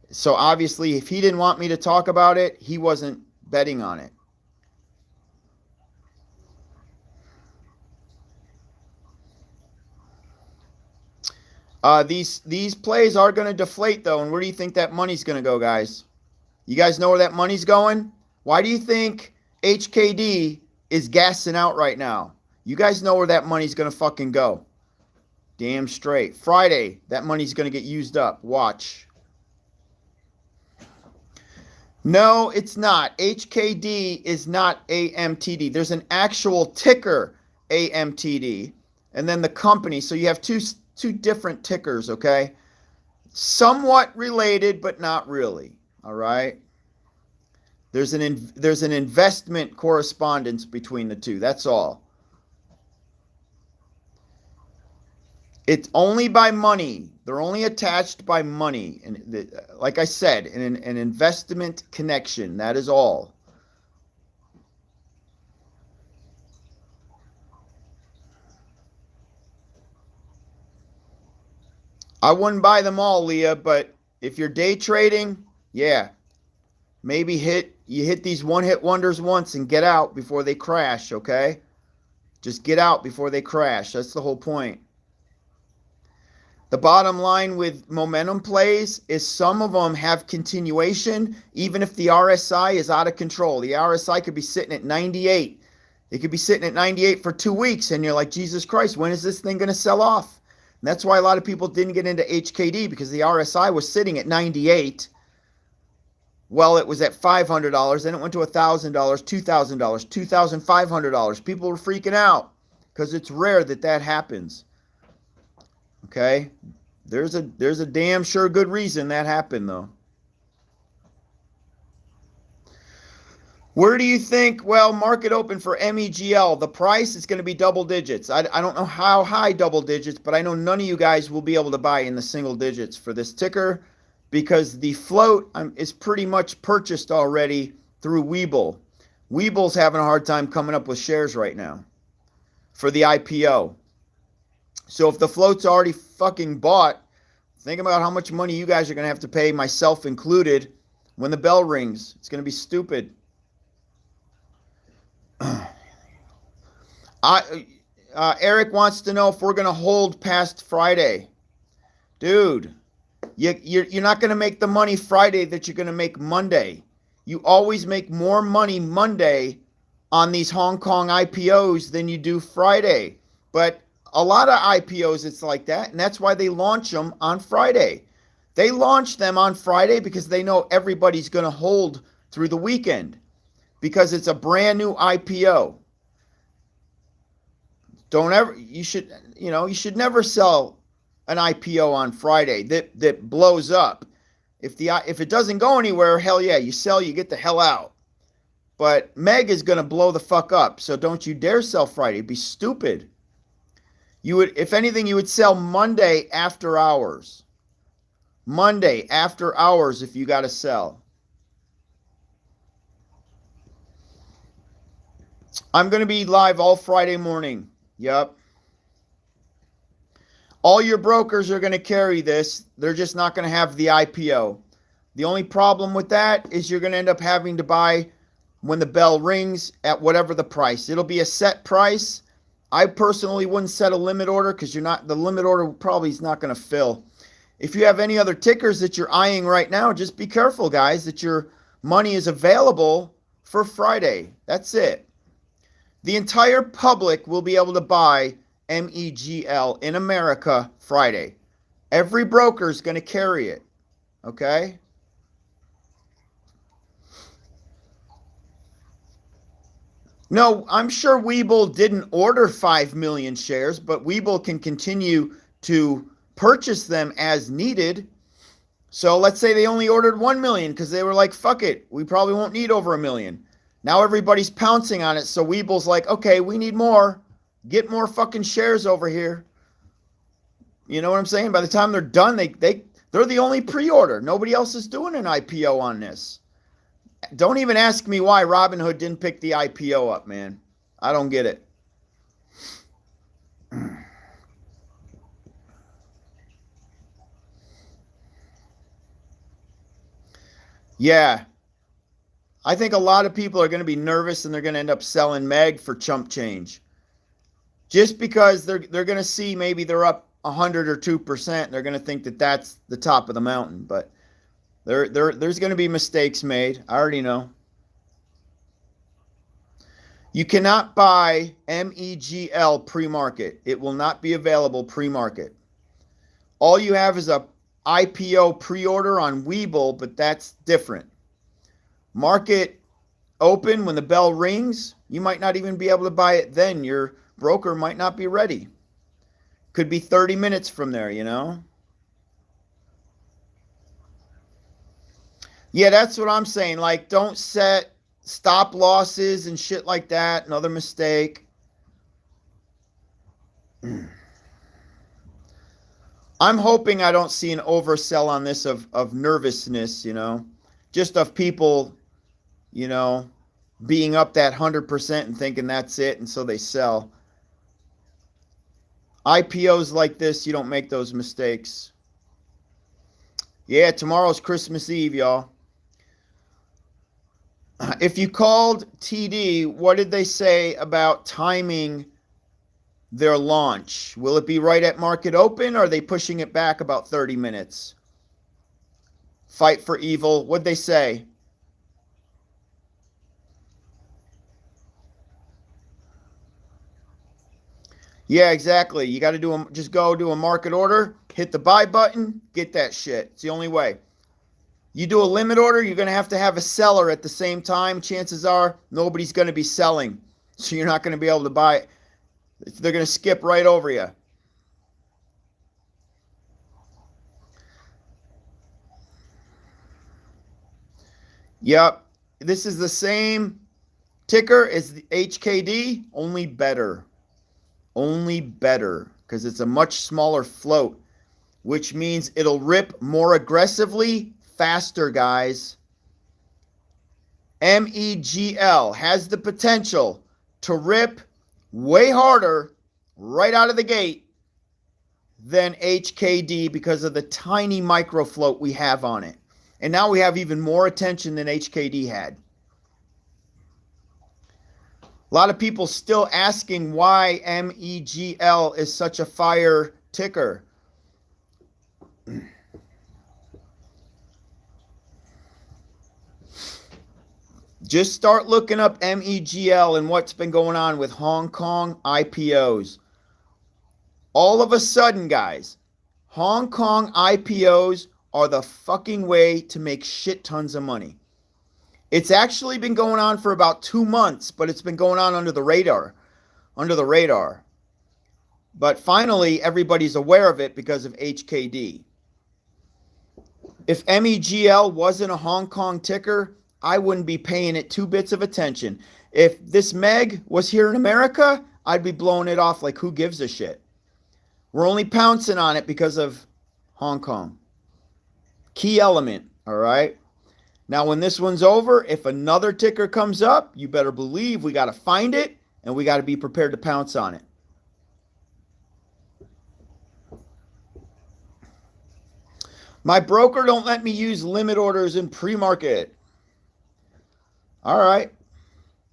So obviously, if he didn't want me to talk about it, he wasn't betting on it. These plays are going to deflate, though. And where do you think that money's going to go, guys? You guys know where that money's going? Why do you think HKD is gassing out right now? You guys know where that money's going to fucking go. Damn straight. Friday, that money's going to get used up. Watch. No, it's not. HKD is not AMTD. There's an actual ticker, AMTD, and then the company. So you have two different tickers, okay? Somewhat related, but not really, all right? There's an investment correspondence between the two. That's all. It's only by money. They're only attached by money. And like I said, an investment connection. That is all. I wouldn't buy them all, Leah, but if you're day trading, yeah, maybe you hit these one-hit wonders once and get out before they crash, okay? Just get out before they crash. That's the whole point. The bottom line with momentum plays is some of them have continuation, even if the RSI is out of control. The RSI could be sitting at 98. It could be sitting at 98 for 2 weeks, and you're like, Jesus Christ, when is this thing going to sell off? And that's why a lot of people didn't get into HKD, because the RSI was sitting at 98. Well, it was at $500, then it went to $1,000, $2,000, $2,500. People were freaking out because it's rare that that happens. Okay? There's a damn sure good reason that happened, though. Where do you think, well, market open for MEGL, the price is going to be double digits. I don't know how high double digits, but I know none of you guys will be able to buy in the single digits for this ticker because the float is pretty much purchased already through WeBull. WeBull's having a hard time coming up with shares right now for the IPO. So if the float's already fucking bought, think about how much money you guys are going to have to pay, myself included, when the bell rings. It's going to be stupid. Eric wants to know if we're going to hold past Friday. Dude, you're not going to make the money Friday that you're going to make Monday. You always make more money Monday on these Hong Kong IPOs than you do Friday. But a lot of IPOs, it's like that, and that's why they launch them on Friday. They launch them on Friday because they know everybody's going to hold through the weekend because it's a brand new IPO. You should never sell an IPO on Friday that blows up. If it doesn't go anywhere, hell yeah, you sell, you get the hell out. But Meg is going to blow the fuck up, so don't you dare sell Friday. It'd be stupid. If anything, you would sell Monday after hours. Monday after hours if you got to sell. I'm going to be live all Friday morning. Yep. All your brokers are going to carry this. They're just not going to have the IPO. The only problem with that is you're going to end up having to buy when the bell rings at whatever the price. It'll be a set price. I personally wouldn't set a limit order because the limit order probably is not going to fill. If you have any other tickers that you're eyeing right now, just be careful, guys, that your money is available for Friday. That's it. The entire public will be able to buy MEGL in America Friday. Every broker is going to carry it. Okay? No, I'm sure WeBull didn't order 5 million shares, but WeBull can continue to purchase them as needed. So let's say they only ordered 1 million because they were like, fuck it, we probably won't need over 1 million. Now everybody's pouncing on it, so Weebull's like, okay, we need more. Get more fucking shares over here. You know what I'm saying? By the time they're done, they're the only pre-order. Nobody else is doing an IPO on this. Don't even ask me why Robinhood didn't pick the IPO up, man. I don't get it. Yeah. I think a lot of people are going to be nervous and they're going to end up selling MEG for chump change. Just because they're going to see maybe they're up 100 or 2%, and they're going to think that that's the top of the mountain. But there's going to be mistakes made. I already know. You cannot buy MEGL pre-market. It will not be available pre-market. All you have is a IPO pre-order on WeBull, but that's different. Market open, when the bell rings, you might not even be able to buy it then. Your broker might not be ready. Could be 30 minutes from there, you know? Yeah, that's what I'm saying. Like, don't set stop losses and shit like that. Another mistake. I'm hoping I don't see an oversell on this of nervousness, you know? Just of people, you know, being up that 100% and thinking that's it, and so they sell. IPOs like this, you don't make those mistakes. Yeah, tomorrow's Christmas Eve, y'all. If you called TD, what did they say about timing their launch? Will it be right at market open, or are they pushing it back about 30 minutes? Fight for evil. What'd they say? Yeah, exactly. You got to just go do a market order, hit the buy button, get that shit. It's the only way. You do a limit order, you're going to have a seller at the same time. Chances are nobody's going to be selling, so you're not going to be able to buy it. They're going to skip right over you. Yep. This is the same ticker as the HKD, only better. Only better because it's a much smaller float, which means it'll rip more aggressively, faster, guys. MEGL has the potential to rip way harder right out of the gate than HKD because of the tiny micro float we have on it. And now we have even more attention than HKD had. A lot of people still asking why MEGL is such a fire ticker. Just start looking up MEGL and what's been going on with Hong Kong IPOs. All of a sudden, guys, Hong Kong IPOs are the fucking way to make shit tons of money. It's actually been going on for about 2 months, but it's been going on under the radar. But finally, everybody's aware of it because of HKD. If MEGL wasn't a Hong Kong ticker, I wouldn't be paying it 2 bits of attention. If this MEG was here in America, I'd be blowing it off like who gives a shit. We're only pouncing on it because of Hong Kong. Key element, all right? Now, when this one's over, if another ticker comes up, you better believe we got to find it and we got to be prepared to pounce on it. My broker don't let me use limit orders in pre-market. All right.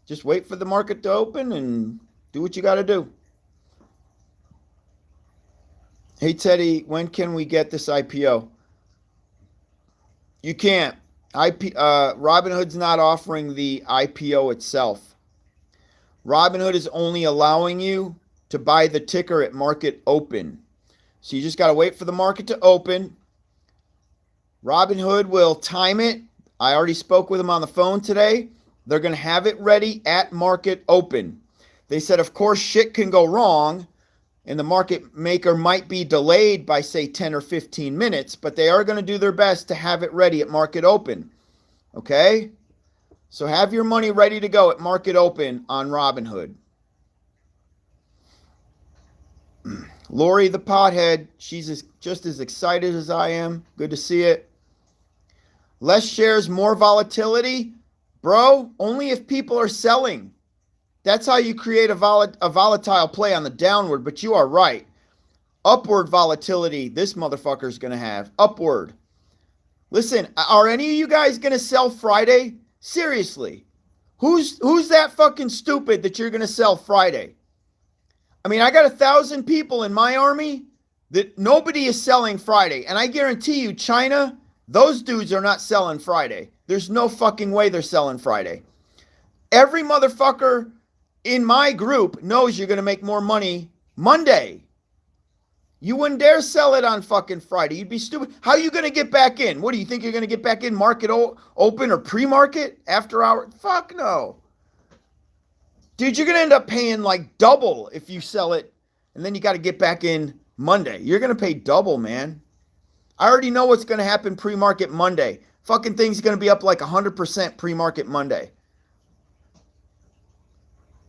Just wait for the market to open and do what you got to do. Hey, Teddy, when can we get this IPO? You can't. Robinhood's not offering the IPO itself. Robinhood is only allowing you to buy the ticker at market open. So you just got to wait for the market to open. Robinhood will time it. I already spoke with them on the phone today. They're going to have it ready at market open. They said, of course, shit can go wrong, and the market maker might be delayed by, say, 10 or 15 minutes, but they are going to do their best to have it ready at market open. Okay? So have your money ready to go at market open on Robinhood. Lori the pothead, she's just as excited as I am. Good to see it. Less shares, more volatility. Bro, only if people are selling. That's how you create a volatile play on the downward, but you are right. Upward volatility, this motherfucker's going to have. Upward. Listen, are any of you guys going to sell Friday? Seriously. Who's that fucking stupid that you're going to sell Friday? I mean, I got 1,000 people in my army that nobody is selling Friday. And I guarantee you, China, those dudes are not selling Friday. There's no fucking way they're selling Friday. Every motherfucker in my group knows you're going to make more money Monday. You wouldn't dare sell it on fucking Friday. You'd be stupid. How are you going to get back in? What do you think you're going to get back in market open or pre-market after hour? Fuck no. Dude, you're going to end up paying like double if you sell it and then you got to get back in Monday. You're going to pay double, man. I already know what's going to happen pre-market Monday. Fucking thing's going to be up like 100% pre-market Monday.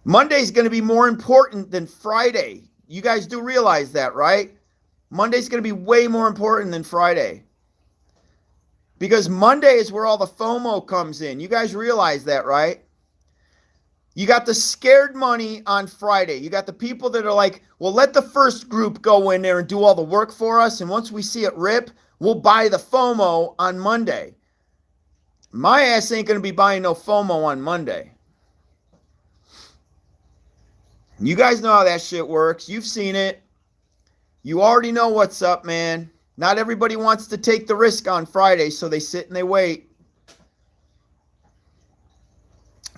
Monday's going to be more important than Friday. You guys do realize that, right? Monday's going to be way more important than Friday. Because Monday is where all the FOMO comes in. You guys realize that, right? You got the scared money on Friday. You got the people that are like, well, let the first group go in there and do all the work for us. And once we see it rip, we'll buy the FOMO on Monday. My ass ain't going to be buying no FOMO on Monday. You guys know how that shit works. You've seen it. You already know what's up, man. Not everybody wants to take the risk on Friday, so they sit and they wait.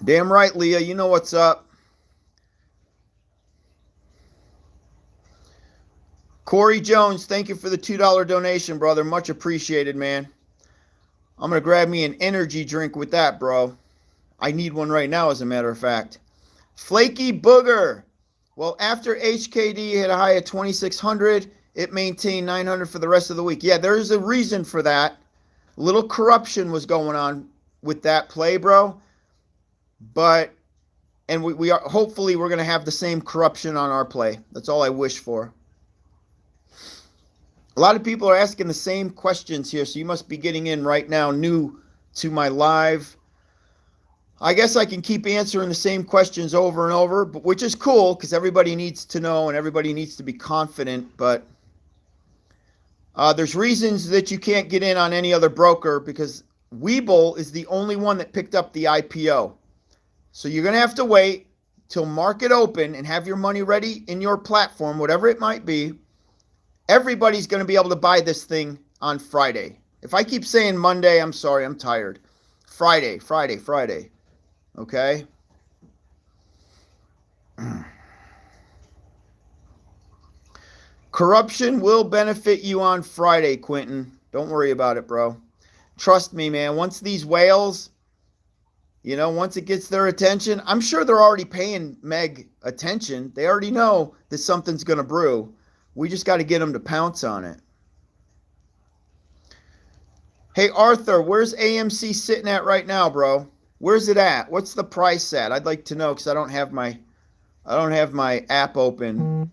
Damn right, Leah. You know what's up. Corey Jones, thank you for the $2 donation, brother. Much appreciated, man. I'm going to grab me an energy drink with that, bro. I need one right now, as a matter of fact. Flaky Booger. Well, after HKD hit a high of 2,600, it maintained 900 for the rest of the week. Yeah, there's a reason for that. A little corruption was going on with that play, bro. But, and we are, hopefully we're going to have the same corruption on our play. That's all I wish for. A lot of people are asking the same questions here, so you must be getting in right now, new to my live. I guess I can keep answering the same questions over and over, but which is cool because everybody needs to know and everybody needs to be confident. But there's reasons that you can't get in on any other broker because WeBull is the only one that picked up the IPO. So you're going to have to wait till market open and have your money ready in your platform, whatever it might be. Everybody's going to be able to buy this thing on Friday. If I keep saying Monday, I'm sorry, I'm tired. Friday. Okay? Corruption will benefit you on Friday, Quentin. Don't worry about it, bro. Trust me, man. Once these whales, once it gets their attention, I'm sure they're already paying Meg attention. They already know that something's going to brew. We just got to get them to pounce on it. Hey, Arthur, where's AMC sitting at right now, bro? Where's it at? What's the price at? I'd like to know because I don't have my app open.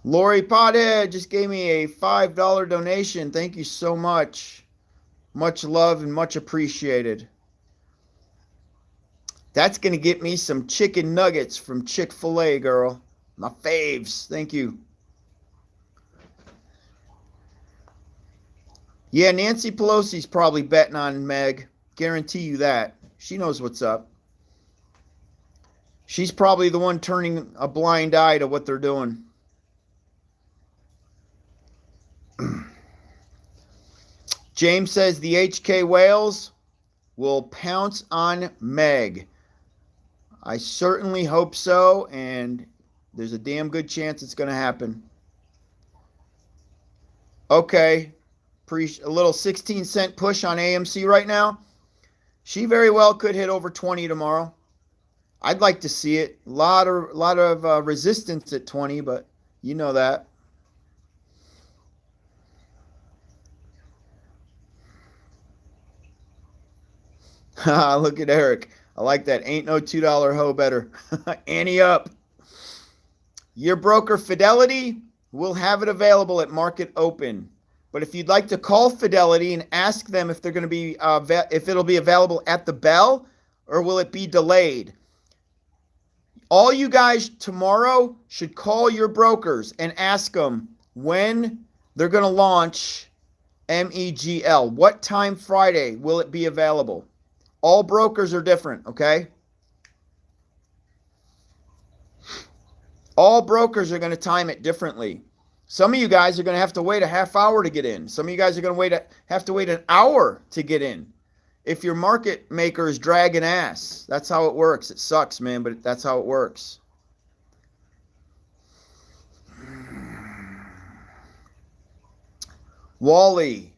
Lori Pothead just gave me a $5 donation. Thank you so much. Much love and much appreciated. That's going to get me some chicken nuggets from Chick-fil-A, girl. My faves. Thank you. Yeah, Nancy Pelosi's probably betting on Meg. Guarantee you that. She knows what's up. She's probably the one turning a blind eye to what they're doing. James says the HK whales will pounce on Meg. I certainly hope so, and there's a damn good chance it's going to happen. Okay. A little 16-cent push on AMC right now. She very well could hit over 20 tomorrow. I'd like to see it. A lot of resistance at 20, but you know that. Look at Eric. I like that. Ain't no $2 hoe better. Ante up. Your broker Fidelity will have it available at market open. But if you'd like to call Fidelity and ask them if they're going to be if it'll be available at the bell or will it be delayed, all you guys tomorrow should call your brokers and ask them when they're going to launch MEGL. What time Friday will it be available? All brokers are different, okay? All brokers are going to time it differently. Some of you guys are going to have to wait a half hour to get in. Some of you guys are going to have to wait an hour to get in. If your market maker is dragging ass, that's how it works. It sucks, man, but that's how it works. Wally,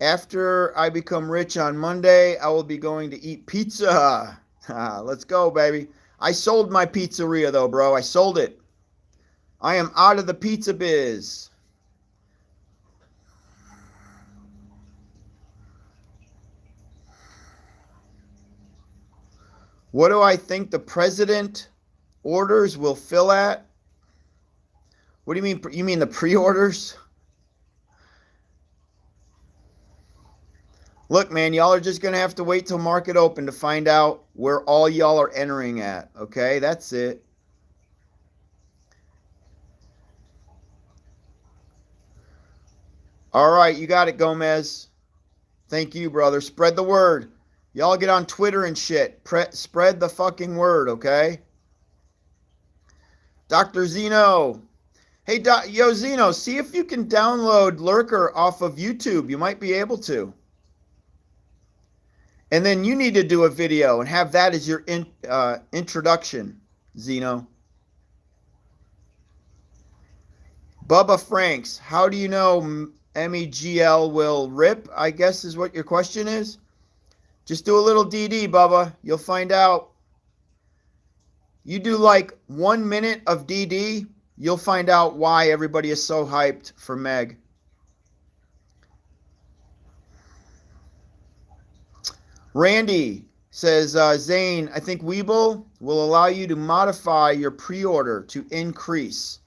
after I become rich on Monday, I will be going to eat pizza. Let's go, baby. I sold my pizzeria, though, bro. I sold it. I am out of the pizza biz. What do I think the president orders will fill at? What do you mean? You mean the pre-orders? Look, man, y'all are just going to have to wait till market open to find out where all y'all are entering at. Okay, that's it. All right, you got it, Gomez. Thank you, brother. Spread the word. Y'all get on Twitter and shit. Spread the fucking word, okay? Dr. Zeno. Hey, yo, Zeno, see if you can download Lurker off of YouTube. You might be able to. And then you need to do a video and have that as your introduction, Zeno. Bubba Franks, how do you know MEGL will rip, I guess is what your question is. Just do a little DD, Bubba. You'll find out. You do like 1 minute of DD, you'll find out why everybody is so hyped for MEG. Randy says, Zane, I think WeBull will allow you to modify your pre-order to increase.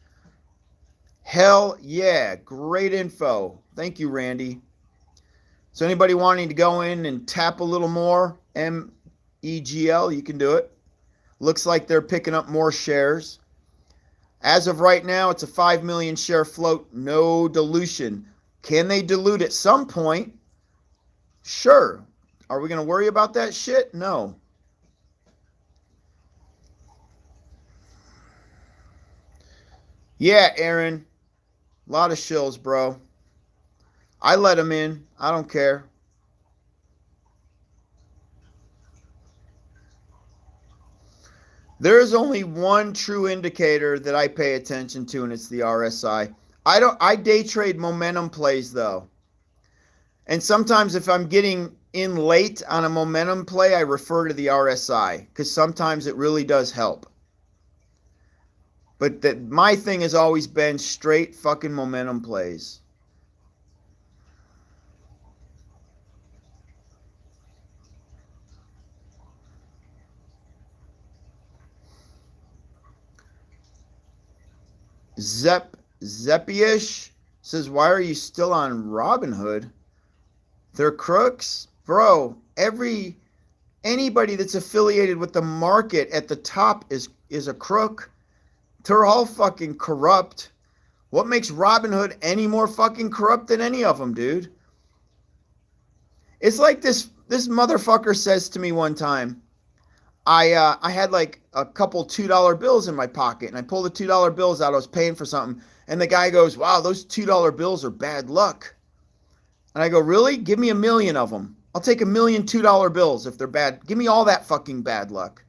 Hell yeah, great info. Thank you, Randy. So anybody wanting to go in and tap a little more, MEGL, you can do it. Looks like they're picking up more shares. As of right now, it's a 5 million share float, no dilution. Can they dilute at some point? Sure. Are we going to worry about that shit? No. Yeah, Aaron. A lot of shills, bro. I let them in. I don't care. There is only one true indicator that I pay attention to, and it's the RSI. I day trade momentum plays though. And sometimes if I'm getting in late on a momentum play, I refer to the RSI because sometimes it really does help. But my thing has always been straight fucking momentum plays. Zeppyish says, why are you still on Robinhood? They're crooks? Bro, anybody that's affiliated with the market at the top is a crook. They're all fucking corrupt. What makes Robinhood any more fucking corrupt than any of them, dude? It's like this motherfucker says to me one time, I had like a couple $2 bills in my pocket, and I pulled the $2 bills out. I was paying for something, and the guy goes, wow, those $2 bills are bad luck. And I go, really? Give me 1 million of them. I'll take 1 million $2 bills if they're bad. Give me all that fucking bad luck.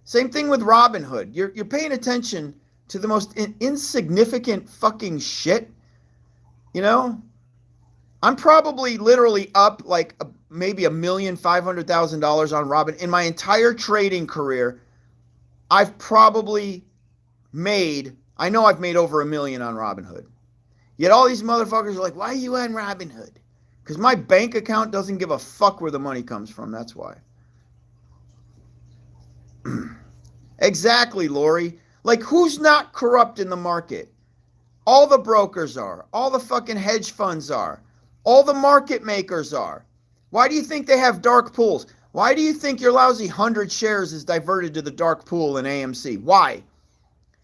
Same thing with Robinhood. You're paying attention to the most insignificant fucking shit. You know? I'm probably literally up like maybe $1,500,000 on Robin. In my entire trading career, I've probably made, I know I've made over $1 million on Robinhood. Yet all these motherfuckers are like, why are you on Robinhood? Because my bank account doesn't give a fuck where the money comes from. That's why. Exactly, Lori. Like, who's not corrupt in the market? All the brokers are. All the fucking hedge funds are. All the market makers are. Why do you think they have dark pools? Why do you think your lousy 100 shares is diverted to the dark pool in AMC? Why?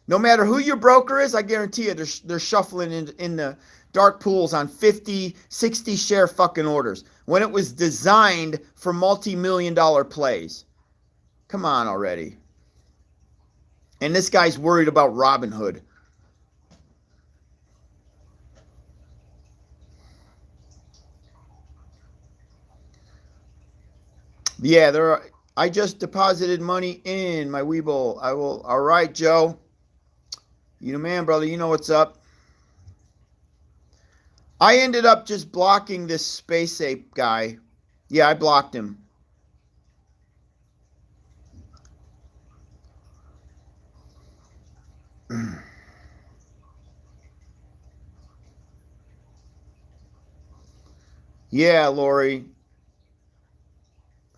No matter who your broker is, I guarantee you they're shuffling in the dark pools on 50, 60 share fucking orders when it was designed for multi-million-dollar plays. Come on already. And this guy's worried about Robinhood. Yeah, I just deposited money in my WeBull. I will. All right, Joe. You the man, brother. You know what's up. I ended up just blocking this Space Ape guy. Yeah, I blocked him. Yeah, Lori.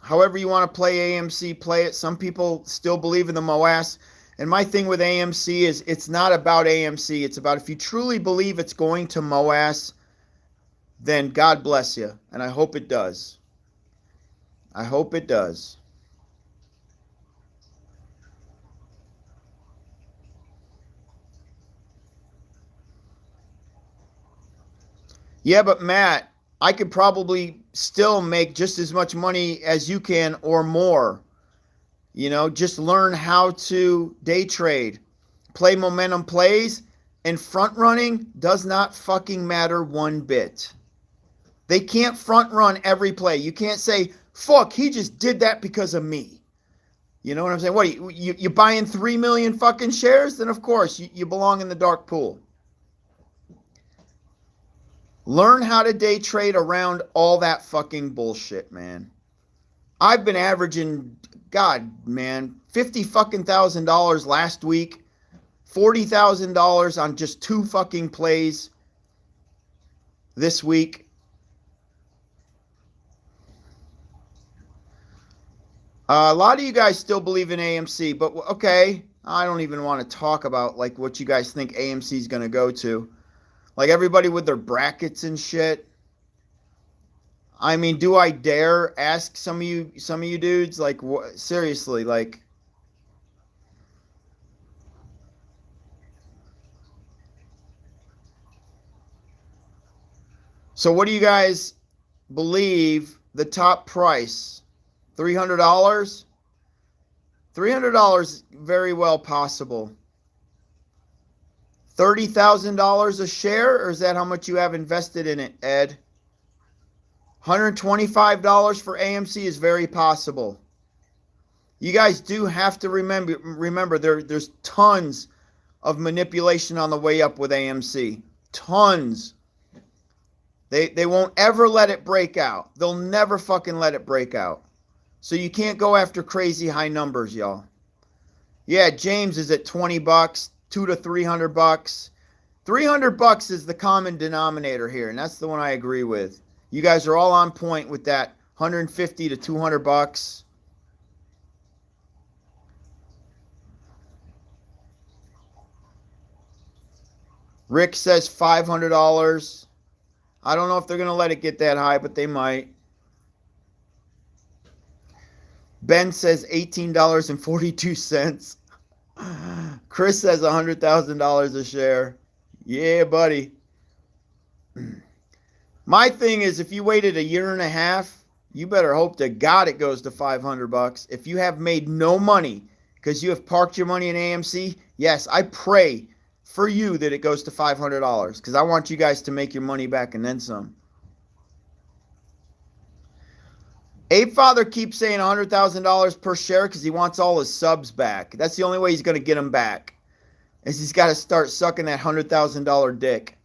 However you want to play AMC, play it. Some people still believe in the Moass. And my thing with AMC is it's not about AMC. It's about if you truly believe it's going to Moass, then God bless you. And I hope it does. I hope it does. Yeah, but Matt, I could probably still make just as much money as you can or more. You know, just learn how to day trade, play momentum plays, and front running does not fucking matter one bit. They can't front run every play. You can't say, fuck, he just did that because of me. You know what I'm saying? What, you buying 3 million fucking shares? Then of course you belong in the dark pool. Learn how to day trade around all that fucking bullshit, man. I've been averaging, God, man, $50,000 last week, $40,000 on just 2 fucking plays this week. A lot of you guys still believe in AMC, but okay, I don't even want to talk about like what you guys think AMC is going to go to. Like everybody with their brackets and shit. I mean, do I dare ask some of you dudes like seriously, like so what do you guys believe the top price? $300? $300 very well possible. $30,000 a share, or is that how much you have invested in it, Ed? $125 for AMC is very possible. You guys do have to remember there's tons of manipulation on the way up with AMC. Tons. They won't ever let it break out. They'll never fucking let it break out. So you can't go after crazy high numbers, y'all. Yeah, James is at $20, $200 to $300. $300 is the common denominator here, and that's the one I agree with. You guys are all on point with that. $150 to $200. Rick says $500. I don't know if they're going to let it get that high, but they might. Ben says $18.42. Chris says $100,000 a share. Yeah, buddy. My thing is, if you waited a year and a half, you better hope to God it goes to $500. If you have made no money because you have parked your money in AMC, yes, I pray for you that it goes to $500 because I want you guys to make your money back and then some. Ape Father keeps saying $100,000 per share because he wants all his subs back. That's the only way he's going to get them back. Is he's got to start sucking that $100,000 dick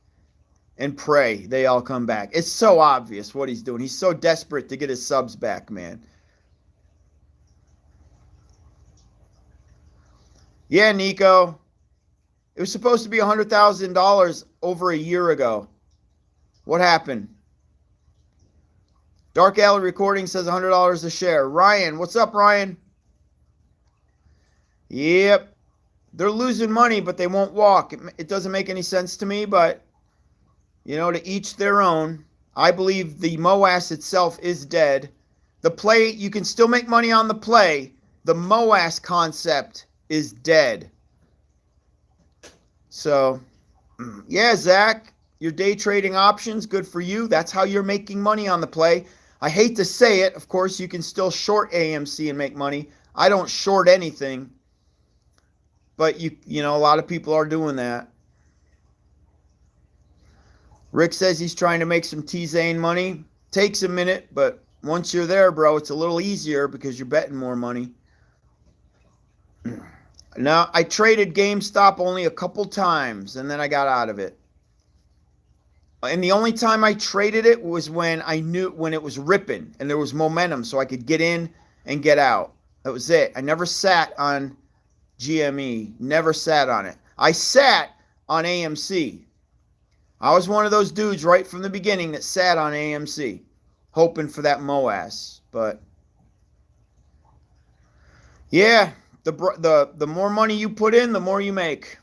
and pray they all come back. It's so obvious what he's doing. He's so desperate to get his subs back, man. Yeah, Nico. It was supposed to be $100,000 over a year ago. What happened? Dark Alley Recording says $100 a share. Ryan, what's up, Ryan? Yep. They're losing money, but they won't walk. It doesn't make any sense to me, but, you know, to each their own. I believe the Moass itself is dead. The play, you can still make money on the play. The Moass concept is dead. So, yeah, Zach, your day trading options, good for you. That's how you're making money on the play. I hate to say it. Of course, you can still short AMC and make money. I don't short anything. But, you know, a lot of people are doing that. Rick says he's trying to make some T-Zane money. Takes a minute, but once you're there, bro, it's a little easier because you're betting more money. Now, I traded GameStop only a couple times, and then I got out of it. And the only time I traded it was when I knew when it was ripping and there was momentum so I could get in and get out. That was it. I never sat on GME. Never sat on it. I sat on AMC. I was one of those dudes right from the beginning that sat on AMC, hoping for that Moass. But yeah, the more money you put in, the more you make.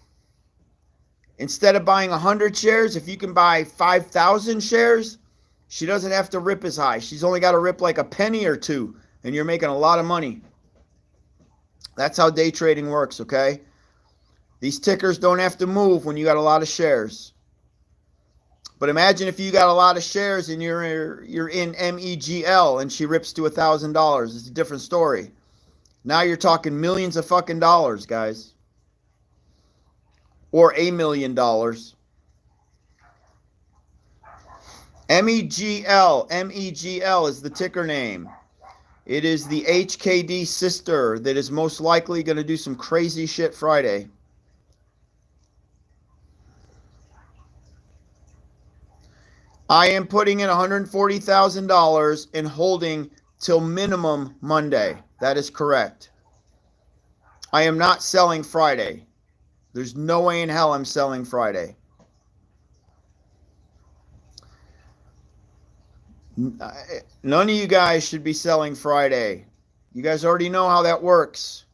Instead of buying 100 shares, if you can buy 5,000 shares, she doesn't have to rip as high. She's only got to rip like a penny or two, and you're making a lot of money. That's how day trading works, okay? These tickers don't have to move when you got a lot of shares. But imagine if you got a lot of shares and you're in MEGL and she rips to $1,000. It's a different story. Now you're talking millions of fucking dollars, guys. Or $1 million. MEGL is the ticker name. It is the HKD sister that is most likely going to do some crazy shit Friday. I am putting in $140,000 and holding till minimum Monday. That is correct. I am not selling Friday. There's no way in hell I'm selling Friday. None of you guys should be selling Friday. You guys already know how that works.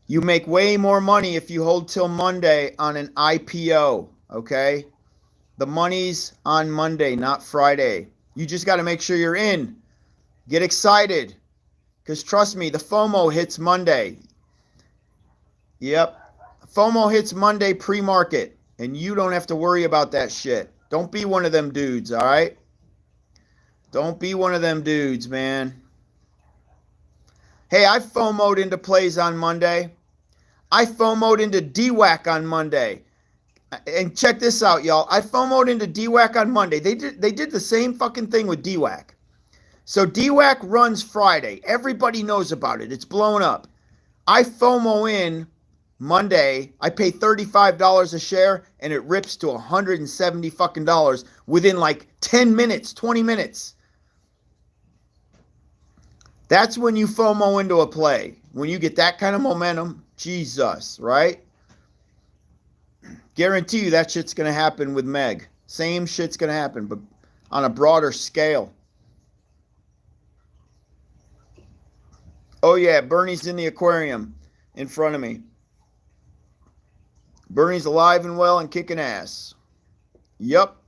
You make way more money if you hold till Monday on an IPO, okay? The money's on Monday, not Friday. You just got to make sure you're in. Get excited. Because trust me, the FOMO hits Monday. Yep. FOMO hits Monday pre-market. And you don't have to worry about that shit. Don't be one of them dudes, all right? Don't be one of them dudes, man. Hey, I FOMO'd into plays on Monday. I FOMO'd into DWAC on Monday. And check this out, y'all. I FOMO'd into DWAC on Monday. They did the same fucking thing with DWAC. So DWAC runs Friday. Everybody knows about it. It's blown up. I FOMO in Monday. I pay $35 a share, and it rips to $170 fucking dollars within like 10 minutes, 20 minutes. That's when you FOMO into a play. When you get that kind of momentum, Jesus, right? Guarantee you that shit's going to happen with Meg. Same shit's going to happen, but on a broader scale. Oh, yeah, Bernie's in the aquarium in front of me. Bernie's alive and well and kicking ass. Yup.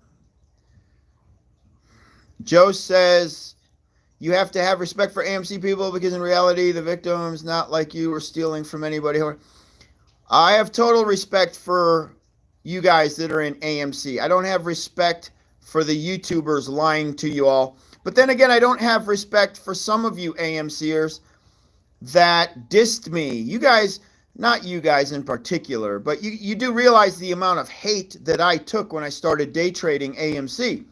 Joe says, you have to have respect for AMC people because in reality, the victim's not like you or stealing from anybody. I have total respect for you guys that are in AMC. I don't have respect for the YouTubers lying to you all. But then again, I don't have respect for some of you AMCers that dissed me. You guys, not you guys in particular, but you do realize the amount of hate that I took when I started day trading AMC.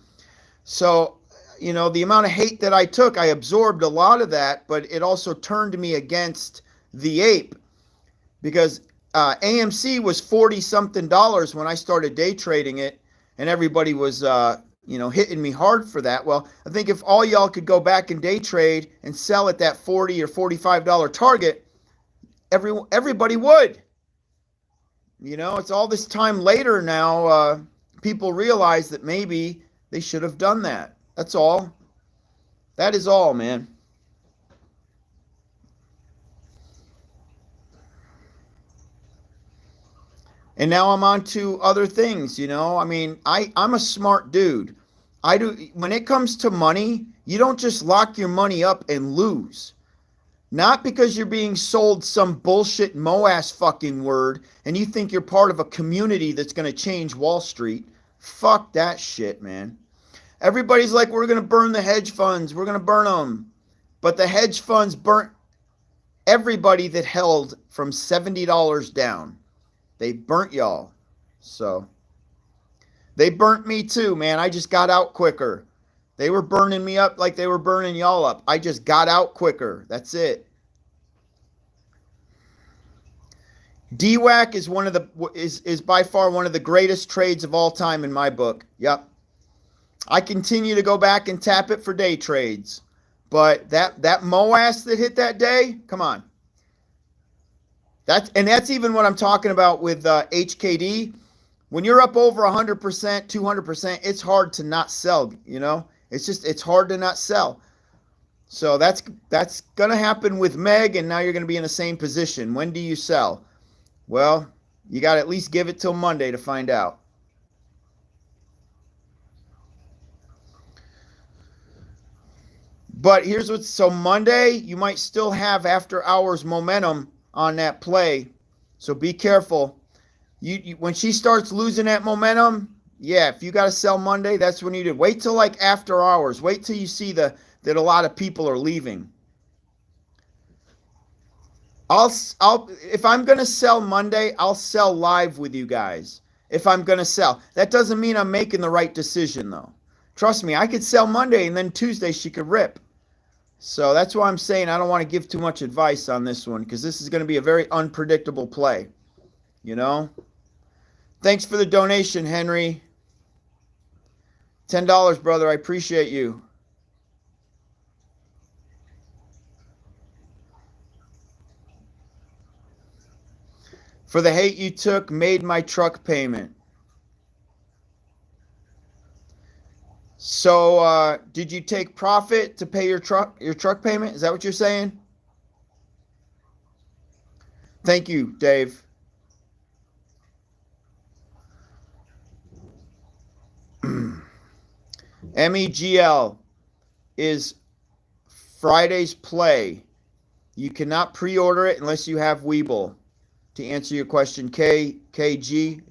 So, you know, the amount of hate that I took, I absorbed a lot of that, but it also turned me against the ape because AMC was $40-something when I started day trading it, and everybody was, hitting me hard for that. Well, I think if all y'all could go back and day trade and sell at that $40 or $45 target, everybody would. You know, it's all this time later now, people realize that maybe they should have done that. That's all. That is all, man. And now I'm on to other things, you know. I mean, I'm a smart dude. When it comes to money, you don't just lock your money up and lose. Not because you're being sold some bullshit Moass fucking word and you think you're part of a community that's going to change Wall Street. Fuck that shit, man. Everybody's like, we're going to burn the hedge funds. We're going to burn them. But the hedge funds burnt everybody that held from $70 down. They burnt y'all. So they burnt me too, man. I just got out quicker. They were burning me up like they were burning y'all up. I just got out quicker. That's it. DWAC is by far one of the greatest trades of all time in my book. Yep. I continue to go back and tap it for day trades. But that Moass that hit that day, come on. That's even what I'm talking about with HKD. When you're up over 100%, 200%, it's hard to not sell, you know? It's hard to not sell. So that's going to happen with Meg, and now you're going to be in the same position. When do you sell? Well, you got to at least give it till Monday to find out. But here's what's, so Monday, you might still have after hours momentum on that play. So be careful. You when she starts losing that momentum, yeah, if you got to sell Monday, that's when you do. Wait till like after hours. Wait till you see that a lot of people are leaving. If I'm going to sell Monday, I'll sell live with you guys. If I'm going to sell. That doesn't mean I'm making the right decision though. Trust me, I could sell Monday and then Tuesday she could rip. So that's why I'm saying I don't want to give too much advice on this one because this is going to be a very unpredictable play. You know? Thanks for the donation, Henry. $10, brother. I appreciate you. For the hate you took, made my truck payment. So, did you take profit to pay your truck payment? Is that what you're saying? Thank you, Dave. MEGL is Friday's play. You cannot pre-order it unless you have WeBull. To answer your question, KG,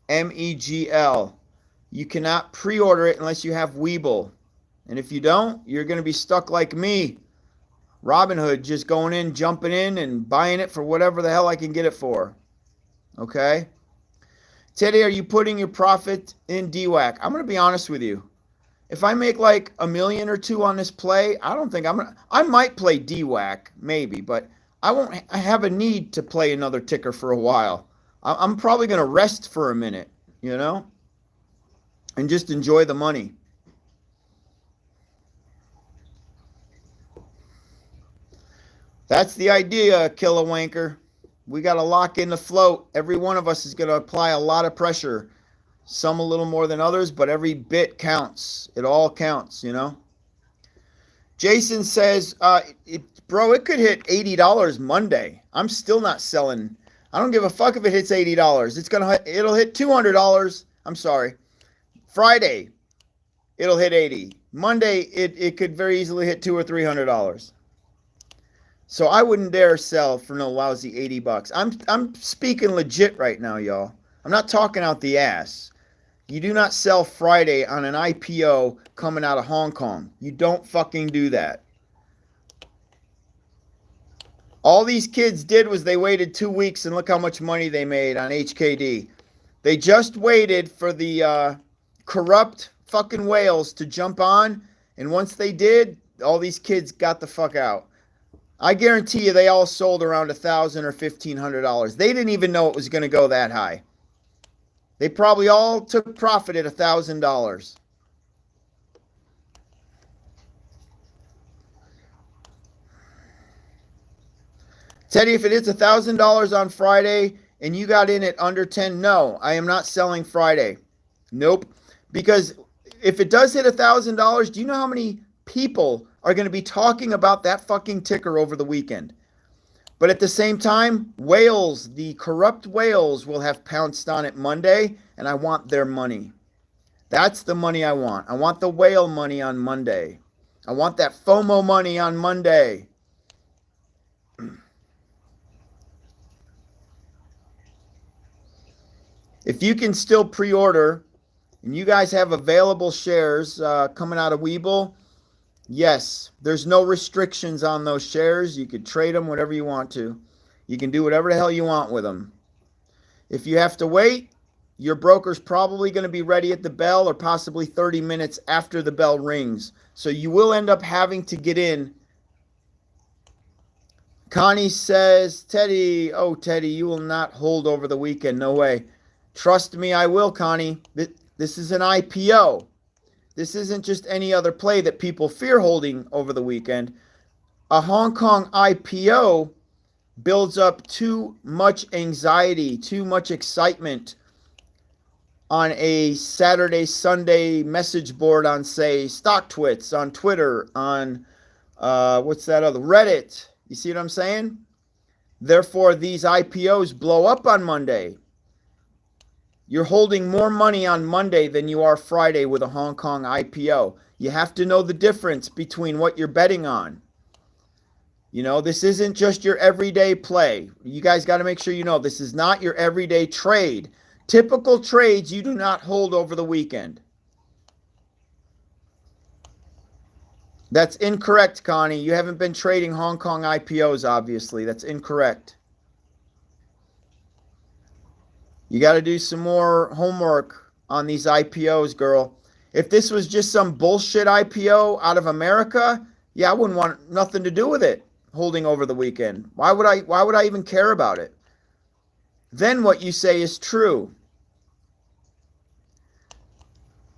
MEGL. You cannot pre-order it unless you have WeBull. And if you don't, you're going to be stuck like me. Robinhood, just going in, jumping in, and buying it for whatever the hell I can get it for. Okay? Teddy, are you putting your profit in DWAC? I'm going to be honest with you. If I make like $1 million or $2 million on this play, I don't think I might play DWAC, maybe, but I have a need to play another ticker for a while. I'm probably going to rest for a minute, you know, and just enjoy the money. That's the idea, Kilowanker. We got to lock in the float. Every one of us is going to apply a lot of pressure. Some a little more than others, but every bit counts. It all counts, you know. Jason says, bro, it could hit $80 Monday. I'm still not selling. I don't give a fuck if it hits $80. It'll hit $200. I'm sorry. Friday, it'll hit 80. Monday, it could very easily hit $200 or $300. So I wouldn't dare sell for no lousy $80. I'm speaking legit right now, y'all. I'm not talking out the ass. You do not sell Friday on an IPO coming out of Hong Kong. You don't fucking do that. All these kids did was they waited 2 weeks and look how much money they made on HKD. They just waited for the corrupt fucking whales to jump on, and once they did, all these kids got the fuck out. I guarantee you they all sold around $1,000 or $1,500. They didn't even know it was going to go that high. They probably all took profit at $1,000. Teddy, if it hits $1,000 on Friday and you got in at under 10, no, I am not selling Friday. Nope. Because if it does hit $1,000, do you know how many people are going to be talking about that fucking ticker over the weekend? But at the same time, whales, the corrupt whales, will have pounced on it Monday, and I want their money. That's the money I want. I want the whale money on Monday. I want that FOMO money on Monday. If you can still pre-order, and you guys have available shares coming out of WeBull, yes, there's no restrictions on those shares. You could trade them whatever you want to. You can do whatever the hell you want with them. If you have to wait, your broker's probably going to be ready at the bell or possibly 30 minutes after the bell rings. So you will end up having to get in. Connie says, Teddy, you will not hold over the weekend. No way. Trust me, I will, Connie. This is an IPO. This isn't just any other play that people fear holding over the weekend. A Hong Kong IPO builds up too much anxiety, too much excitement on a Saturday, Sunday message board on, say, StockTwits, on Twitter, on, what's that other, Reddit. You see what I'm saying? Therefore, these IPOs blow up on Monday. You're holding more money on Monday than you are Friday with a Hong Kong IPO. You have to know the difference between what you're betting on. You know, this isn't just your everyday play. You guys got to make sure you know this is not your everyday trade. Typical trades you do not hold over the weekend. That's incorrect, Connie. You haven't been trading Hong Kong IPOs, obviously. That's incorrect. You got to do some more homework on these IPOs, girl. If this was just some bullshit IPO out of America, yeah, I wouldn't want nothing to do with it holding over the weekend. Why would I even care about it? Then what you say is true.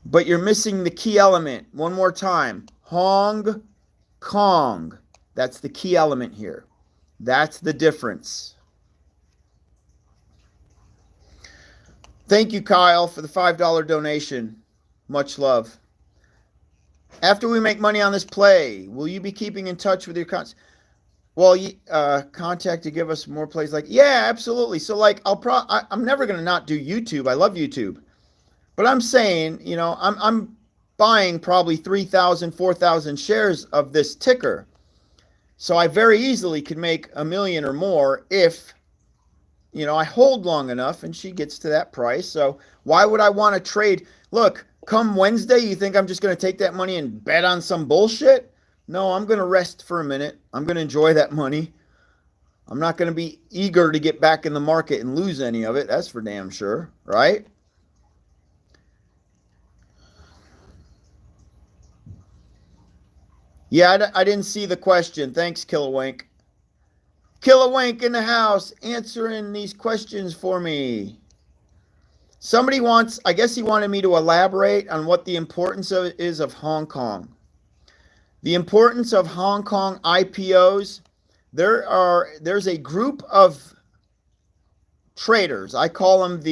But you're missing the key element. One more time. Hong Kong. That's the key element here. That's the difference. Thank you, Kyle, for the $5 donation. Much love. After we make money on this play, will you be keeping in touch with your Well, contact to give us more plays. Like, yeah, absolutely. So, like, I'm never gonna not do YouTube. I love YouTube, but I'm saying, you know, I'm buying probably 3,000, 4,000 shares of this ticker, so I very easily could make $1 million or more if, you know, I hold long enough and she gets to that price. So why would I want to trade? Look, come Wednesday, you think I'm just going to take that money and bet on some bullshit? No, I'm going to rest for a minute. I'm going to enjoy that money. I'm not going to be eager to get back in the market and lose any of it. That's for damn sure, right? Yeah, I didn't see the question. Thanks, Kilowink. Kilowink in the house answering these questions for me. Somebody wants, I guess he wanted me to elaborate on what the importance is of Hong Kong. The importance of Hong Kong IPOs. There's a group of traders. I call them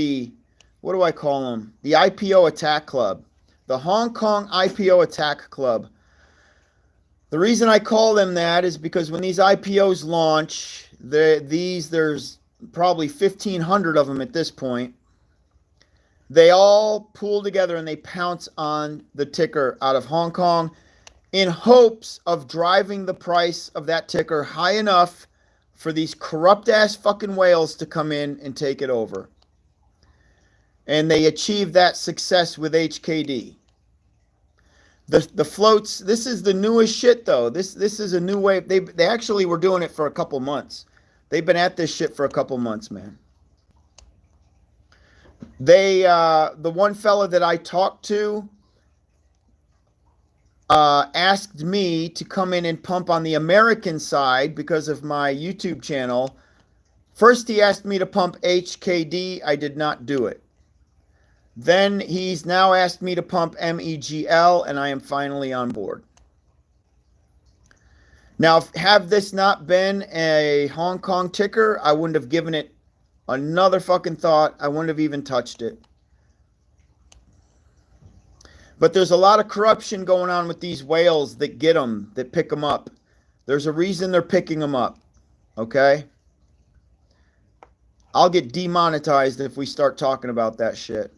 what do I call them? The IPO Attack Club. The Hong Kong IPO Attack Club. The reason I call them that is because when these IPOs launch, there's probably 1,500 of them at this point. They all pool together and they pounce on the ticker out of Hong Kong in hopes of driving the price of that ticker high enough for these corrupt ass fucking whales to come in and take it over. And they achieve that success with HKD. The floats, this is the newest shit though. This is a new way. They actually were doing it for a couple months. They've been at this shit for a couple months, man. The one fella that I talked to asked me to come in and pump on the American side because of my YouTube channel. First, he asked me to pump HKD. I did not do it. Then he's now asked me to pump MEGL, and I am finally on board. Now, have this not been a Hong Kong ticker, I wouldn't have given it another fucking thought. I wouldn't have even touched it. But there's a lot of corruption going on with these whales that get them, that pick them up. There's a reason they're picking them up, okay? I'll get demonetized if we start talking about that shit.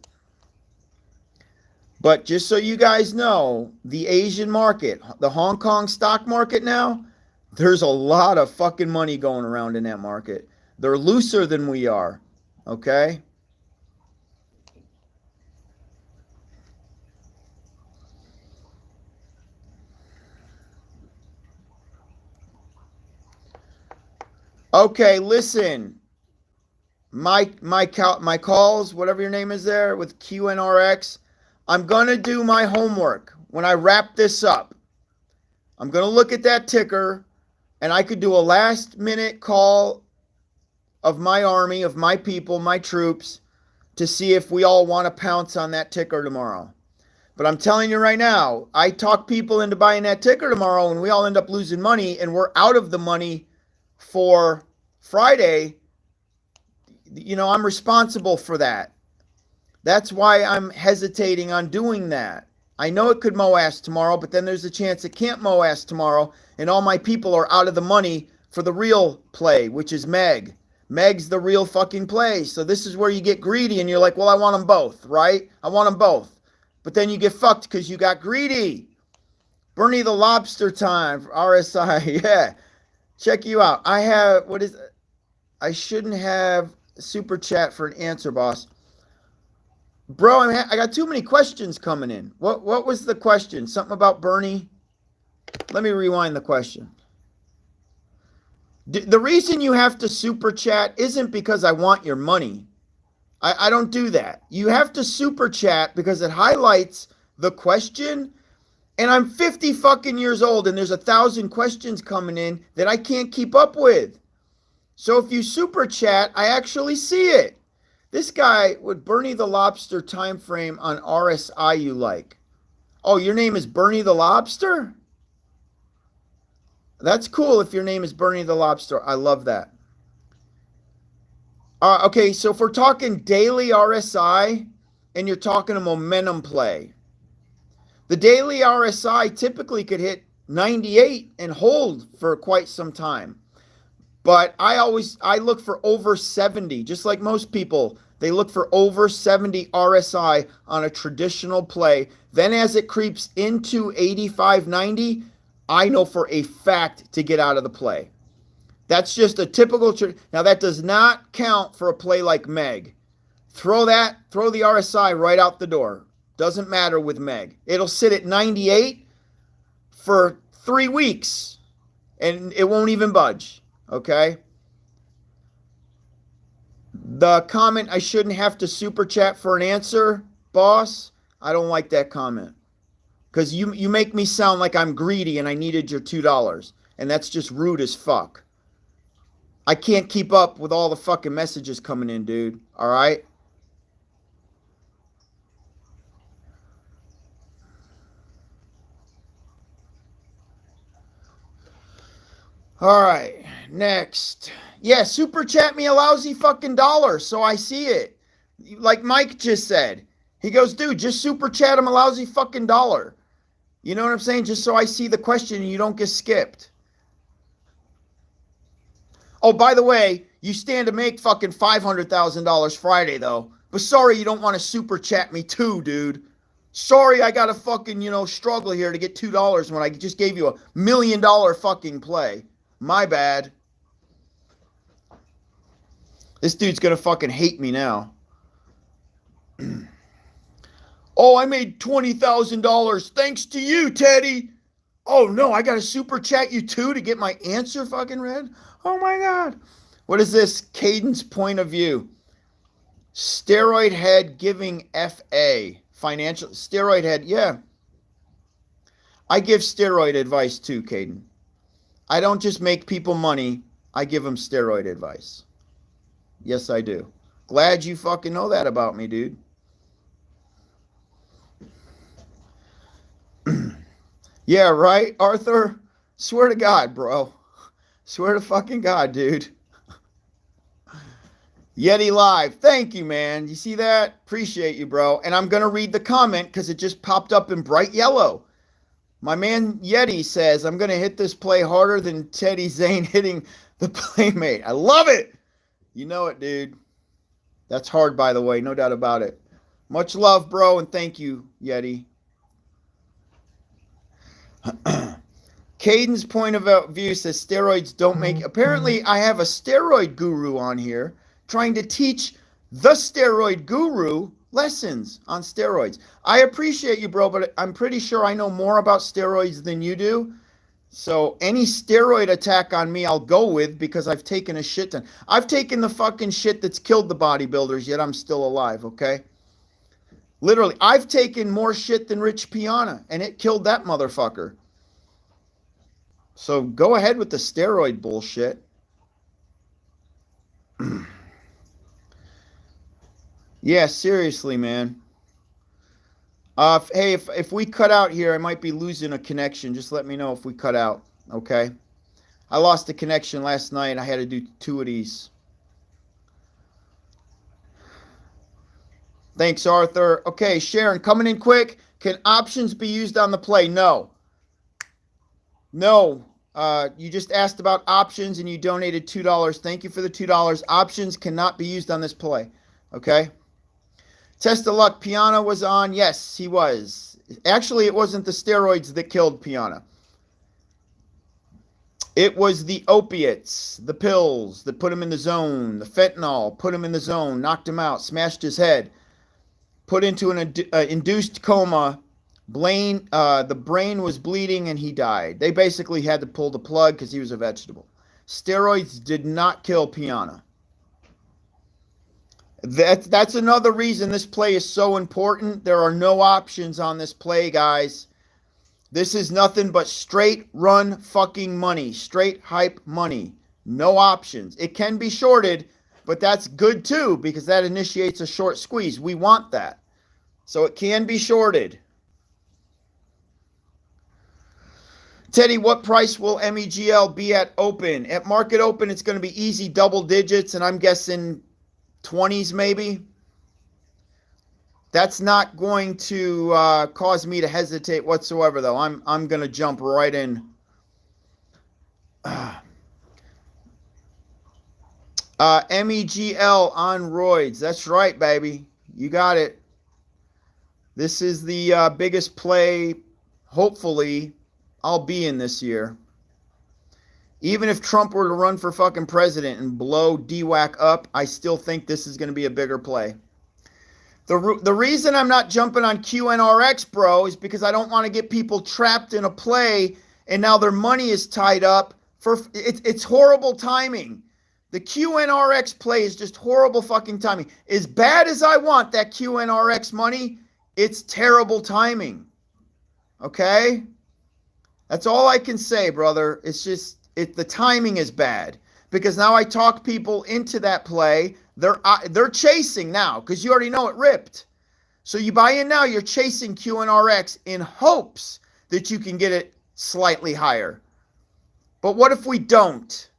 But just so you guys know, the Asian market, the Hong Kong stock market now, there's a lot of fucking money going around in that market. They're looser than we are, okay? Okay, listen. My calls, whatever your name is there, with QNRX, I'm going to do my homework when I wrap this up. I'm going to look at that ticker, and I could do a last-minute call of my army, of my people, my troops, to see if we all want to pounce on that ticker tomorrow. But I'm telling you right now, I talk people into buying that ticker tomorrow, and we all end up losing money, and we're out of the money for Friday. You know, I'm responsible for that. That's why I'm hesitating on doing that. I know it could Moass tomorrow, but then there's a chance it can't Moass tomorrow, and all my people are out of the money for the real play, which is MEG. MEG's the real fucking play. So this is where you get greedy, and you're like, well, I want them both, right? I want them both. But then you get fucked because you got greedy. Bernie the Lobster time for RSI. Yeah. Check you out. I shouldn't have super chat for an answer, boss. Bro, I got too many questions coming in. What was the question? Something about Bernie? Let me rewind the question. The reason you have to super chat isn't because I want your money. I don't do that. You have to super chat because it highlights the question. And I'm 50 fucking years old, and there's 1,000 questions coming in that I can't keep up with. So if you super chat, I actually see it. This guy with Bernie the Lobster time frame on RSI you like. Oh, your name is Bernie the Lobster? That's cool if your name is Bernie the Lobster. I love that. Okay, so if we're talking daily RSI and you're talking a momentum play, the daily RSI typically could hit 98 and hold for quite some time. But I look for over 70, just like most people. They look for over 70 RSI on a traditional play. Then as it creeps into 85, 90, I know for a fact to get out of the play. That's just a typical. Now that does not count for a play like MEG. Throw the RSI right out the door. Doesn't matter with MEG. It'll sit at 98 for 3 weeks and it won't even budge. Okay? The comment, I shouldn't have to super chat for an answer, boss. I don't like that comment. Because you make me sound like I'm greedy and I needed your $2. And that's just rude as fuck. I can't keep up with all the fucking messages coming in, dude. All right? All right. Next. Yeah, super chat me a lousy fucking dollar so I see it. Like Mike just said. He goes, dude, just super chat him a lousy fucking dollar. You know what I'm saying? Just so I see the question and you don't get skipped. Oh, by the way, you stand to make fucking $500,000 Friday, though. But sorry you don't want to super chat me too, dude. Sorry I got to fucking, struggle here to get $2 when I just gave you $1 million fucking play. My bad. This dude's going to fucking hate me now. Oh, I made $20,000 thanks to you, Teddy. Oh, no, I got to super chat you too to get my answer fucking read? Oh, my God. What is this? Cadence point of view. Steroid head giving FA. Financial. Steroid head, yeah. I give steroid advice too, Caden. I don't just make people money. I give them steroid advice. Yes, I do. Glad you fucking know that about me, dude. Yeah, right, Arthur? Swear to God, bro. Swear to fucking God, dude. Yeti Live. Thank you, man. You see that? Appreciate you, bro. And I'm going to read the comment because it just popped up in bright yellow. My man Yeti says, I'm going to hit this play harder than Teddy Zane hitting the Playmate. I love it. You know it, dude. That's hard, by the way. No doubt about it. Much love, bro, and thank you, Yeti. Caden's point of view says steroids don't make... Apparently, I have a steroid guru on here trying to teach the steroid guru lessons on steroids. I appreciate you, bro, but I'm pretty sure I know more about steroids than you do. So any steroid attack on me, I'll go with because I've taken a shit ton. I've taken the fucking shit that's killed the bodybuilders, yet I'm still alive, okay? Literally, I've taken more shit than Rich Piana, and it killed that motherfucker. So go ahead with the steroid bullshit. Yeah, seriously, man. Hey, if we cut out here, I might be losing a connection. Just let me know if we cut out, okay? I lost a connection last night. I had to do 2 of these. Thanks, Arthur. Okay, Sharon, coming in quick. Can options be used on the play? No. No. You just asked about options and you donated $2. Thank you for the $2. Options cannot be used on this play, okay? Test of luck, Piana was on. Yes, he was. Actually, it wasn't the steroids that killed Piana. It was the opiates, the pills that put him in the zone, the fentanyl put him in the zone, knocked him out, smashed his head, put into an induced coma. The brain was bleeding and he died. They basically had to pull the plug because he was a vegetable. Steroids did not kill Piana. That's another reason this play is so important. There are no options on this play, guys. This is nothing but straight run fucking money. Straight hype money. No options. It can be shorted, but that's good too because that initiates a short squeeze. We want that. So it can be shorted. Teddy, what price will MEGL be at open? At market open, it's going to be easy double digits, and I'm guessing 20s maybe. That's not going to cause me to hesitate whatsoever, though. I'm going to jump right in. MEGL on roids. That's right, baby. You got it. This is the biggest play, hopefully, I'll be in this year. Even if Trump were to run for fucking president and blow DWAC up, I still think this is going to be a bigger play. The reason I'm not jumping on QNRX, bro, is because I don't want to get people trapped in a play and now their money is tied up. It's horrible timing. The QNRX play is just horrible fucking timing. As bad as I want that QNRX money, it's terrible timing. Okay? That's all I can say, brother. It's just, the timing is bad. Because now I talk people into that play. They're chasing now because you already know it ripped. So you buy in now, you're chasing QNRX in hopes that you can get it slightly higher. But what if we don't?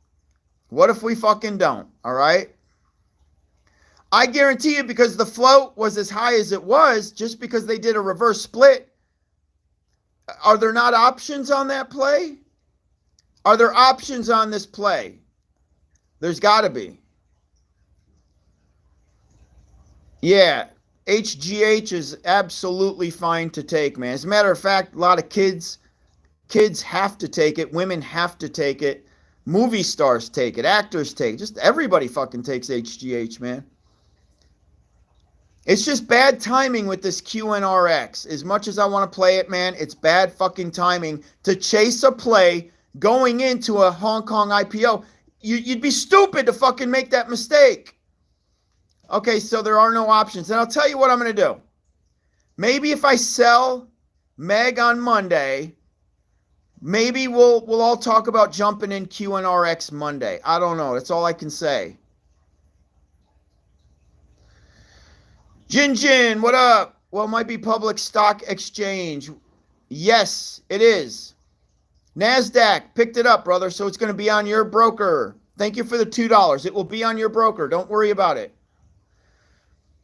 What if we fucking don't? All right? I guarantee you, because the float was as high as it was, just because they did a reverse split, are there not options on that play? Are there options on this play? There's got to be. Yeah, HGH is absolutely fine to take, man. As a matter of fact, a lot of kids have to take it. Women have to take it. Movie stars take it. Actors take it. Just everybody fucking takes HGH, man. It's just bad timing with this QNRX. As much as I want to play it, man, it's bad fucking timing to chase a play going into a Hong Kong IPO. You'd be stupid to fucking make that mistake. Okay, so there are no options. And I'll tell you what I'm going to do. Maybe if I sell MEG on Monday, maybe we'll all talk about jumping in QNRX Monday. I don't know. That's all I can say. Jin, what up? Well, it might be public stock exchange. Yes, it is. NASDAQ picked it up, brother, so it's going to be on your broker. Thank you for the $2. It will be on your broker. Don't worry about it.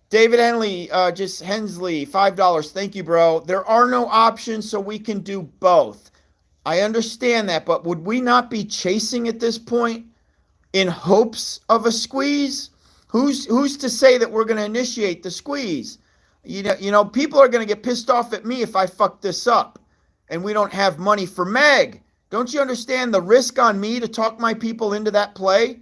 David Henley, Hensley, $5. Thank you, bro. There are no options, so we can do both. I understand that, but would we not be chasing at this point in hopes of a squeeze? Who's to say that we're going to initiate the squeeze? You know, people are going to get pissed off at me if I fuck this up and we don't have money for MEG. Don't you understand the risk on me to talk my people into that play?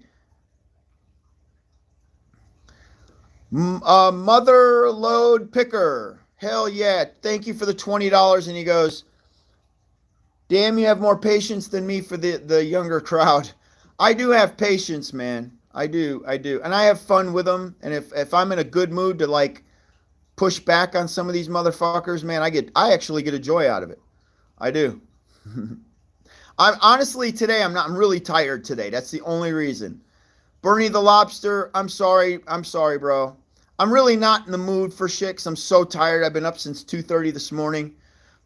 Mother Load Picker. Hell yeah. Thank you for the $20. And he goes, damn, you have more patience than me for the younger crowd. I do have patience, man. I do. And I have fun with them. And if I'm in a good mood to like push back on some of these motherfuckers, man, I actually get a joy out of it. I do. I'm honestly today, I'm really tired today. That's the only reason. Bernie the Lobster, I'm sorry, bro. I'm really not in the mood for shit because I'm so tired. I've been up since 2:30 this morning.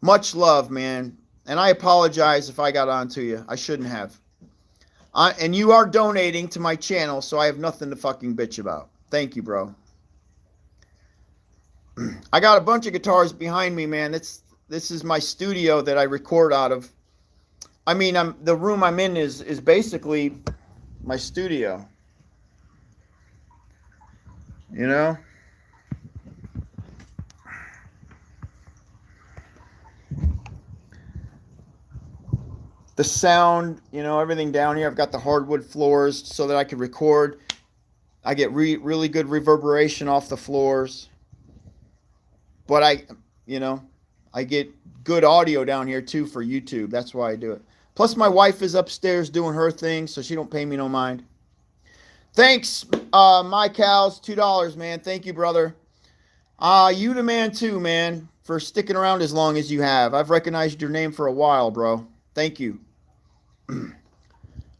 Much love, man. And I apologize if I got on to you. I shouldn't have. And you are donating to my channel, so I have nothing to fucking bitch about. Thank you, bro. I got a bunch of guitars behind me, man. This is my studio that I record out of. I mean, the room I'm in is basically my studio. You know? The sound, you know, everything down here. I've got the hardwood floors so that I can record. I get really good reverberation off the floors. But I get good audio down here too for YouTube. That's why I do it. Plus my wife is upstairs doing her thing, so she don't pay me no mind. Thanks, my cows, $2, man. Thank you, brother. You the man too, man, for sticking around as long as you have. I've recognized your name for a while, bro. Thank you.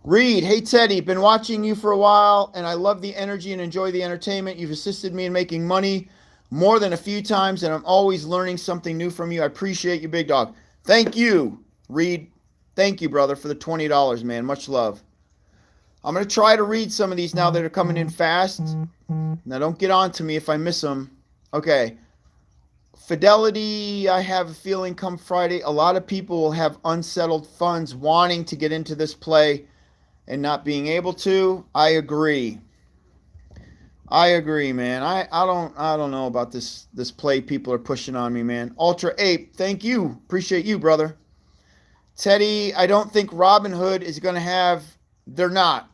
Reed, hey Teddy, been watching you for a while, and I love the energy and enjoy the entertainment. You've assisted me in making money more than a few times, and I'm always learning something new from you. I appreciate you, big dog. Thank you, Reed. Thank you, brother, for the $20, man. Much love. I'm going to try to read some of these now that are coming in fast. Now, don't get on to me if I miss them. Okay. Fidelity, I have a feeling come Friday, a lot of people will have unsettled funds wanting to get into this play and not being able to. I agree. I agree, man. I don't know about this play people are pushing on me, man. Ultra Ape, thank you. Appreciate you, brother. Teddy, I don't think Robinhood is going to have, they're not.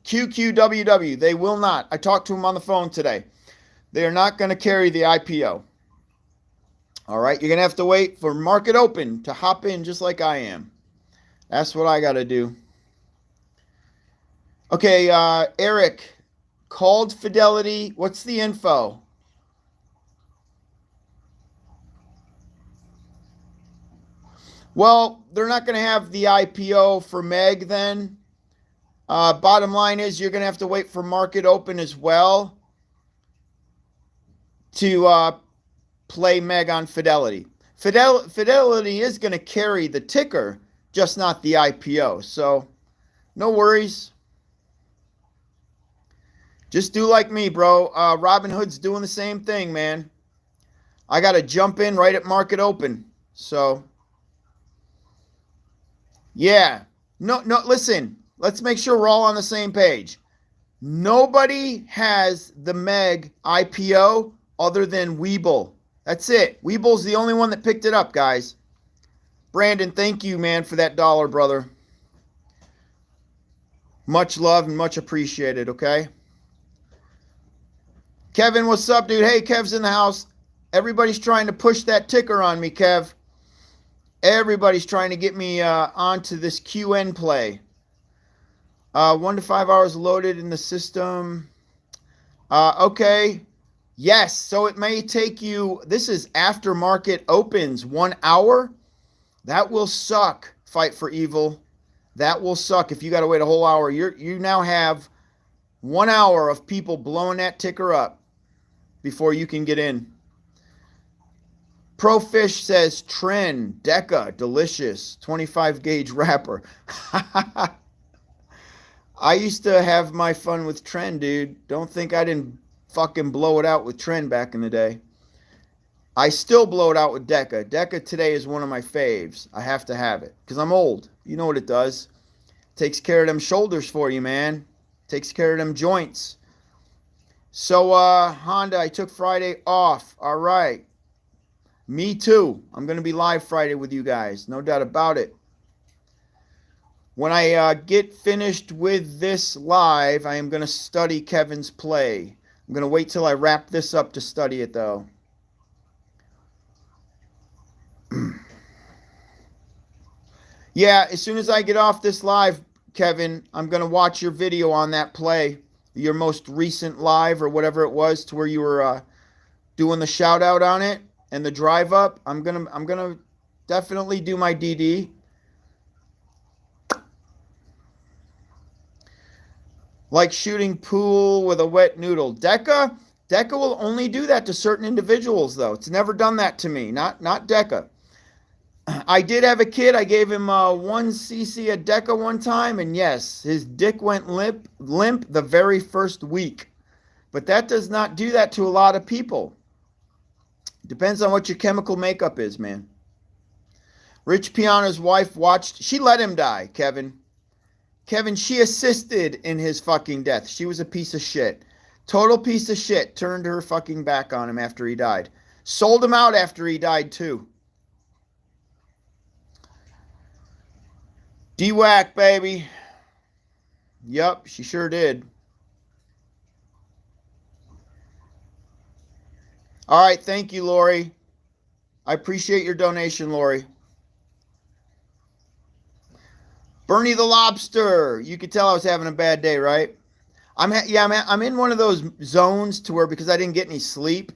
QQWW, they will not. I talked to him on the phone today. They are not going to carry the IPO. All right, you're going to have to wait for market open to hop in just like I am. That's what I got to do. Okay, Eric, called Fidelity. What's the info? Well, they're not going to have the IPO for MEG then. Bottom line is you're going to have to wait for market open as well to play MEG on Fidelity. Fidelity is going to carry the ticker, just not the IPO. So no worries. Just do like me, bro. Robinhood's doing the same thing, man. I got to jump in right at market open. So, yeah. No, listen. Let's make sure we're all on the same page. Nobody has the MEG IPO other than WeBull. That's it. WeBull's the only one that picked it up, guys. Brandon, thank you, man, for that $1, brother. Much love and much appreciated, okay? Kevin, what's up, dude? Hey, Kev's in the house. Everybody's trying to push that ticker on me, Kev. Everybody's trying to get me onto this QN play. 1 to 5 hours loaded in the system. Okay. Yes, so it may take you, this is after market opens, 1 hour. That will suck, Fight for Evil. That will suck if you got to wait a whole hour. You now have 1 hour of people blowing that ticker up before you can get in. Profish says, Trend, Deca, delicious, 25 gauge wrapper. I used to have my fun with Trend, dude. Don't think I didn't fucking blow it out with Trend back in the day. I still blow it out with Deca. Deca today is one of my faves. I have to have it because I'm old. You know what it does. Takes care of them shoulders for you, man. Takes care of them joints. So, Honda, I took Friday off. All right. Me too. I'm going to be live Friday with you guys. No doubt about it. When I get finished with this live, I am going to study Kevin's play. I'm going to wait till I wrap this up to study it, though. Yeah, as soon as I get off this live, Kevin, I'm going to watch your video on that play, your most recent live or whatever it was, to where you were doing the shout out on it and the drive up. I'm gonna definitely do my DD. Like shooting pool with a wet noodle. Deca will only do that to certain individuals, though. It's never done that to me. Not Deca. I did have a kid. I gave him 1 cc of Deca one time, and yes, his dick went limp the very first week. But that does not do that to a lot of people. Depends on what your chemical makeup is, man. Rich Piana's wife watched. She let him die, Kevin. Kevin, she assisted in his fucking death. She was a piece of shit. Total piece of shit. Turned her fucking back on him after he died. Sold him out after he died, too. D-Whack, baby. Yup, she sure did. All right, thank you, Lori. I appreciate your donation, Lori. Bernie the Lobster. You could tell I was having a bad day, right? I'm in one of those zones to where, because I didn't get any sleep.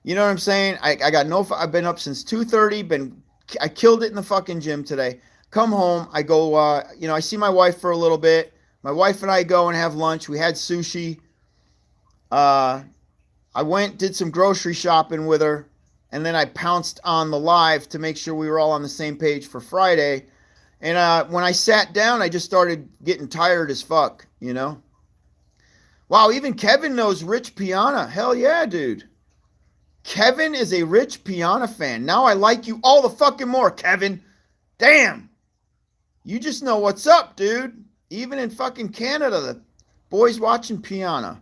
You know what I'm saying? I got no. I've been up since 2:30. I killed it in the fucking gym today. Come home. I go. I see my wife for a little bit. My wife and I go and have lunch. We had sushi. I went, did some grocery shopping with her, and then I pounced on the live to make sure we were all on the same page for Friday. And when I sat down, I just started getting tired as fuck, you know? Wow, even Kevin knows Rich Piana. Hell yeah, dude. Kevin is a Rich Piana fan. Now I like you all the fucking more, Kevin. Damn. You just know what's up, dude. Even in fucking Canada, the boys watching Piana.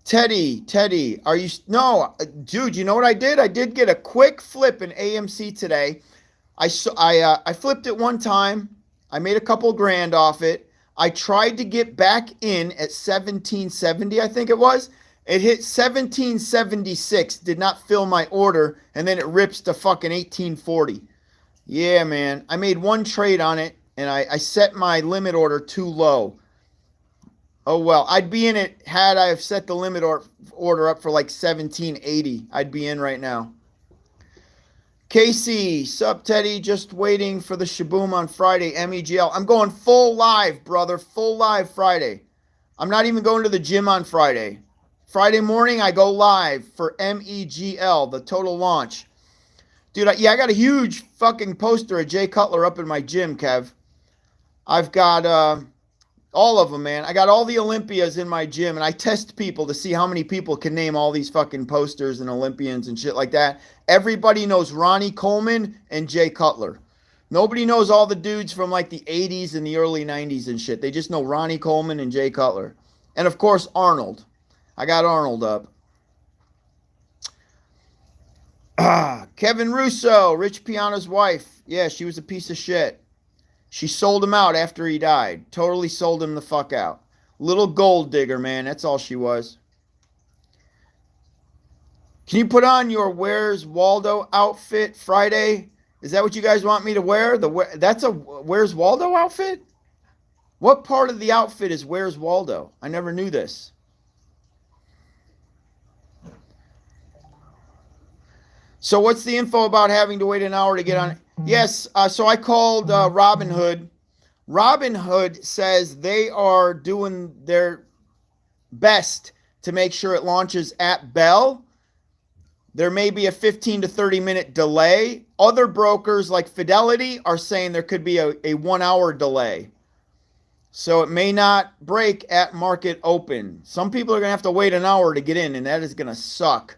Teddy, are you? No, dude. You know what I did? I did get a quick flip in AMC today. I flipped it one time. I made a couple grand off it. I tried to get back in at 1770, I think it was. It hit 1776. Did not fill my order, and then it rips to fucking 1840. Yeah, man. I made one trade on it, and I set my limit order too low. Oh, well. I'd be in it had I have set the limit order up for like 1780. I'd be in right now. Casey, sup, Teddy? Just waiting for the shaboom on Friday. MEGL. I'm going full live, brother. Full live Friday. I'm not even going to the gym on Friday. Friday morning, I go live for MEGL, the total launch. Dude, I got a huge fucking poster of Jay Cutler up in my gym, Kev. I've got all of them, man. I got all the Olympias in my gym, and I test people to see how many people can name all these fucking posters and Olympians and shit like that. Everybody knows Ronnie Coleman and Jay Cutler. Nobody knows all the dudes from like the 80s and the early 90s and shit. They just know Ronnie Coleman and Jay Cutler. And of course, Arnold. I got Arnold up. Kevin Russo, Rich Piana's wife. Yeah, she was a piece of shit. She sold him out after he died. Totally sold him the fuck out. Little gold digger, man. That's all she was. Can you put on your Where's Waldo outfit Friday? Is that what you guys want me to wear? That's a Where's Waldo outfit? What part of the outfit is Where's Waldo? I never knew this. So what's the info about having to wait an hour to get on? Yes, so I called Robinhood. Robinhood says they are doing their best to make sure it launches at bell. There may be a 15 to 30 minute delay. Other brokers like Fidelity are saying there could be a 1 hour delay. So it may not break at market open. Some people are going to have to wait an hour to get in, and that is going to suck.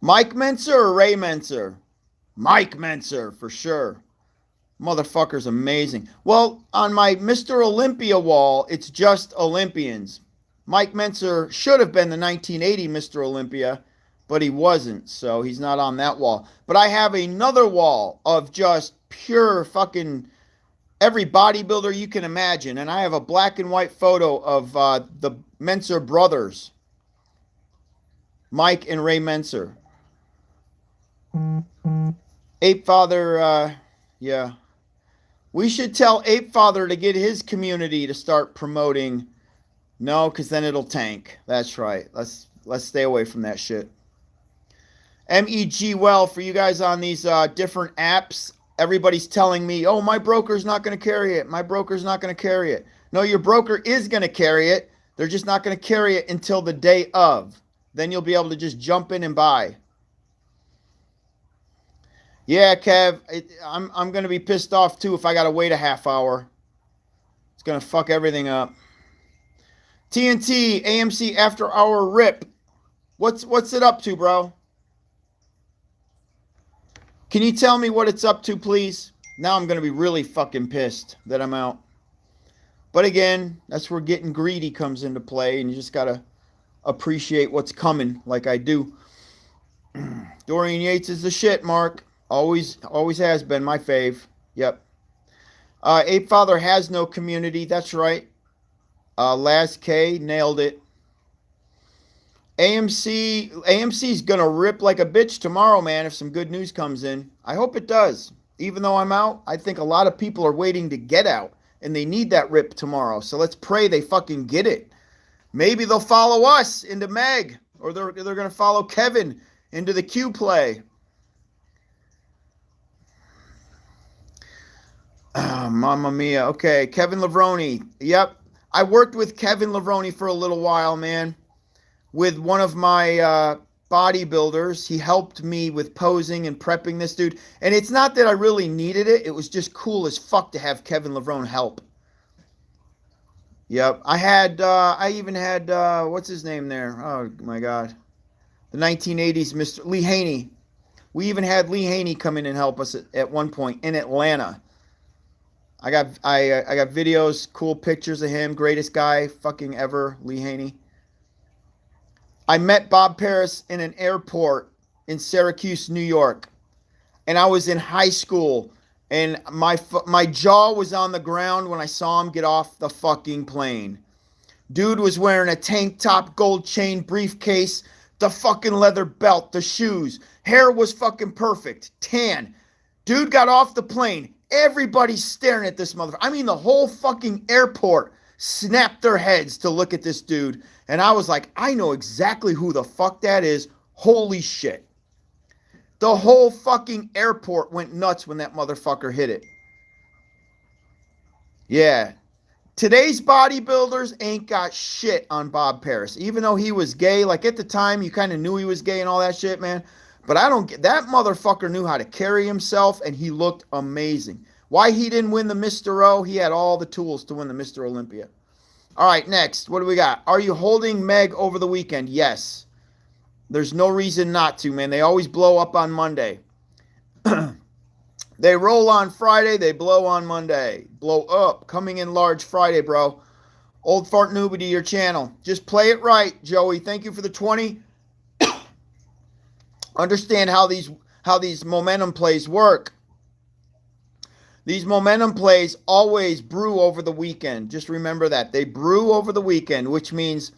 Mike Menser or Ray Menser? Mike Menser, for sure. Motherfucker's amazing. Well, on my Mr. Olympia wall, it's just Olympians. Mike Menser should have been the 1980 Mr. Olympia, but he wasn't, so he's not on that wall. But I have another wall of just pure fucking every bodybuilder you can imagine, and I have a black and white photo of the Menser brothers, Mike and Ray Menser. Ape Father, yeah. We should tell Ape Father to get his community to start promoting. No, because then it'll tank. That's right. Let's stay away from that shit. MEG for you guys on these different apps. Everybody's telling me, oh, my broker's not going to carry it. My broker's not going to carry it. No, your broker is going to carry it. They're just not going to carry it until the day of. Then you'll be able to just jump in and buy. Yeah, Kev, I'm going to be pissed off, too, if I got to wait a half hour. It's going to fuck everything up. TNT, AMC after hour rip. What's it up to, bro? Can you tell me what it's up to, please? Now I'm going to be really fucking pissed that I'm out. But again, that's where getting greedy comes into play, and you just got to appreciate what's coming like I do. Dorian Yates is the shit, Mark. Always has been my fave. Yep. Ape Father has no community. That's right. Last K nailed it. AMC's gonna rip like a bitch tomorrow, man, if some good news comes in. I hope it does. Even though I'm out, I think a lot of people are waiting to get out, and they need that rip tomorrow. So let's pray they fucking get it. Maybe they'll follow us into Meg, or they're gonna follow Kevin into the Q play. Oh, Mamma mia. Okay, Kevin Lavroni. Yep. I worked with Kevin Lavroni for a little while, man. With one of my bodybuilders. He helped me with posing and prepping this dude. And it's not that I really needed it. It was just cool as fuck to have Kevin Levrone help. Yep. I even had, what's his name there? Oh my God. The 1980s Mr. Lee Haney. We even had Lee Haney come in and help us at one point in Atlanta. I got videos, cool pictures of him. Greatest guy fucking ever, Lee Haney. I met Bob Paris in an airport in Syracuse, New York. And I was in high school. And my jaw was on the ground when I saw him get off the fucking plane. Dude was wearing a tank top, gold chain, briefcase, the fucking leather belt, the shoes. Hair was fucking perfect. Tan. Dude got off the plane. Everybody's staring at this motherfucker. I mean, the whole fucking airport snapped their heads to look at this dude. And I was like, I know exactly who the fuck that is. Holy shit. The whole fucking airport went nuts when that motherfucker hit it. Yeah. Today's bodybuilders ain't got shit on Bob Paris. Even though he was gay, like at the time, you kind of knew he was gay and all that shit, man. But I don't get, that motherfucker knew how to carry himself and he looked amazing. Why he didn't win the Mr. O? He had all the tools to win the Mr. Olympia. All right, next. What do we got? Are you holding Meg over the weekend? Yes. There's no reason not to, man. They always blow up on Monday. They roll on Friday. They blow on Monday. Blow up. Coming in large Friday, bro. Old fart newbie to your channel. Just play it right, Joey. Thank you for the 20. Understand how these momentum plays work. These momentum plays always brew over the weekend. Just remember that. They brew over the weekend, which means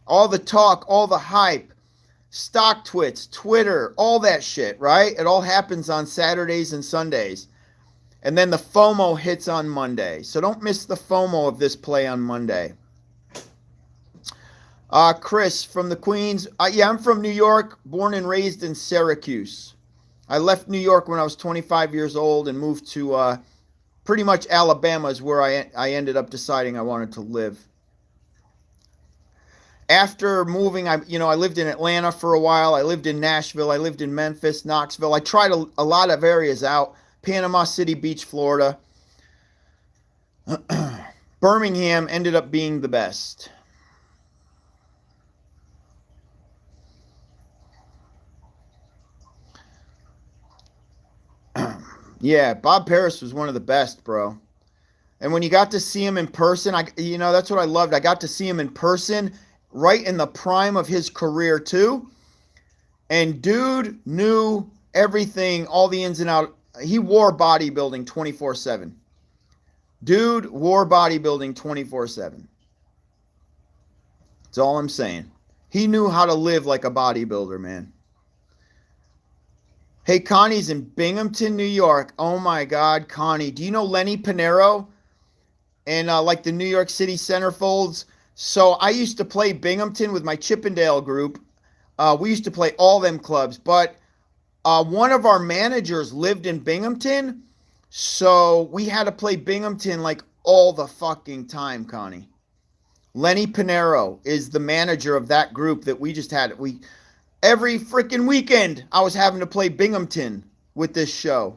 all the talk, all the hype, stock twits, Twitter, all that shit, right? It all happens on Saturdays and Sundays. And then the FOMO hits on Monday. So don't miss the FOMO of this play on Monday. Chris from the Queens. Yeah, I'm from New York, born and raised in Syracuse. I left New York when I was 25 years old and moved to pretty much Alabama is where I ended up deciding I wanted to live. After moving, I lived in Atlanta for a while. I lived in Nashville. I lived in Memphis, Knoxville. I tried a lot of areas out. Panama City Beach, Florida. Birmingham ended up being the best. Yeah, Bob Paris was one of the best, bro. And when you got to see him in person, that's what I loved. I got to see him in person right in the prime of his career, too. And dude knew everything, all the ins and outs. He wore bodybuilding 24/7. Dude wore bodybuilding 24/7. That's all I'm saying. He knew how to live like a bodybuilder, man. Hey, Connie's in Binghamton, New York. Oh, my God, Connie. Do you know Lenny Pinero and like the New York City centerfolds? So I used to play Binghamton with my Chippendale group. We used to play all them clubs. But one of our managers lived in Binghamton. So we had to play Binghamton like all the fucking time, Connie. Lenny Pinero is the manager of that group that we just had. Every freaking weekend, I was having to play Binghamton with this show.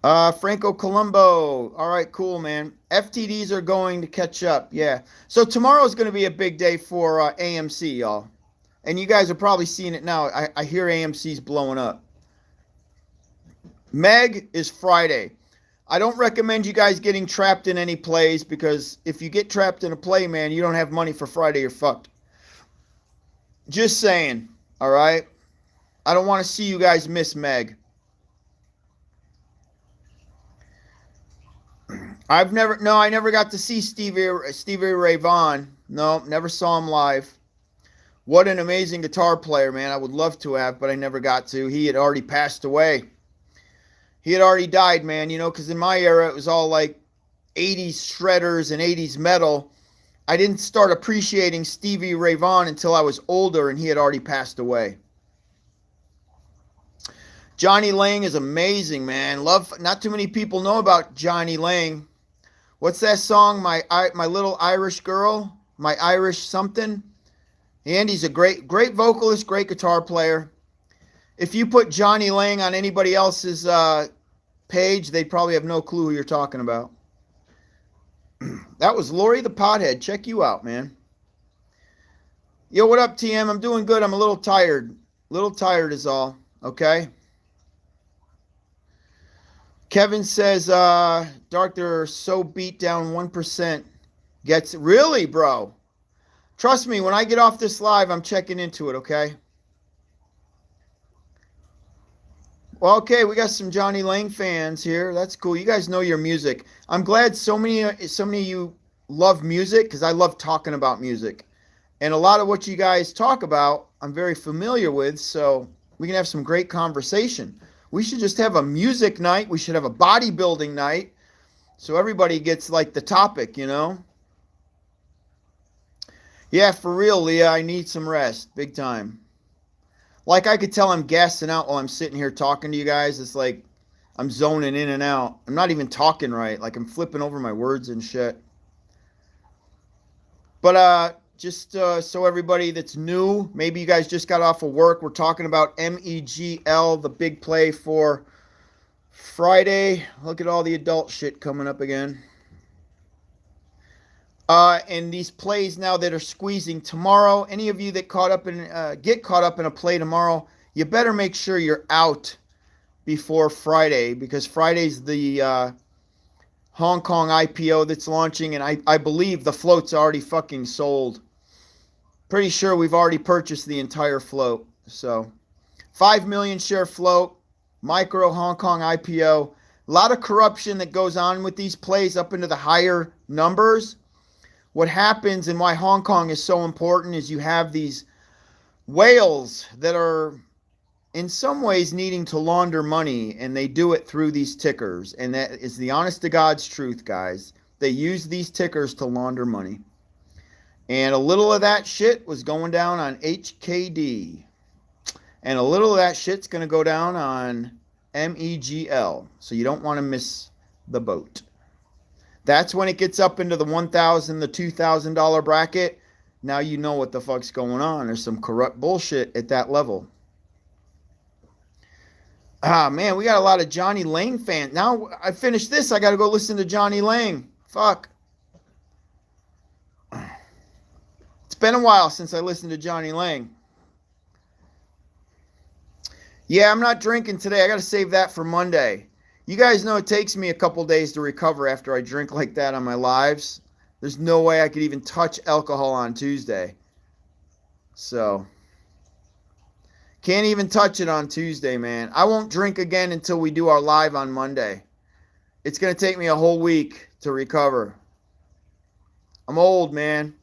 Franco Colombo. All right, cool, man. FTDs are going to catch up. Yeah. So tomorrow's going to be a big day for AMC, y'all. And you guys are probably seeing it now. I hear AMC's blowing up. Meg is Friday. I don't recommend you guys getting trapped in any plays because if you get trapped in a play, man, you don't have money for Friday, you're fucked. Just saying, all right? I don't want to see you guys miss Meg. I never got to see Stevie Ray Vaughan. No, never saw him live. What an amazing guitar player, man. I would love to have, but I never got to. He had already passed away. He had already died, man, because in my era, it was all like 80s shredders and 80s metal. I didn't start appreciating Stevie Ray Vaughan until I was older, and he had already passed away. Johnny Lang is amazing, man. Not too many people know about Johnny Lang. What's that song, My Little Irish Girl? my Irish something. Andy's a great vocalist, great guitar player. If you put Johnny Lang on anybody else's page, they'd probably have no clue who you're talking about. That was Lori the Pothead. Check you out, man. Yo, what up, TM? I'm doing good. I'm a little tired. A little tired is all. Okay. Kevin says, Dark, they're so beat down 1%. Gets really, bro. Trust me, when I get off this live, I'm checking into it, okay? Well, okay, we got some Johnny Lang fans here. That's cool. You guys know your music. I'm glad so many of you love music, because I love talking about music. And a lot of what you guys talk about, I'm very familiar with, so we can have some great conversation. We should just have a music night. We should have a bodybuilding night, so everybody gets like the topic, you know? Yeah, for real, Leah, I need some rest, big time. Like I could tell I'm gassing out while I'm sitting here talking to you guys. It's like I'm zoning in and out. I'm not even talking right. Like I'm flipping over my words and shit. But just so everybody that's new, maybe you guys just got off of work, we're talking about MEGL, the big play for Friday. Look at all the adult shit coming up again. And these plays now that are squeezing tomorrow, any of you that get caught up in a play tomorrow, you better make sure you're out before Friday, because Friday's the Hong Kong IPO that's launching, and I believe the float's already fucking sold. Pretty sure we've already purchased the entire float. So 5 million share float, micro Hong Kong IPO. A lot of corruption that goes on with these plays up into the higher numbers. What happens and why Hong Kong is so important is you have these whales that are in some ways needing to launder money, and they do it through these tickers. And that is the honest to God's truth, guys. They use these tickers to launder money. And a little of that shit was going down on HKD. And a little of that shit's going to go down on MEGL. So you don't want to miss the boat. That's when it gets up into the $1,000, the $2,000 bracket. Now you know what the fuck's going on. There's some corrupt bullshit at that level. Ah, man, we got a lot of Johnny Lang fans. Now I finished this, I got to go listen to Johnny Lang. Fuck. It's been a while since I listened to Johnny Lang. Yeah, I'm not drinking today. I got to save that for Monday. You guys know it takes me a couple days to recover after I drink like that on my lives. There's no way I could even touch alcohol on Tuesday. So, can't even touch it on Tuesday, man. I won't drink again until we do our live on Monday. It's going to take me a whole week to recover. I'm old, man.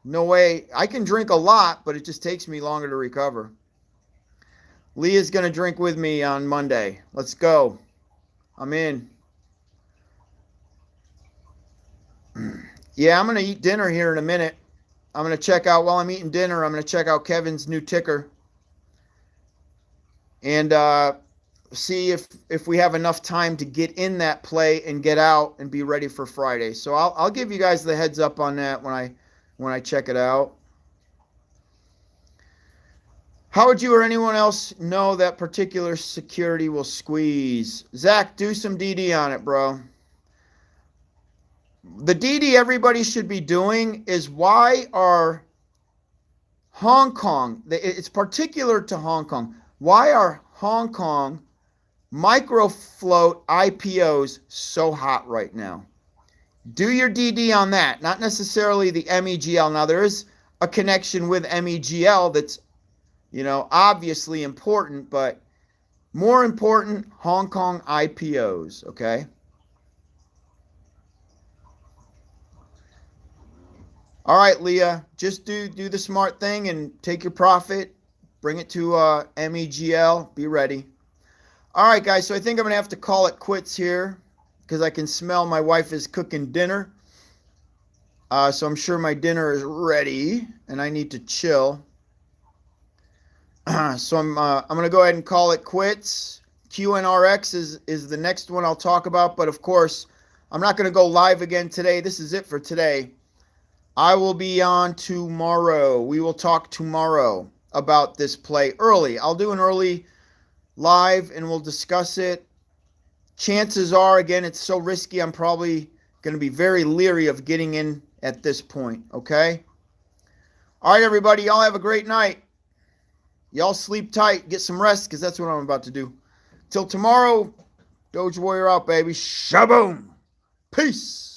No way. I can drink a lot, but it just takes me longer to recover. Leah's going to drink with me on Monday. Let's go. I'm in. Yeah, I'm going to eat dinner here in a minute. I'm going to check out, while I'm eating dinner, I'm going to check out Kevin's new ticker. And see if we have enough time to get in that play and get out and be ready for Friday. So I'll give you guys the heads up on that when I check it out. How would you or anyone else know that particular security will squeeze? Zach, do some DD on it, bro. The DD everybody should be doing is, why are Hong Kong, it's particular to Hong Kong, why are Hong Kong micro float IPOs so hot right now? Do your DD on that, not necessarily the MEGL. Now, there is a connection with MEGL that's, obviously important, but more important, Hong Kong IPOs, okay? All right, Leah, just do the smart thing and take your profit, bring it to MEGL, be ready. All right, guys, so I think I'm going to have to call it quits here because I can smell my wife is cooking dinner. So I'm sure my dinner is ready and I need to chill. So I'm going to go ahead and call it quits. QNRX is the next one I'll talk about. But, of course, I'm not going to go live again today. This is it for today. I will be on tomorrow. We will talk tomorrow about this play early. I'll do an early live and we'll discuss it. Chances are, again, it's so risky, I'm probably going to be very leery of getting in at this point, okay? All right, everybody, y'all have a great night. Y'all sleep tight, get some rest, because that's what I'm about to do. Till tomorrow, Doge Warrior out, baby. Shaboom. Peace.